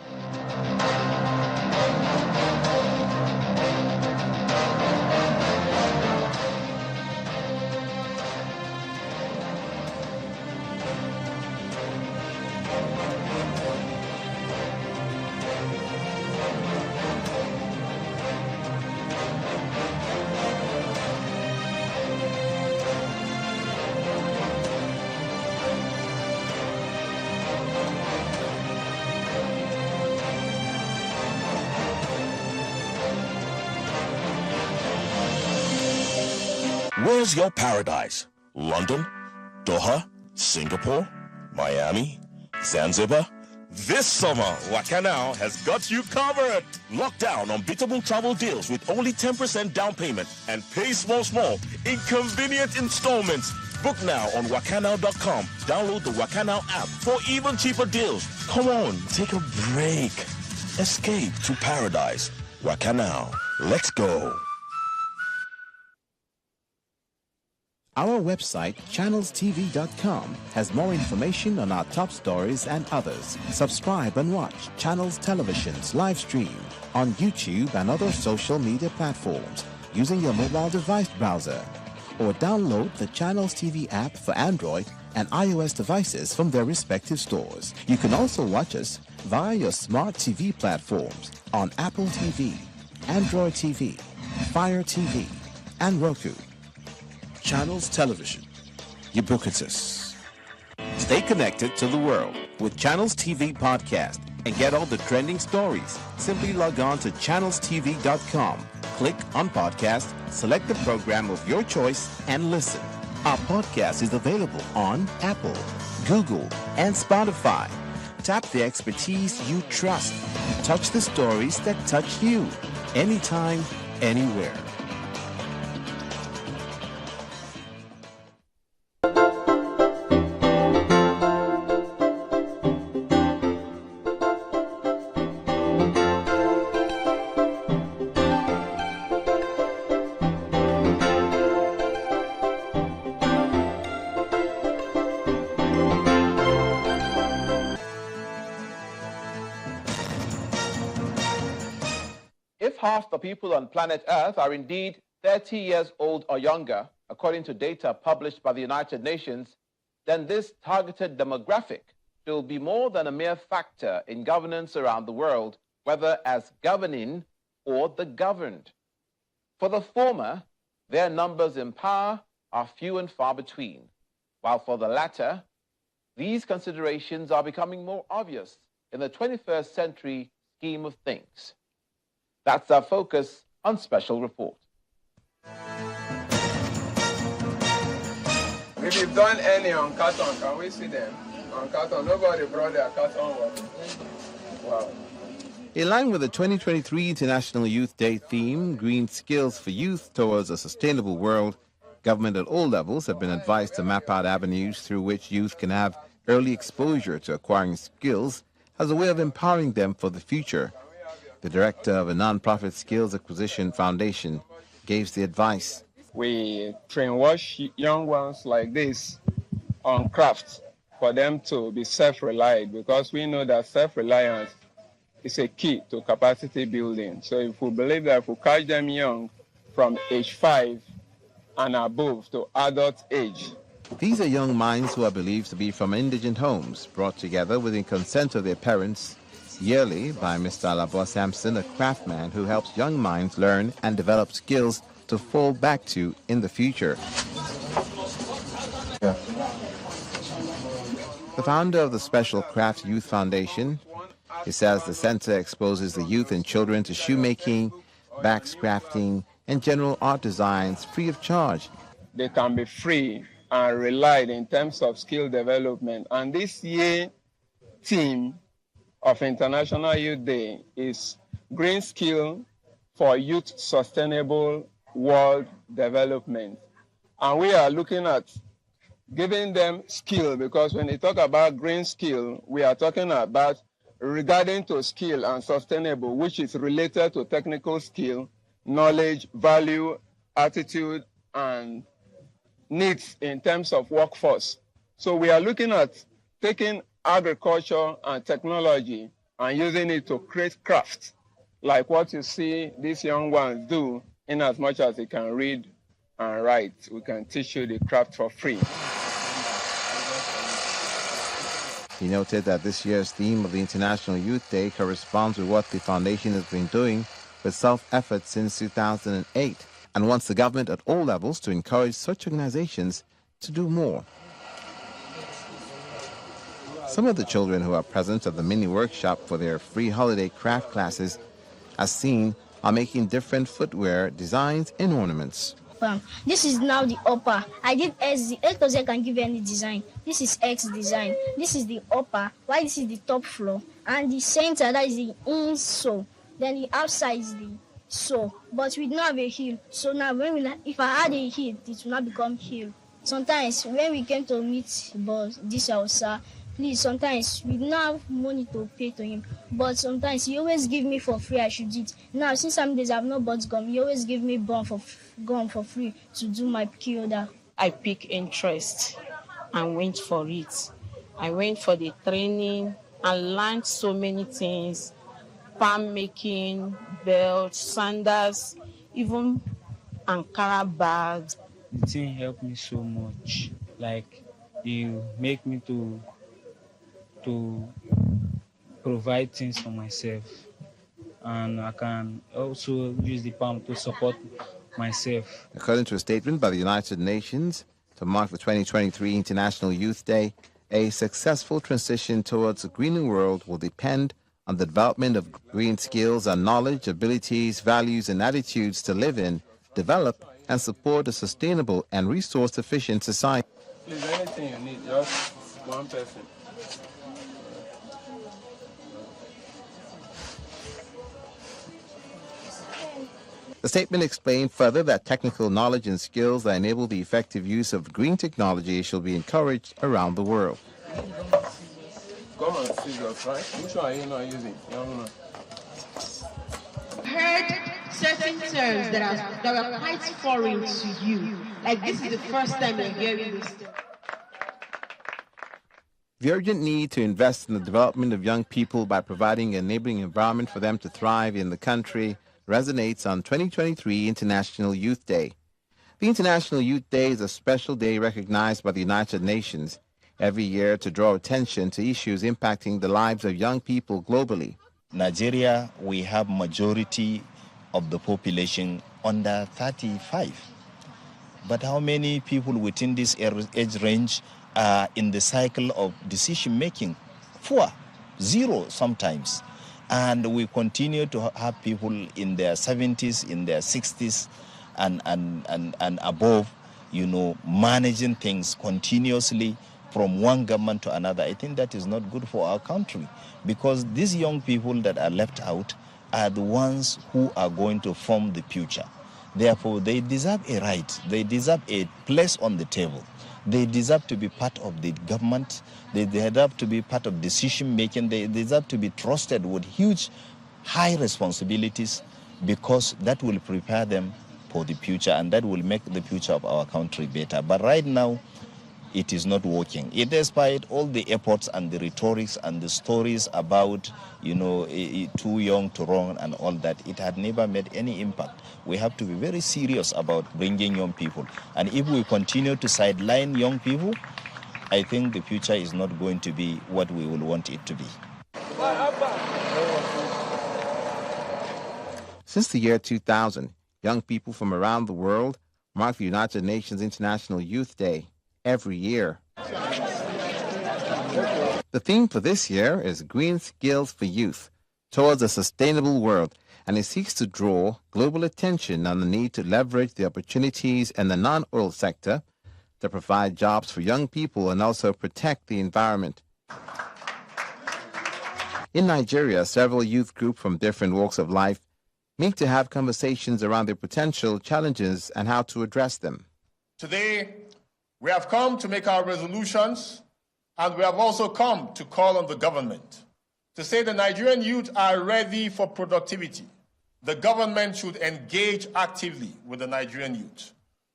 Where's your paradise? London? Doha? Singapore? Miami? Zanzibar? This summer, Wakanao has got you covered. Lock down unbeatable travel deals with only 10% down payment and pay small in convenient installments. Book now on wakanao.com. Download the Wakanao app for even cheaper deals. Come on, take a break. Escape to paradise. Wakanao. Let's go. Our website, channelstv.com, has more information on our top stories and others. Subscribe and watch Channels Television's live stream on YouTube and other social media platforms using your mobile device browser, or download the Channels TV app for Android and iOS devices from their respective stores. You can also watch us via your smart TV platforms on Apple TV, Android TV, Fire TV, and Roku. Channels Television, ubiquitous. Stay connected to the world with Channels TV Podcast and get all the trending stories. Simply log on to channelstv.com, click on podcast, select the program of your choice, and listen. Our podcast is available on Apple, Google, and Spotify. Tap the expertise you trust. Touch the stories that touch you. Anytime, anywhere. If half the people on planet Earth are indeed 30 years old or younger, according to data published by the United Nations, then this targeted demographic will be more than a mere factor in governance around the world, whether as governing or the governed. For the former, their numbers in power are few and far between, while for the latter, these considerations are becoming more obvious in the 21st century scheme of things. That's our focus on Special Report. If you've done any on carton, can we see them? On carton, nobody brought their carton water. Wow. In line with the 2023 International Youth Day theme, Green Skills for Youth Towards a Sustainable World, government at all levels have been advised to map out avenues through which youth can have early exposure to acquiring skills as a way of empowering them for the future. The director of a non-profit skills acquisition foundation gives the advice. We train-wash young ones like this on crafts for them to be self-reliant, because we know that self-reliance is a key to capacity building. So if we believe that if we catch them young from age 5 and above to adult age. These are young minds who are believed to be from indigent homes, brought together with the consent of their parents yearly by Mr. Alabo Sampson, a craftsman who helps young minds learn and develop skills to fall back to in the future. Yeah. The founder of the Special Craft Youth Foundation, he says the center exposes the youth and children to shoemaking, wax crafting, and general art designs free of charge. They can be free and relied in terms of skill development. And this year theme of International Youth Day is Green Skill for Youth Sustainable World Development. And we are looking at giving them skill, because when we talk about green skill, we are talking about regarding to skill and sustainable, which is related to technical skill, knowledge, value, attitude, and needs in terms of workforce. So we are looking at taking agriculture and technology and using it to create crafts, like what you see these young ones do. In as much as they can read and write, we can teach you the craft for free. He noted that this year's theme of the International Youth Day corresponds with what the foundation has been doing with self-effort since 2008, and wants the government at all levels to encourage such organizations to do more. Some of the children who are present at the mini workshop for their free holiday craft classes, as seen, are making different footwear designs and ornaments. This is now the upper. I did S. X because I can give any design. This is X design. This is the upper. Why this is the top floor. And the center, that is the insole. Then the outside is the sole. But we don't have a heel. So now if I add a heel, it will not become heel. Sometimes when we came to meet this outside, please, sometimes we don't have money to pay to him, but sometimes he always give me for free. I should do it. Now, since some days I've not bought gum, he always give me gum for free to do my key. I pick interest and went for it. I went for the training and learned so many things: palm making, belts, sandals, even Ankara bags. The thing helped me so much. Like, you make me to provide things for myself, and I can also use the palm to support myself. According to a statement by the United Nations, to mark the 2023 International Youth Day, a successful transition towards a greener world will depend on the development of green skills and knowledge, abilities, values, and attitudes to live in, develop, and support a sustainable and resource-efficient society. Please, anything you need, just one person. The statement explained further that technical knowledge and skills that enable the effective use of green technology shall be encouraged around the world. Come on, scissors, right? Which one are you not using? No. Heard certain terms that were quite foreign to you. Like this is the first time you're hearing this. The urgent need to invest in the development of young people by providing an enabling environment for them to thrive in the country resonates on 2023 International Youth Day. The International Youth Day is a special day recognized by the United Nations every year to draw attention to issues impacting the lives of young people globally. Nigeria, we have majority of the population under 35. But how many people within this age range are in the cycle of decision making? 4, 0 sometimes. And we continue to have people in their 70s, in their 60s, and above, managing things continuously from one government to another. I think that is not good for our country, because these young people that are left out are the ones who are going to form the future. Therefore, they deserve a right. They deserve a place on the table. They deserve to be part of the government. They deserve to be part of decision making. They deserve to be trusted with huge, high responsibilities, because that will prepare them for the future, and that will make the future of our country better. But right now, it is not working. Despite all the efforts and the rhetorics and the stories about, too young to run and all that, it had never made any impact. We have to be very serious about bringing young people. And if we continue to sideline young people, I think the future is not going to be what we will want it to be. Since the year 2000, young people from around the world mark the United Nations International Youth Day every year. The theme for this year is Green Skills for Youth Towards a Sustainable World, and it seeks to draw global attention on the need to leverage the opportunities in the non-oil sector to provide jobs for young people and also protect the environment. In Nigeria, several youth groups from different walks of life meet to have conversations around their potential challenges and how to address them. Today, we have come to make our resolutions, and we have also come to call on the government to say the Nigerian youth are ready for productivity. The government should engage actively with the Nigerian youth.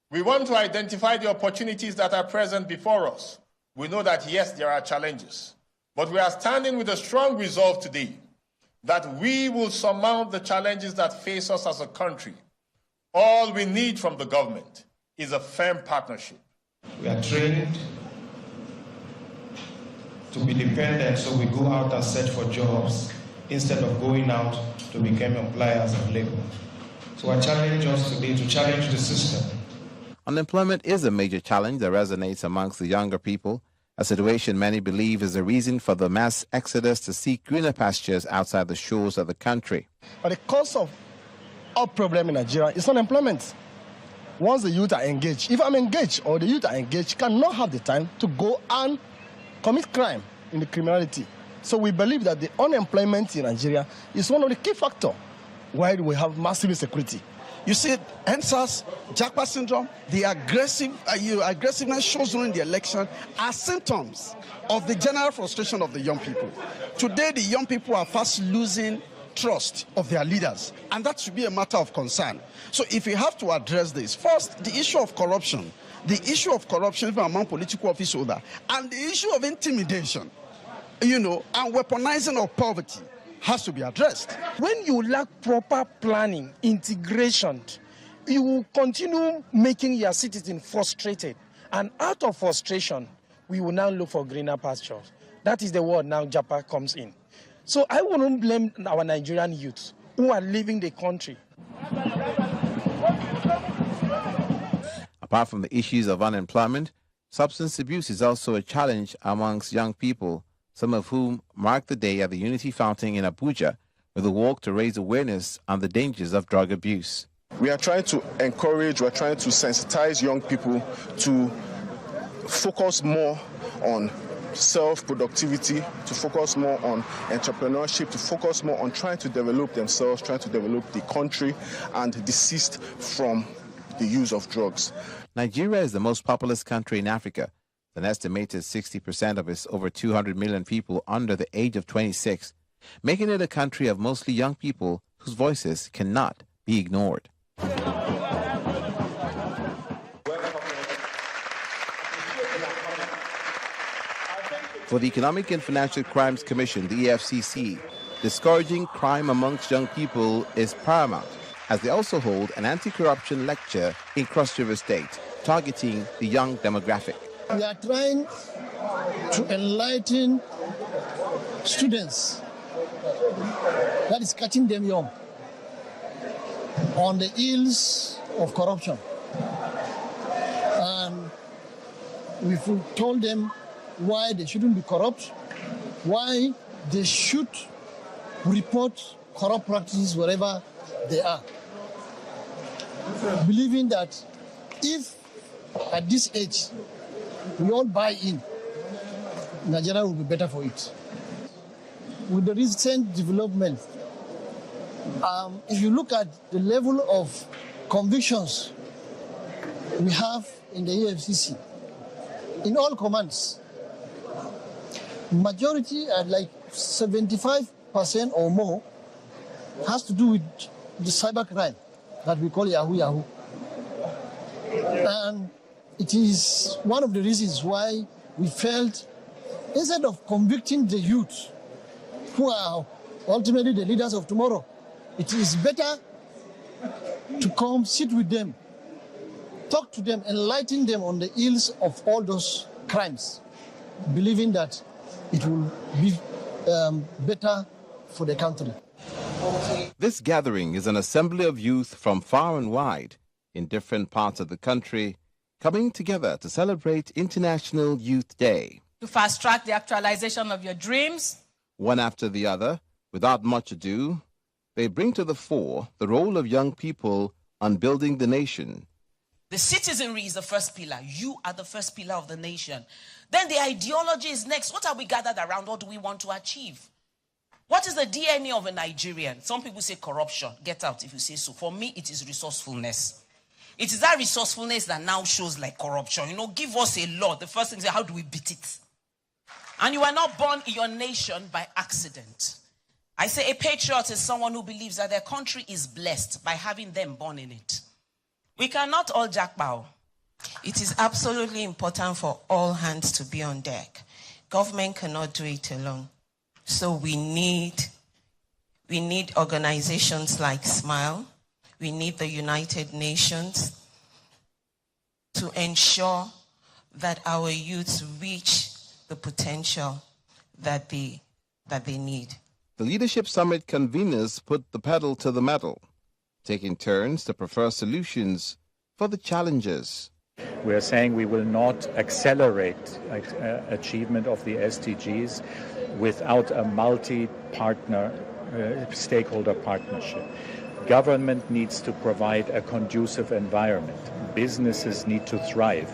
We want to identify the opportunities that are present before us. We know that, yes, there are challenges, but we are standing with a strong resolve today that we will surmount the challenges that face us as a country. All we need from the government is a firm partnership. We are trained to be dependent, so we go out and search for jobs instead of going out to become employers of labor. So I challenge us today to challenge the system. Unemployment is a major challenge that resonates amongst the younger people, a situation many believe is the reason for the mass exodus to seek greener pastures outside the shores of the country. But the cause of our problem in Nigeria is unemployment. Once the youth are engaged, if I'm engaged or the youth are engaged, cannot have the time to go and commit crime in the criminality. So we believe that the unemployment in Nigeria is one of the key factors why we have massive insecurity. You see, NSAS, Japa syndrome, the aggressiveness shown during the election are symptoms of the general frustration of the young people. Today, the young people are fast losing trust of their leaders, and that should be a matter of concern. So if we have to address this, first, the issue of corruption among political office holders, and the issue of intimidation, and weaponizing of poverty has to be addressed. When you lack proper planning, integration, you will continue making your citizens frustrated. And out of frustration, we will now look for greener pastures. That is the word now Japa comes in. So I wouldn't blame our Nigerian youth who are leaving the country. Apart from the issues of unemployment, substance abuse is also a challenge amongst young people, some of whom marked the day at the Unity Fountain in Abuja with a walk to raise awareness on the dangers of drug abuse. We are trying to encourage, we are trying to sensitize young people to focus more on self-productivity, to focus more on entrepreneurship, to focus more on trying to develop themselves, trying to develop the country, and desist from the use of drugs. Nigeria is the most populous country in Africa. An estimated 60% of its over 200 million people under the age of 26, making it a country of mostly young people whose voices cannot be ignored. For the Economic and Financial Crimes Commission, the EFCC, discouraging crime amongst young people is paramount, as they also hold an anti-corruption lecture in Cross River State, targeting the young demographic. We are trying to enlighten students, that is catching them young, on the ills of corruption. And we've told them why they shouldn't be corrupt, why they should report corrupt practices wherever they are. Believing that if at this age we all buy in, Nigeria will be better for it. With the recent development, if you look at the level of convictions we have in the EFCC, in all commands, majority at like 75% or more has to do with the cybercrime that we call Yahoo Yahoo. And it is one of the reasons why we felt, instead of convicting the youth, who are ultimately the leaders of tomorrow, it is better to come sit with them, talk to them, enlighten them on the ills of all those crimes, believing that it will be better for the country. This gathering is an assembly of youth from far and wide in different parts of the country, coming together to celebrate International Youth Day. To fast-track the actualization of your dreams. One after the other, without much ado, they bring to the fore the role of young people on building the nation. The citizenry is the first pillar. You are the first pillar of the nation. Then the ideology is next. What are we gathered around? What do we want to achieve? What is the DNA of a Nigerian? Some people say corruption. Get out if you say so. For me, it is resourcefulness. It is that resourcefulness that now shows like corruption. You know, give us a law. The first thing is, how do we beat it? And you are not born in your nation by accident. I say a patriot is someone who believes that their country is blessed by having them born in it. We cannot all jackbow. It is absolutely important for all hands to be on deck. Government cannot do it alone. So we need organizations like SMILE. We need the United Nations to ensure that our youths reach the potential that they need. The Leadership Summit conveners put the pedal to the metal, taking turns to prefer solutions for the challenges. We are saying we will not accelerate achievement of the SDGs without a multi-partner, stakeholder partnership. Government needs to provide a conducive environment. Businesses need to thrive,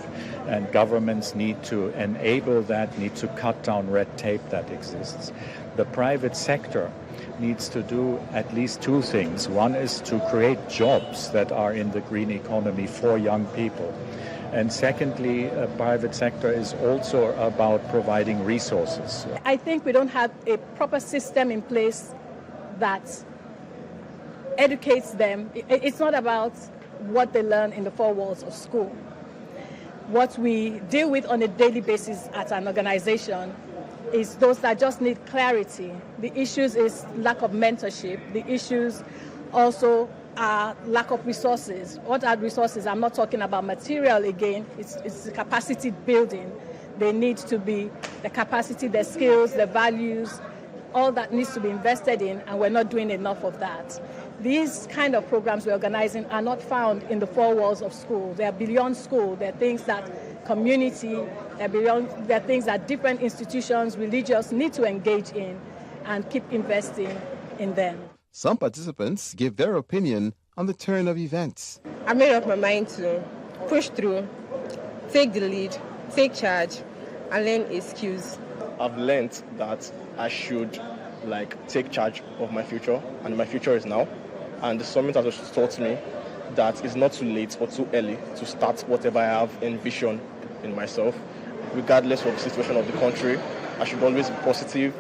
and governments need to enable that, need to cut down red tape that exists. The private sector needs to do at least two things. One is to create jobs that are in the green economy for young people. And secondly, private sector is also about providing resources. I think we don't have a proper system in place that educates them. It's not about what they learn in the four walls of school. What we deal with on a daily basis at an organization is those that just need clarity. The issues is lack of mentorship. The issues also are lack of resources. What are resources? I'm not talking about material again. It's the capacity building. They need to be the capacity, the skills, the values, all that needs to be invested in, and we're not doing enough of that. These kind of programs we're organizing are not found in the four walls of school. They are beyond school. They're things that community, they're things that different institutions, religious, need to engage in and keep investing in them. Some participants give their opinion on the turn of events. I made up my mind to push through, take the lead, take charge, and learn a skills. I've learned that I should take charge of my future, and my future is now. And the summit has also taught me that it's not too late or too early to start whatever I have envisioned in myself. Regardless of the situation of the country, I should always be positive